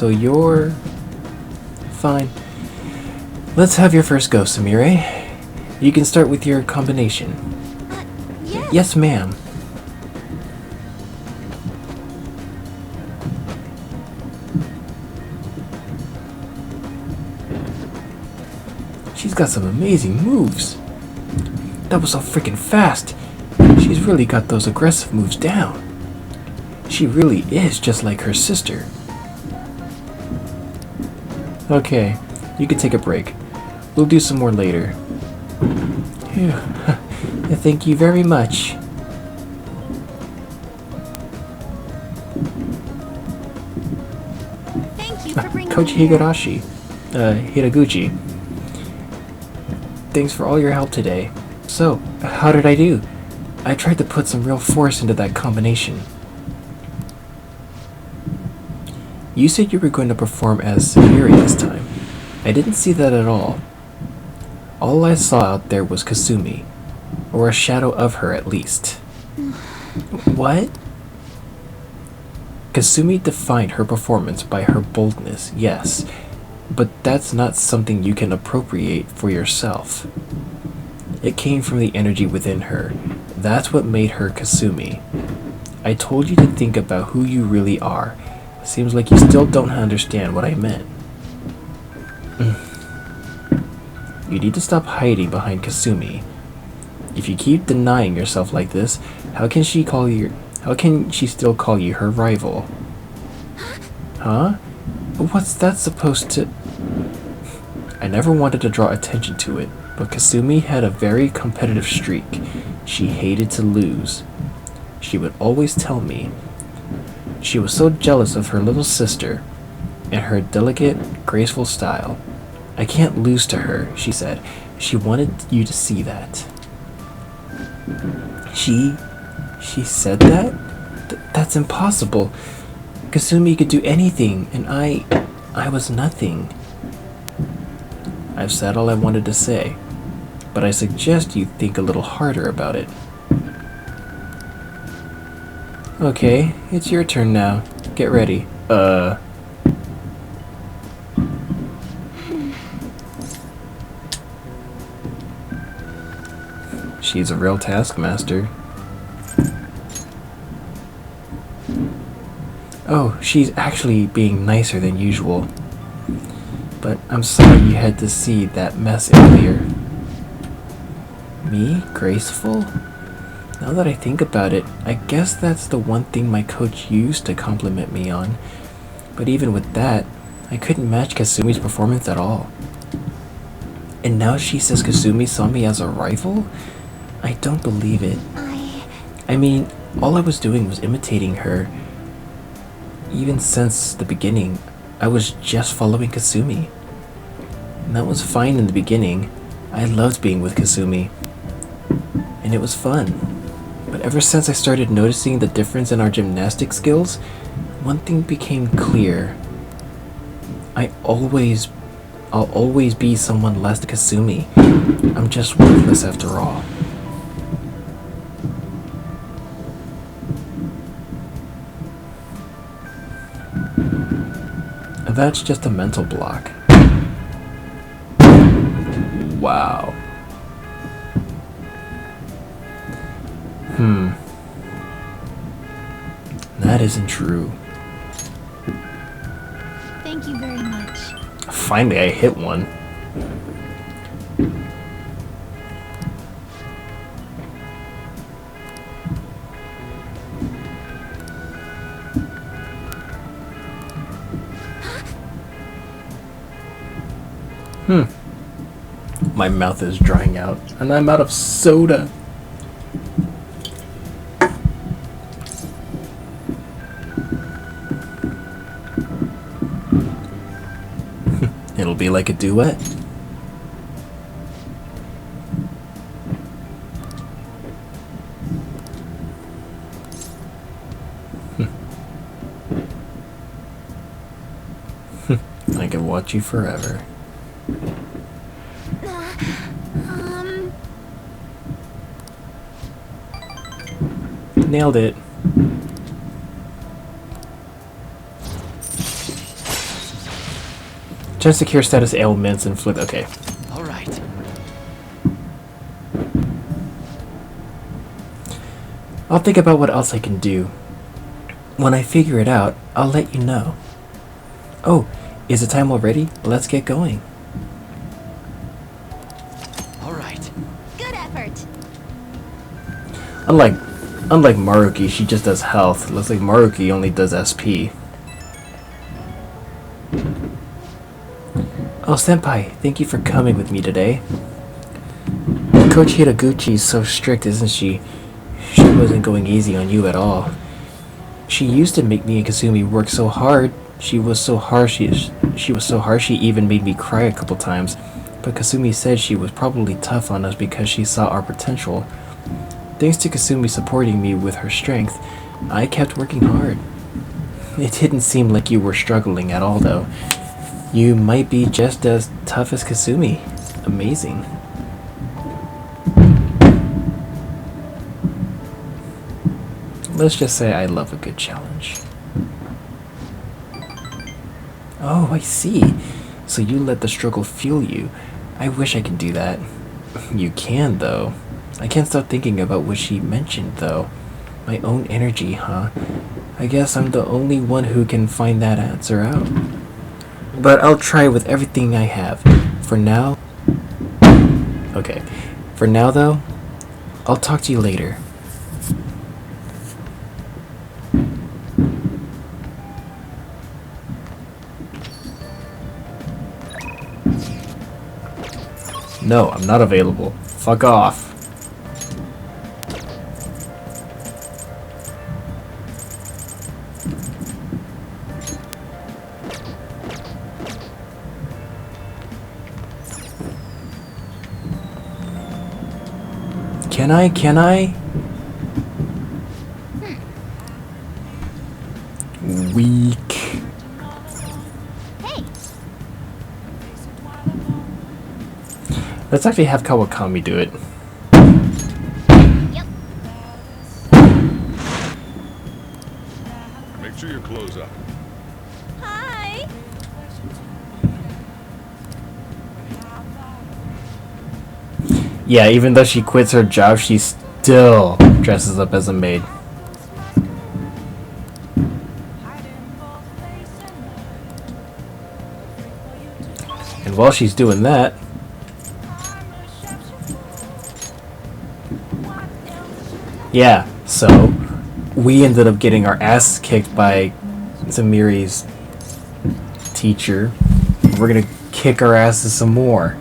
you're... Fine. Let's have your first go, Samire. You can start with your combination. Yes. Yes, ma'am. She's got some amazing moves. That was so freaking fast. She's really got those aggressive moves down. She really is just like her sister. Okay, you can take a break. We'll do some more later. Phew. Thank you very much. Thank you for bringing Coach me here. Hiraguchi. Thanks for all your help today. So, how did I do? I tried to put some real force into that combination. You said you were going to perform as Sayuri this time. I didn't see that at all. All I saw out there was Kasumi, or a shadow of her at least. What? Kasumi defined her performance by her boldness, yes, but that's not something you can appropriate for yourself. It came from the energy within her. That's what made her Kasumi. I told you to think about who you really are. Seems like you still don't understand what I meant. You need to stop hiding behind Kasumi. If you keep denying yourself like this, how can she still call you her rival? Huh? What's that supposed to... I never wanted to draw attention to it, but Kasumi had a very competitive streak. She hated to lose. She would always tell me. She was so jealous of her little sister and her delicate, graceful style. I can't lose to her, she said. She wanted you to see that. She said that? That's impossible. Kasumi could do anything, and I was nothing. I've said all I wanted to say, but I suggest you think a little harder about it. Okay, it's your turn now. Get ready. She's a real taskmaster. Oh, she's actually being nicer than usual. But I'm sorry you had to see that mess earlier. Me? Graceful? Now that I think about it, I guess that's the one thing my coach used to compliment me on. But even with that, I couldn't match Kasumi's performance at all. And now she says Kasumi saw me as a rival? I don't believe it. I mean, all I was doing was imitating her. Even since the beginning, I was just following Kasumi. And that was fine in the beginning. I loved being with Kasumi. And it was fun. But ever since I started noticing the difference in our gymnastic skills, one thing became clear. I'll always be someone less than Kasumi. I'm just worthless after all. And that's just a mental block. Wow. That isn't true. Thank you very much. Finally, I hit one. My mouth is drying out, and I'm out of soda. It'll be like a duet. I can watch you forever. Nailed it. Just secure status ailments and flip. Okay. All right. I'll think about what else I can do. When I figure it out, I'll let you know. Oh, is the time already? Let's get going. All right. Good effort. Unlike Maruki, she just does health. Looks like Maruki only does SP. Oh, Senpai, thank you for coming with me today. Coach Hiraguchi's so strict, isn't she? She wasn't going easy on you at all. She used to make me and Kasumi work so hard. She was so harsh. She was so harsh. She even made me cry a couple times. But Kasumi said she was probably tough on us because she saw our potential. Thanks to Kasumi supporting me with her strength, I kept working hard. It didn't seem like you were struggling at all, though. You might be just as tough as Kasumi. Amazing. Let's just say I love a good challenge. Oh, I see. So you let the struggle fuel you. I wish I could do that. You can, though. I can't stop thinking about what she mentioned, though. My own energy, huh? I guess I'm the only one who can find that answer out. But I'll try with everything I have. For now... Okay. For now, though, I'll talk to you later. No, I'm not available. Fuck off. Can I? Weak. Hey. Let's actually have Kawakami do it. Yep. Make sure your clothes up. Hi. Yeah, even though she quits her job, she still dresses up as a maid. And while she's doing that, yeah, so we ended up getting our ass kicked by Zamiri's teacher. We're gonna kick our asses some more.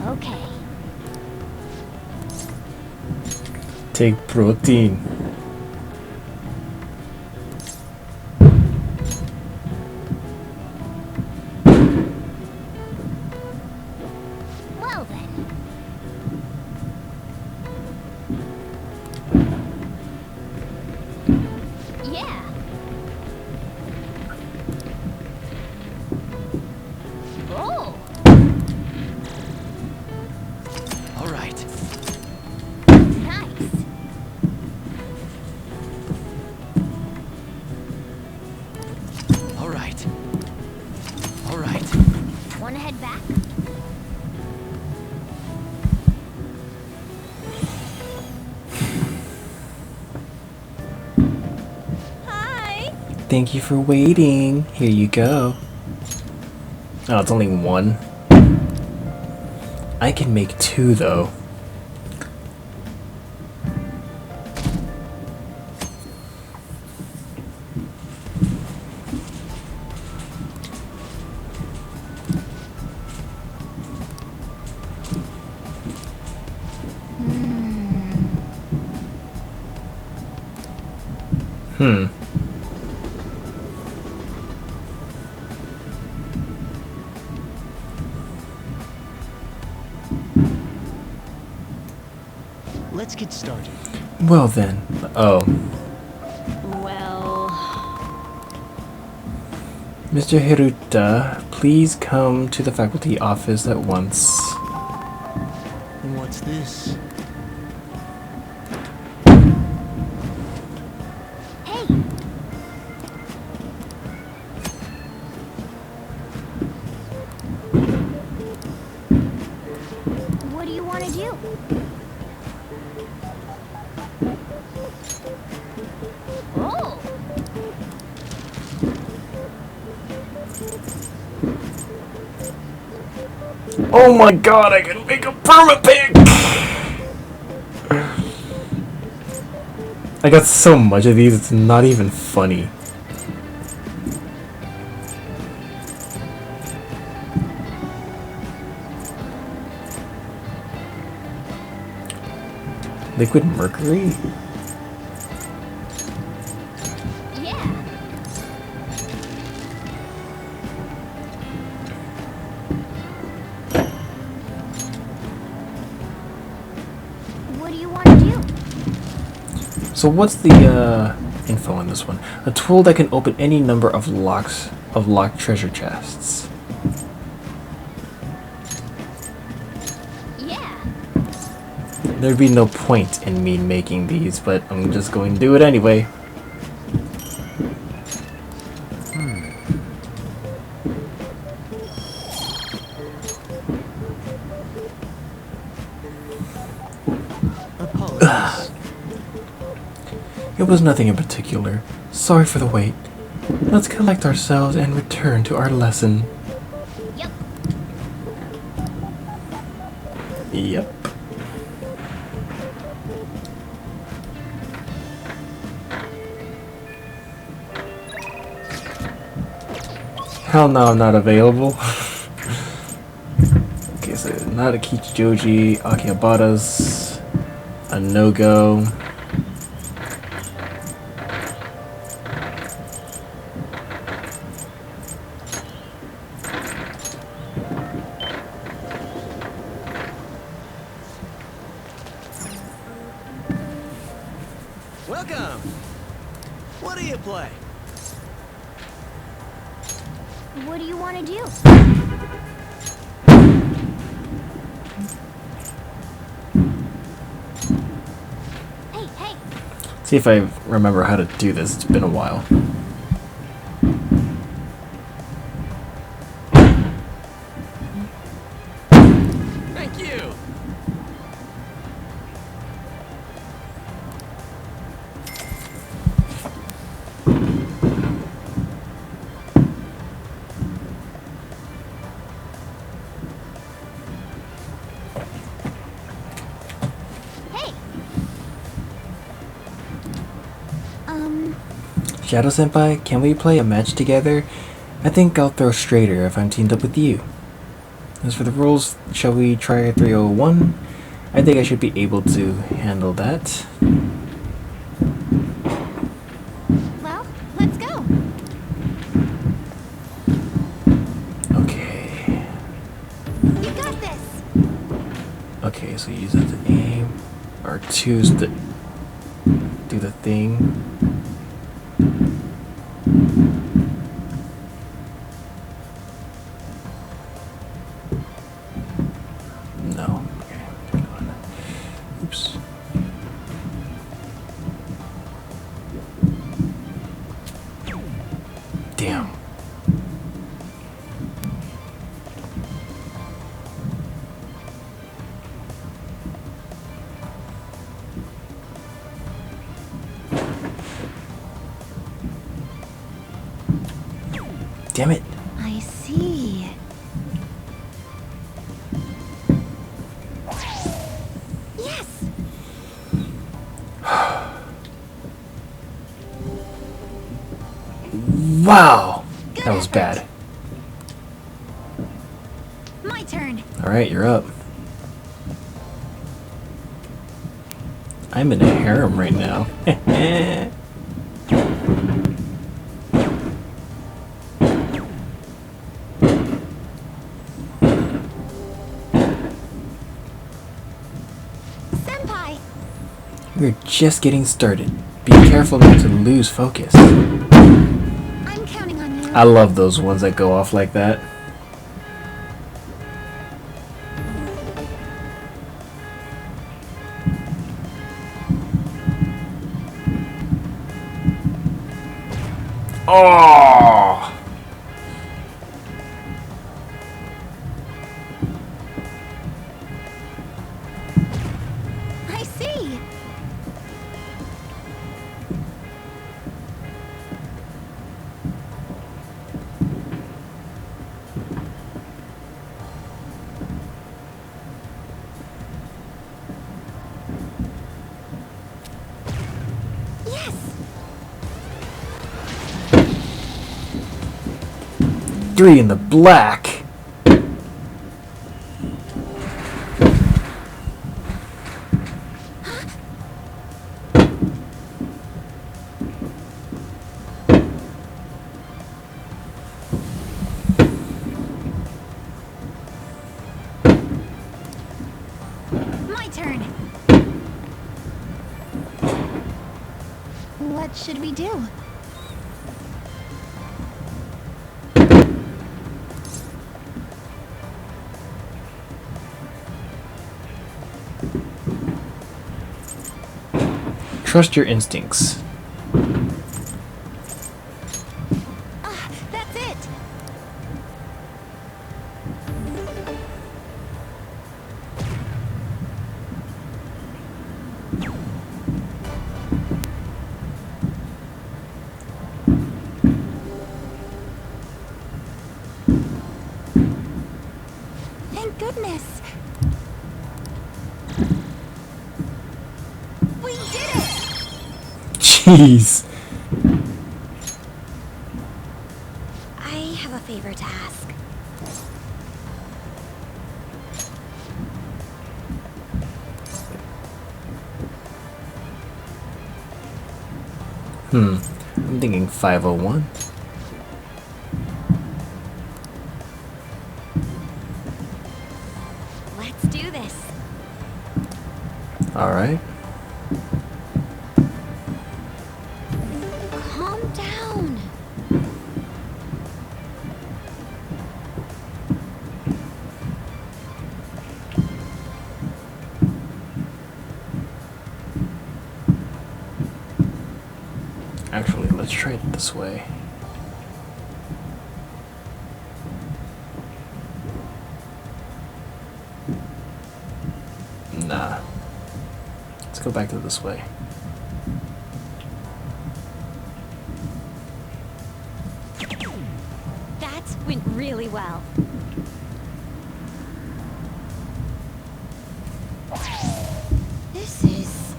Okay. Take protein. Want to head back? Hi! Thank you for waiting. Here you go. Oh, it's only one. I can make two, though. Let's get started. Well then. Oh. Well... Mr. Hiruta, please come to the faculty office at once. What's this? Hey! What do you want to do? Oh! Oh my god, I can make a perma-pick! I got so much of these, it's not even funny. Liquid mercury? Yeah! What do you want to do? So what's the info on this one? A tool that can open any number of locked treasure chests. Yeah! There'd be no point in me making these, but I'm just going to do it anyway. Apologies. It was nothing in particular. Sorry for the wait. Let's collect ourselves and return to our lesson. Yep. Yep. Hell no, I'm not available. Okay, so not a Kichijoji, Akihabara's a no-go. Welcome! What do you play? What do you want to do? Hey, hey! See if I remember how to do this. It's been a while. Thank you! Hey! Shadow Senpai, can we play a match together? I think I'll throw straighter if I'm teamed up with you. As for the rules, shall we try 301? I think I should be able to handle that. Well, let's go! Okay. You got this! Okay, so use that to aim. R2 is to do the thing. No. Okay. Oops. Damn. Damn it. I see. Yes! Wow! Good That was effort. bad. My turn. Alright, you're up. I'm in a harem right now. Senpai! We're just getting started. Be careful not to lose focus. I'm counting on you. I love those ones that go off like that. Oh! I see. Yes! 3 in the black. My turn. What should we do? Trust your instincts. That's it. Thank goodness. We did it! Jeez. I have a favor to ask. I'm thinking 501. Let's do this. Alright. Calm down. Actually, let's try it this way. Nah. Let's go back to this way. That went really well. This is...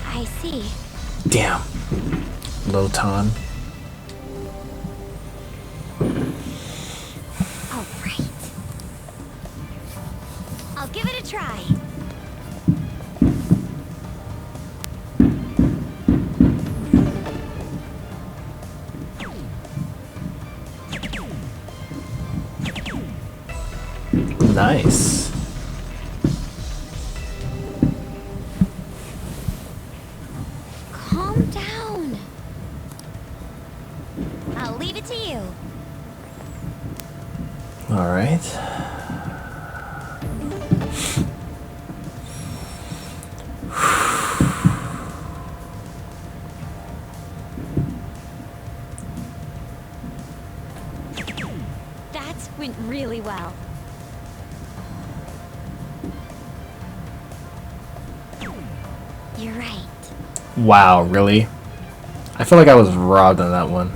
I see. Damn. Lotan. All right. I'll give it a try. Nice. Calm down. I'll leave it to you. Alright. That went really well. Wow, really? I feel like I was robbed on that one.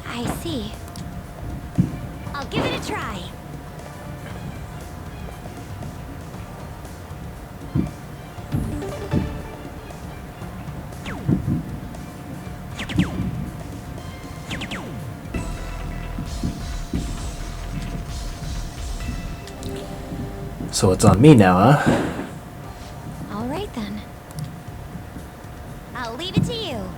I see. I'll give it a try. So it's on me now, huh? All right then. I'll leave it to you.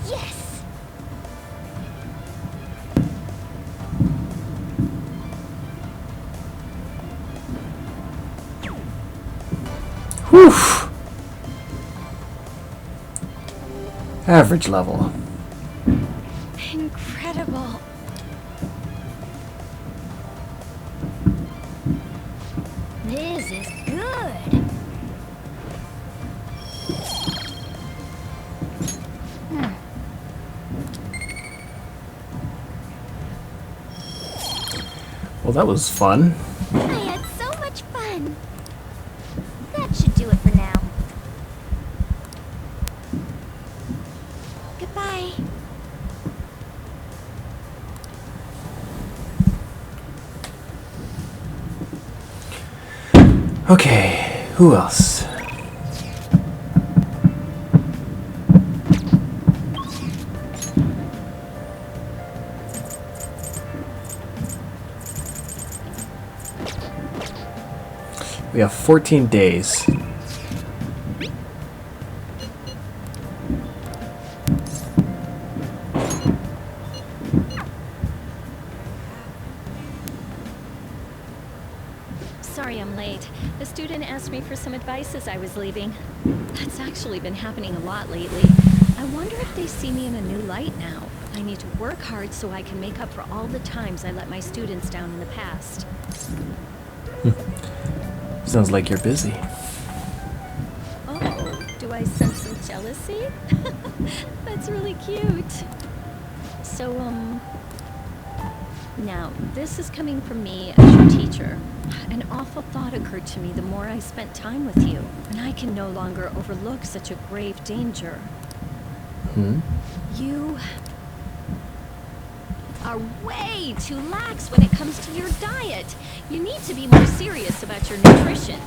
Yes! Whew. Average level. Incredible. This is good. Well, that was fun. I had so much fun. That should do it for now. Goodbye. Okay, who else? We have 14 days. Sorry I'm late. The student asked me for some advice as I was leaving. That's actually been happening a lot lately. I wonder if they see me in a new light now. I need to work hard so I can make up for all the times I let my students down in the past. Sounds like you're busy. Oh, do I sense some jealousy? That's really cute. So, now, this is coming from me as your teacher. An awful thought occurred to me the more I spent time with you, and I can no longer overlook such a grave danger. You are way too lax when it comes to your diet. You need to be more serious about your nutrition.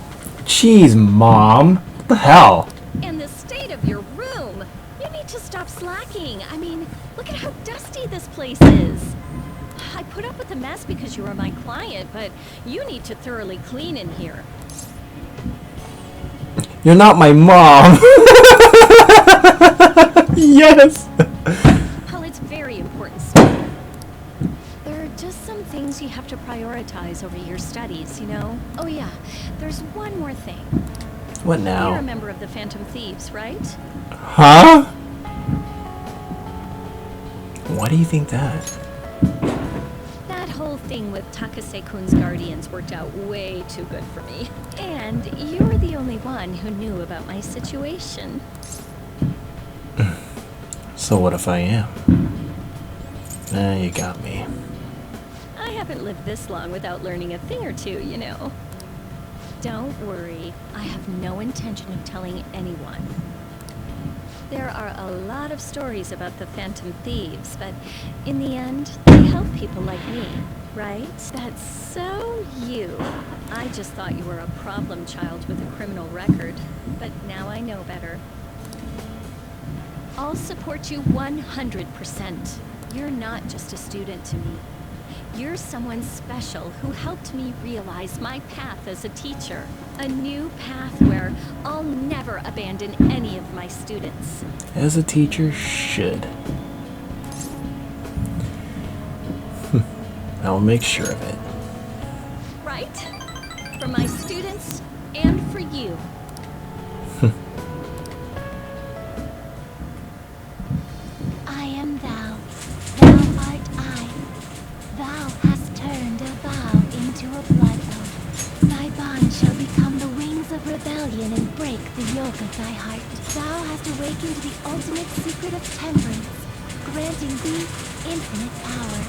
Jeez, Mom. What the hell? And the state of your room. You need to stop slacking. I mean, look at how dusty this place is. I put up with the mess because you are my client, but you need to thoroughly clean in here. You're not my mom. Yes. Well, it's very important stuff. There are just some things you have to prioritize over your studies, you know? Oh yeah, there's one more thing. What You're now? a member of the Phantom Thieves, right? Huh? Why do you think that? That whole thing with Takase-kun's guardians worked out way too good for me. And you were the only one who knew about my situation. So what if I am? You got me. I haven't lived this long without learning a thing or two, you know. Don't worry, I have no intention of telling anyone. There are a lot of stories about the Phantom Thieves, but in the end, they help people like me, right? That's so you. I just thought you were a problem child with a criminal record, but now I know better. I'll support you 100%. You're not just a student to me. You're someone special who helped me realize my path as a teacher. A new path where I'll never abandon any of my students. As a teacher should. I'll make sure of it. Right? For my students and for you. to a blood oath. Thy bond shall become the wings of rebellion and break the yoke of thy heart. Thou hast awakened the ultimate secret of temperance, granting thee infinite power.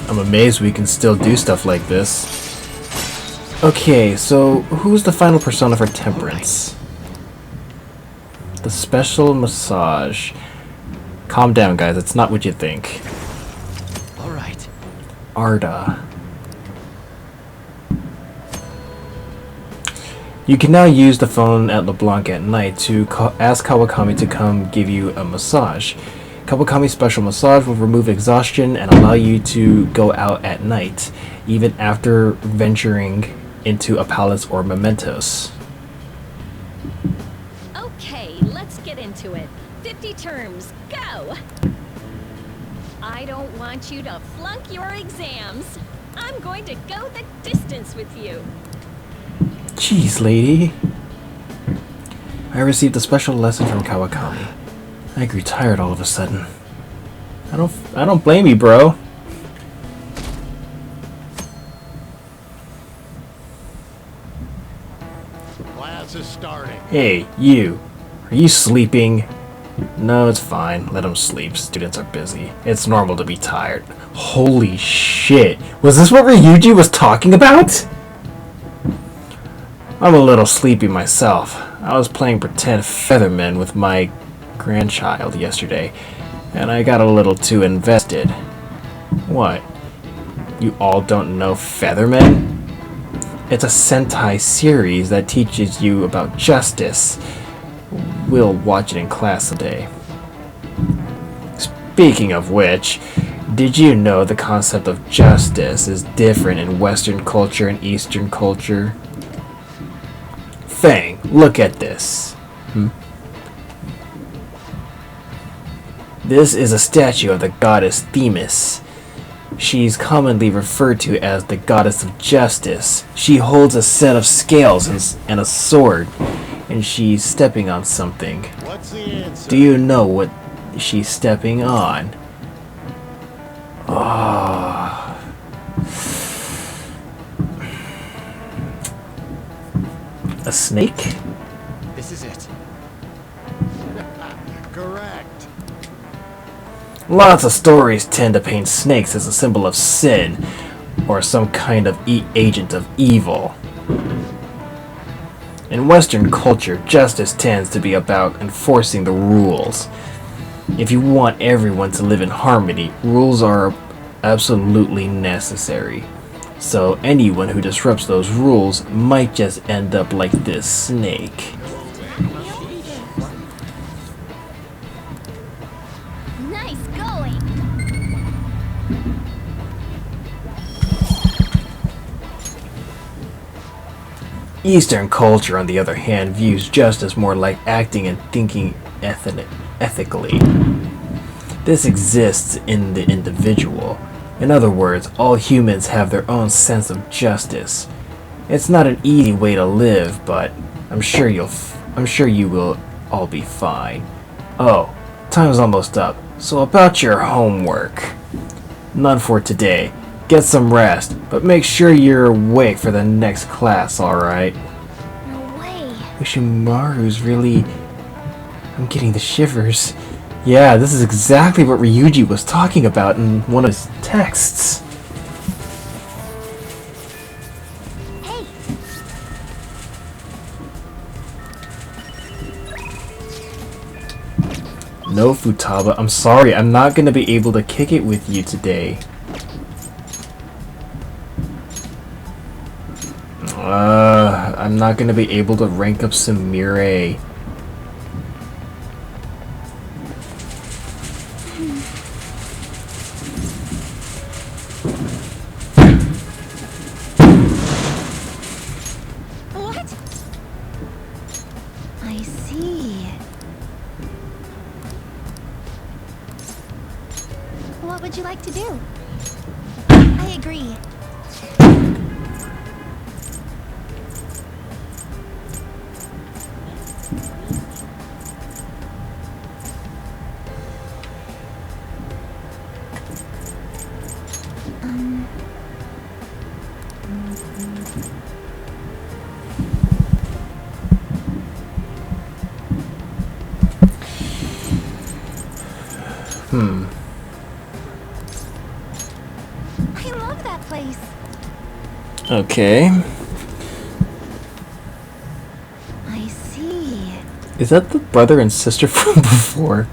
I'm amazed we can still do stuff like this. Okay, so who's the final persona for temperance? The special massage. Calm down, guys. It's not what you think. All right. Arda. You can now use the phone at LeBlanc at night to ask Kawakami to come give you a massage. Kawakami's special massage will remove exhaustion and allow you to go out at night, even after venturing into a palace or Mementos. Okay, let's get into it. 50 terms, go! I don't want you to flunk your exams. I'm going to go the distance with you. Jeez, lady. I received a special lesson from Kawakami. I grew tired all of a sudden. I don't blame you, bro. Class is starting. Hey, you. Are you sleeping? No, it's fine. Let them sleep. Students are busy. It's normal to be tired. Holy shit. Was this what Ryuji was talking about? I'm a little sleepy myself. I was playing pretend Featherman with my grandchild yesterday, and I got a little too invested. What? You all don't know Featherman? It's a Sentai series that teaches you about justice. We'll watch it in class today. Speaking of which, did you know the concept of justice is different in Western culture and Eastern culture? Fang, look at this. This is a statue of the goddess Themis. She's commonly referred to as the goddess of justice. She holds a set of scales and a sword, and she's stepping on something. What's the answer? Do you know what she's stepping on? Oh. A snake? This is it. Correct. Lots of stories tend to paint snakes as a symbol of sin, or some kind of agent of evil. In Western culture, justice tends to be about enforcing the rules. If you want everyone to live in harmony, rules are absolutely necessary. So anyone who disrupts those rules might just end up like this snake. Nice going. Eastern culture, on the other hand, views justice more like acting and thinking ethically. This exists in the individual. In other words, all humans have their own sense of justice. It's not an easy way to live, but I'm sure you will all be fine. Oh, time's almost up. So about your homework. None for today. Get some rest, but make sure you're awake for the next class, alright? No way. Ushimaru's really... I'm getting the shivers. Yeah, this is exactly what Ryuji was talking about in one of his texts. Hey. No, Futaba, I'm sorry, I'm not gonna be able to kick it with you today. I'm not gonna be able to rank up Samire. What? I see. What would you like to do? I agree. I love that place. Okay. I see. Is that the brother and sister from before?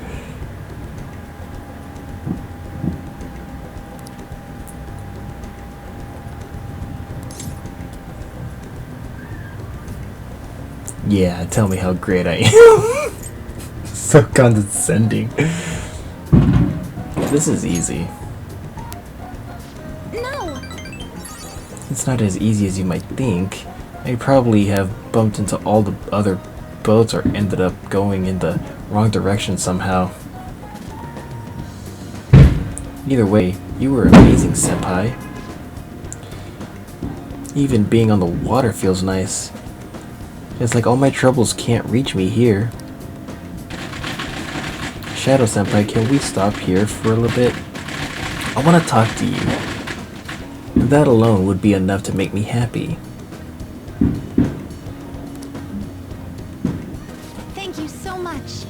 Yeah, tell me how great I am. So condescending. This is easy. No! It's not as easy as you might think. I probably have bumped into all the other boats or ended up going in the wrong direction somehow. Either way, you were amazing, senpai. Even being on the water feels nice. It's like all my troubles can't reach me here. Shadow senpai, can we stop here for a little bit? I want to talk to you. That alone would be enough to make me happy. Thank you so much.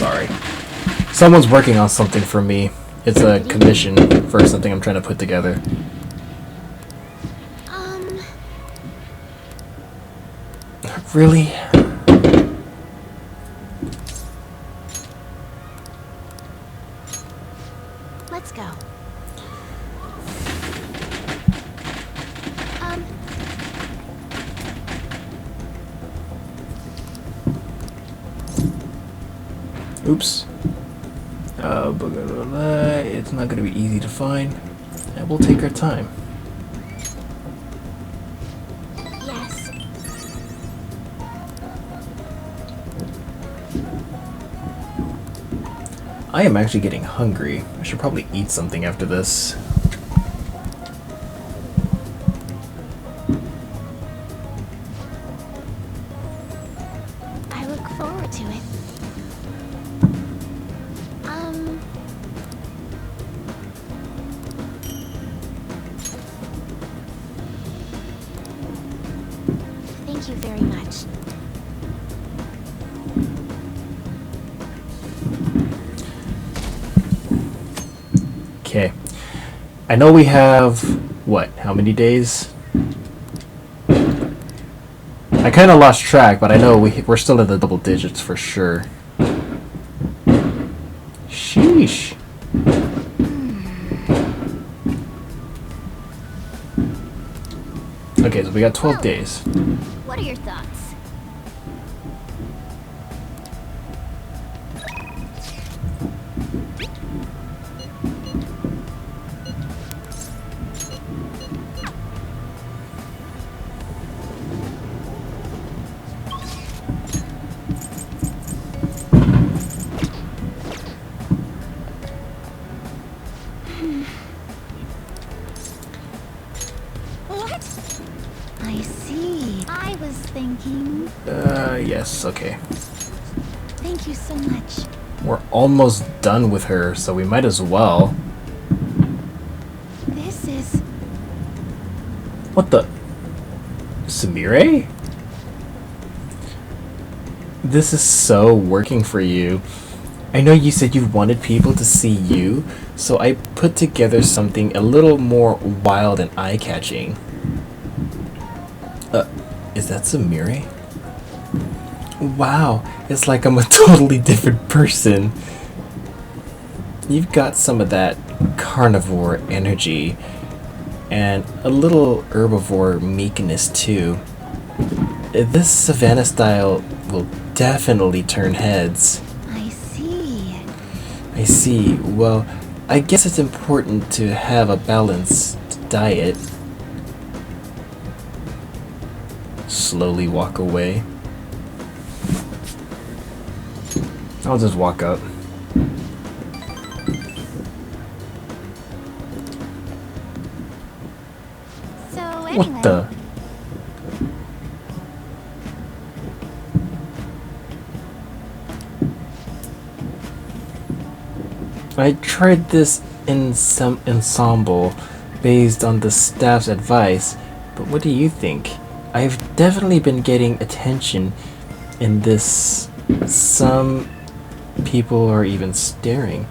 Sorry. Someone's working on something for me. It's a commission for something I'm trying to put together. Really? Let's go. Oops. It's not going to be easy to find. And we'll take our time. Yes. I am actually getting hungry. I should probably eat something after this. I look forward to it. Thank you very much. Okay. I know we have, what, how many days? I kind of lost track, but I know we're still in the double digits for sure. Sheesh. Okay, so we got 12 days. What are your thoughts? What? I see. I was thinking. Yes, okay. Thank you so much. We're almost done with her, so we might as well. This is. What the? Sumire? This is so working for you. I know you said you wanted people to see you, so I put together something a little more wild and eye-catching. Is that Sumire? Wow, it's like I'm a totally different person. You've got some of that carnivore energy and a little herbivore meekness too. This savannah style will definitely turn heads. I see. I see. Well, I guess it's important to have a balanced diet. Slowly walk away. I'll just walk up. So anyway, What the? I tried this in some ensemble based on the staff's advice, but what do you think? I've definitely been getting attention in this. Some people are even staring.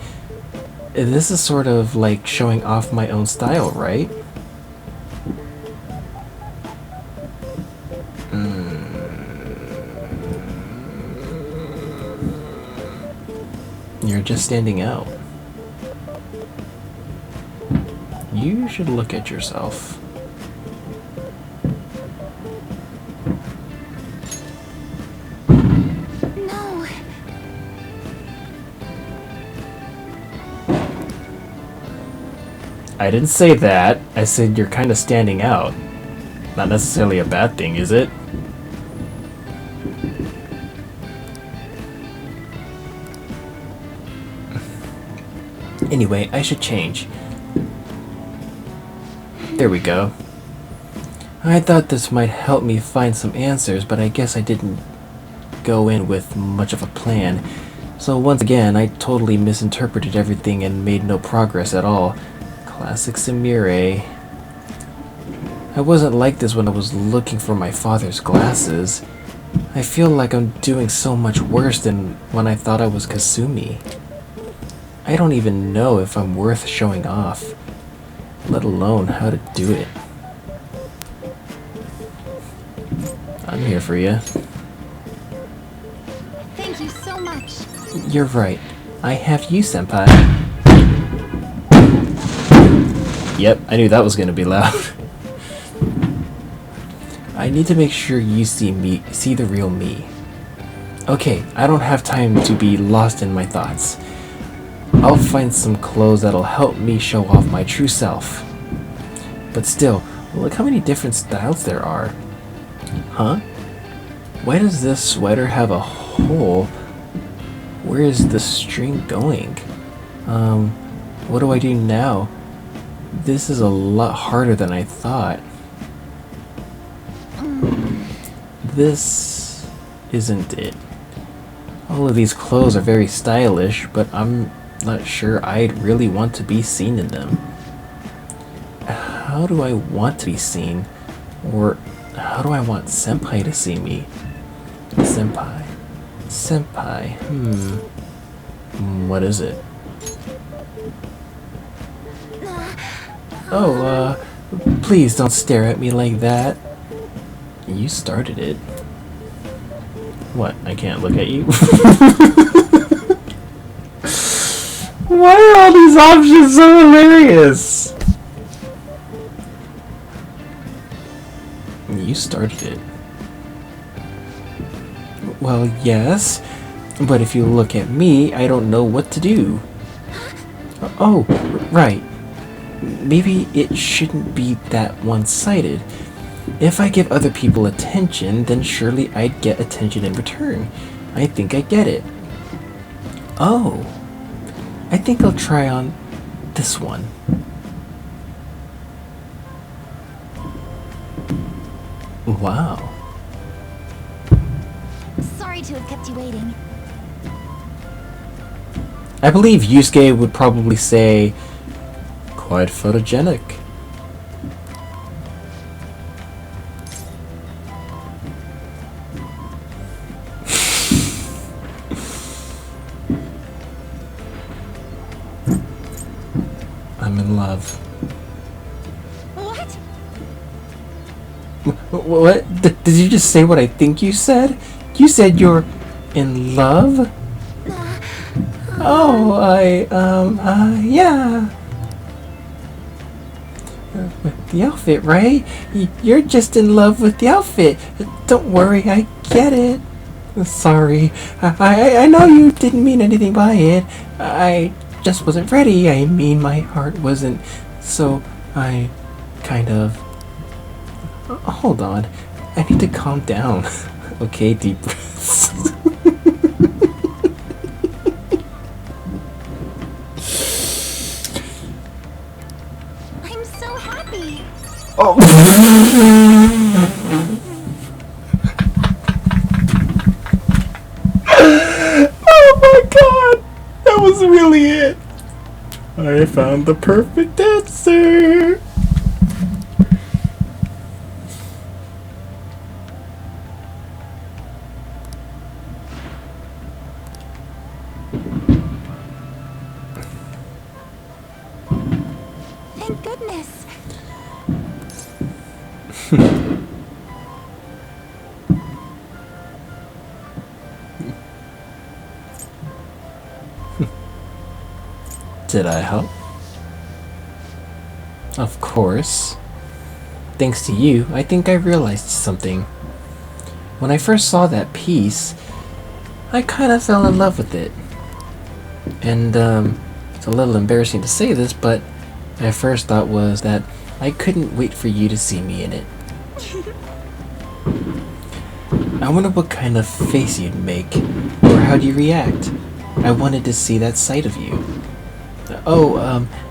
This is sort of like showing off my own style, right? You're just standing out. You should look at yourself. no. I didn't say that. I said you're kind of standing out. Not necessarily a bad thing, is it? Anyway, I should change. There we go. I thought this might help me find some answers, but I guess I didn't go in with much of a plan. So once again, I totally misinterpreted everything and made no progress at all. Classic Samire. I wasn't like this when I was looking for my father's glasses. I feel like I'm doing so much worse than when I thought I was Kasumi. I don't even know if I'm worth showing off, let alone how to do it. I'm here for you. Thank you so much. You're right. I have you, senpai. Yep, I knew that was gonna be loud. I need to make sure you see the real me. Okay, I don't have time to be lost in my thoughts. I'll find some clothes that'll help me show off my true self. But still, look how many different styles there are. Huh? Why does this sweater have a hole? Where is the string going? What do I do now? This is a lot harder than I thought. This isn't it. All of these clothes are very stylish, but I'm not sure I'd really want to be seen in them. How do I want to be seen? Or how do I want senpai to see me? Senpai. Senpai. What is it? Oh, please don't stare at me like that. You started it. What? I can't look at you? Why are all these options so hilarious? You started it. Well, yes, but if you look at me, I don't know what to do. Oh, right. Maybe it shouldn't be that one-sided. If I give other people attention, then surely I'd get attention in return. I think I get it. Oh. I think I'll try on this one. Wow. Sorry to have kept you waiting. I believe Yusuke would probably say, quite photogenic. I'm in love. What? What? Did you just say what I think you said? You said you're in love? Oh, yeah. With the outfit, right? You're just in love with the outfit. Don't worry, I get it. Sorry. I know you didn't mean anything by it. I just wasn't ready. I mean, my heart wasn't. So, I kind of... Hold on. I need to calm down. Okay, deep breaths. Oh. Oh my god! That was really it! I found the perfect answer! Thank goodness. Did I help? Of course. Thanks to you, I think I realized something. When I first saw that piece, I kind of fell in love with it. And, it's a little embarrassing to say this, but my first thought was that I couldn't wait for you to see me in it. I wonder what kind of face you'd make, or how'd you react. I wanted to see that side of you. Oh,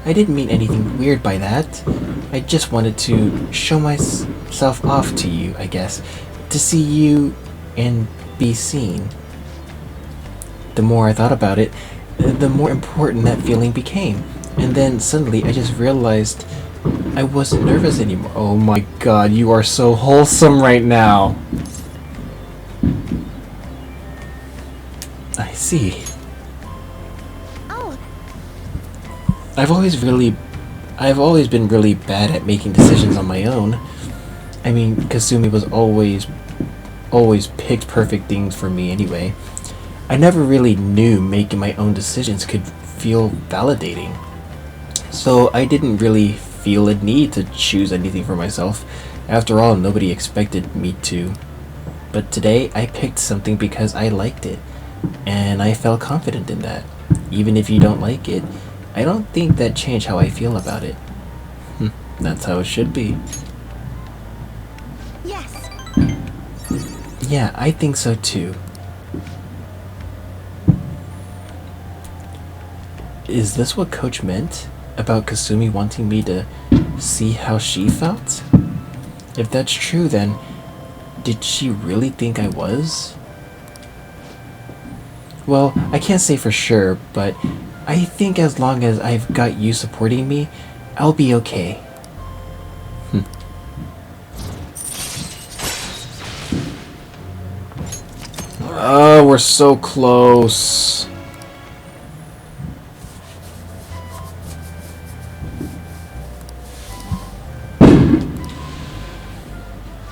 I didn't mean anything weird by that. I just wanted to show myself off to you, I guess. To see you and be seen. The more I thought about it, the more important that feeling became. And then suddenly I just realized I wasn't nervous anymore. Oh my god, you are so wholesome right now. I see. Oh, I've always been really bad at making decisions on my own. I mean, Kasumi was always picked perfect things for me anyway. I never really knew making my own decisions could feel validating. So I didn't really feel a need to choose anything for myself. After all, nobody expected me to. But today, I picked something because I liked it. And I felt confident in that. Even if you don't like it, I don't think that changed how I feel about it. That's how it should be. yes. Yeah, I think so too. Is this what Coach meant? About Kasumi wanting me to see how she felt? If that's true, then did she really think I was? Well, I can't say for sure, but I think as long as I've got you supporting me, I'll be okay. Oh, we're so close.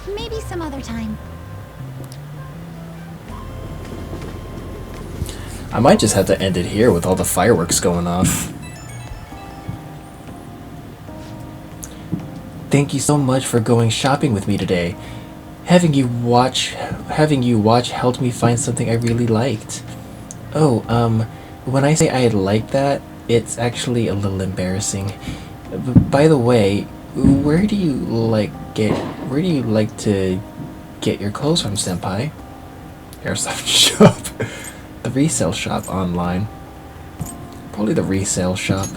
Maybe some other time. I might just have to end it here with all the fireworks going off. Thank you so much for going shopping with me today. Having you watch helped me find something I really liked. Oh, when I say I like that, it's actually a little embarrassing. By the way, where do you like to get your clothes from, senpai? Airsoft shop. The resale shop online. Probably the resale shop.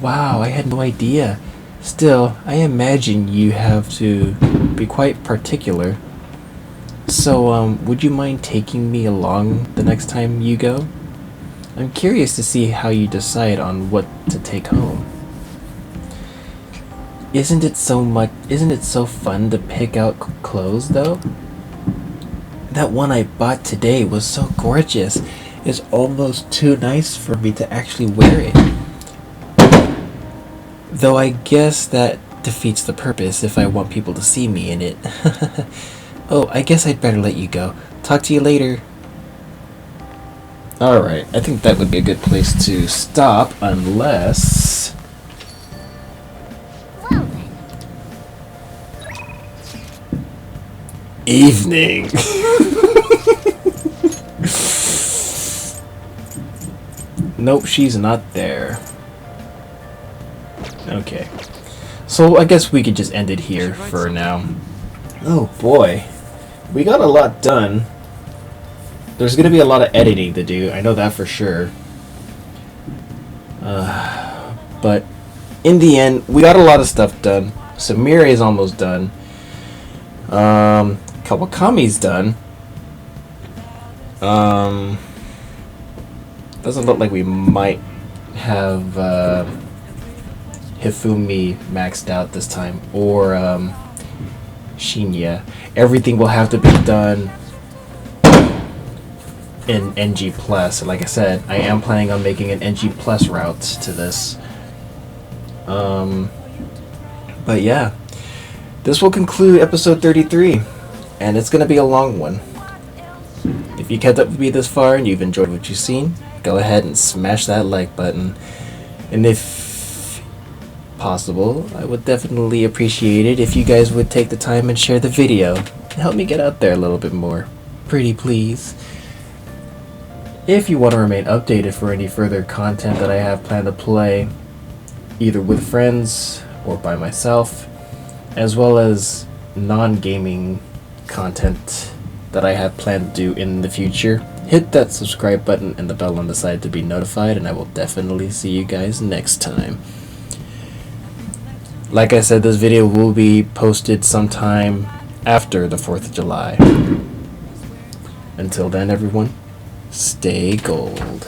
Wow, I had no idea. Still, I imagine you have to be quite particular. So, would you mind taking me along the next time you go? I'm curious to see how you decide on what to take home. Isn't it so fun to pick out clothes though? That one I bought today was so gorgeous. It's almost too nice for me to actually wear it. Though I guess that defeats the purpose if I want people to see me in it. Oh, I guess I'd better let you go. Talk to you later. Alright, I think that would be a good place to stop, unless... Well then. Evening! Nope, she's not there. Okay. So I guess we could just end it here for now. Oh boy. We got a lot done. There's gonna be a lot of editing to do, I know that for sure. But in the end, we got a lot of stuff done. Samira is almost done. Kawakami's done. Doesn't look like we might have Hifumi maxed out this time, or Shinya. Everything will have to be done in NG Plus. Like I said, I am planning on making an NG Plus route to this. But yeah, this will conclude episode 33, and it's gonna be a long one. If you kept up with me this far and you've enjoyed what you've seen, go ahead and smash that like button. And if possible, I would definitely appreciate it if you guys would take the time and share the video. Help me get out there a little bit more. Pretty please. If you want to remain updated for any further content that I have planned to play, either with friends or by myself, as well as non-gaming content that I have planned to do in the future, hit that subscribe button and the bell on the side to be notified, and I will definitely see you guys next time. Like I said, this video will be posted sometime after the 4th of July. Until then, everyone, stay gold.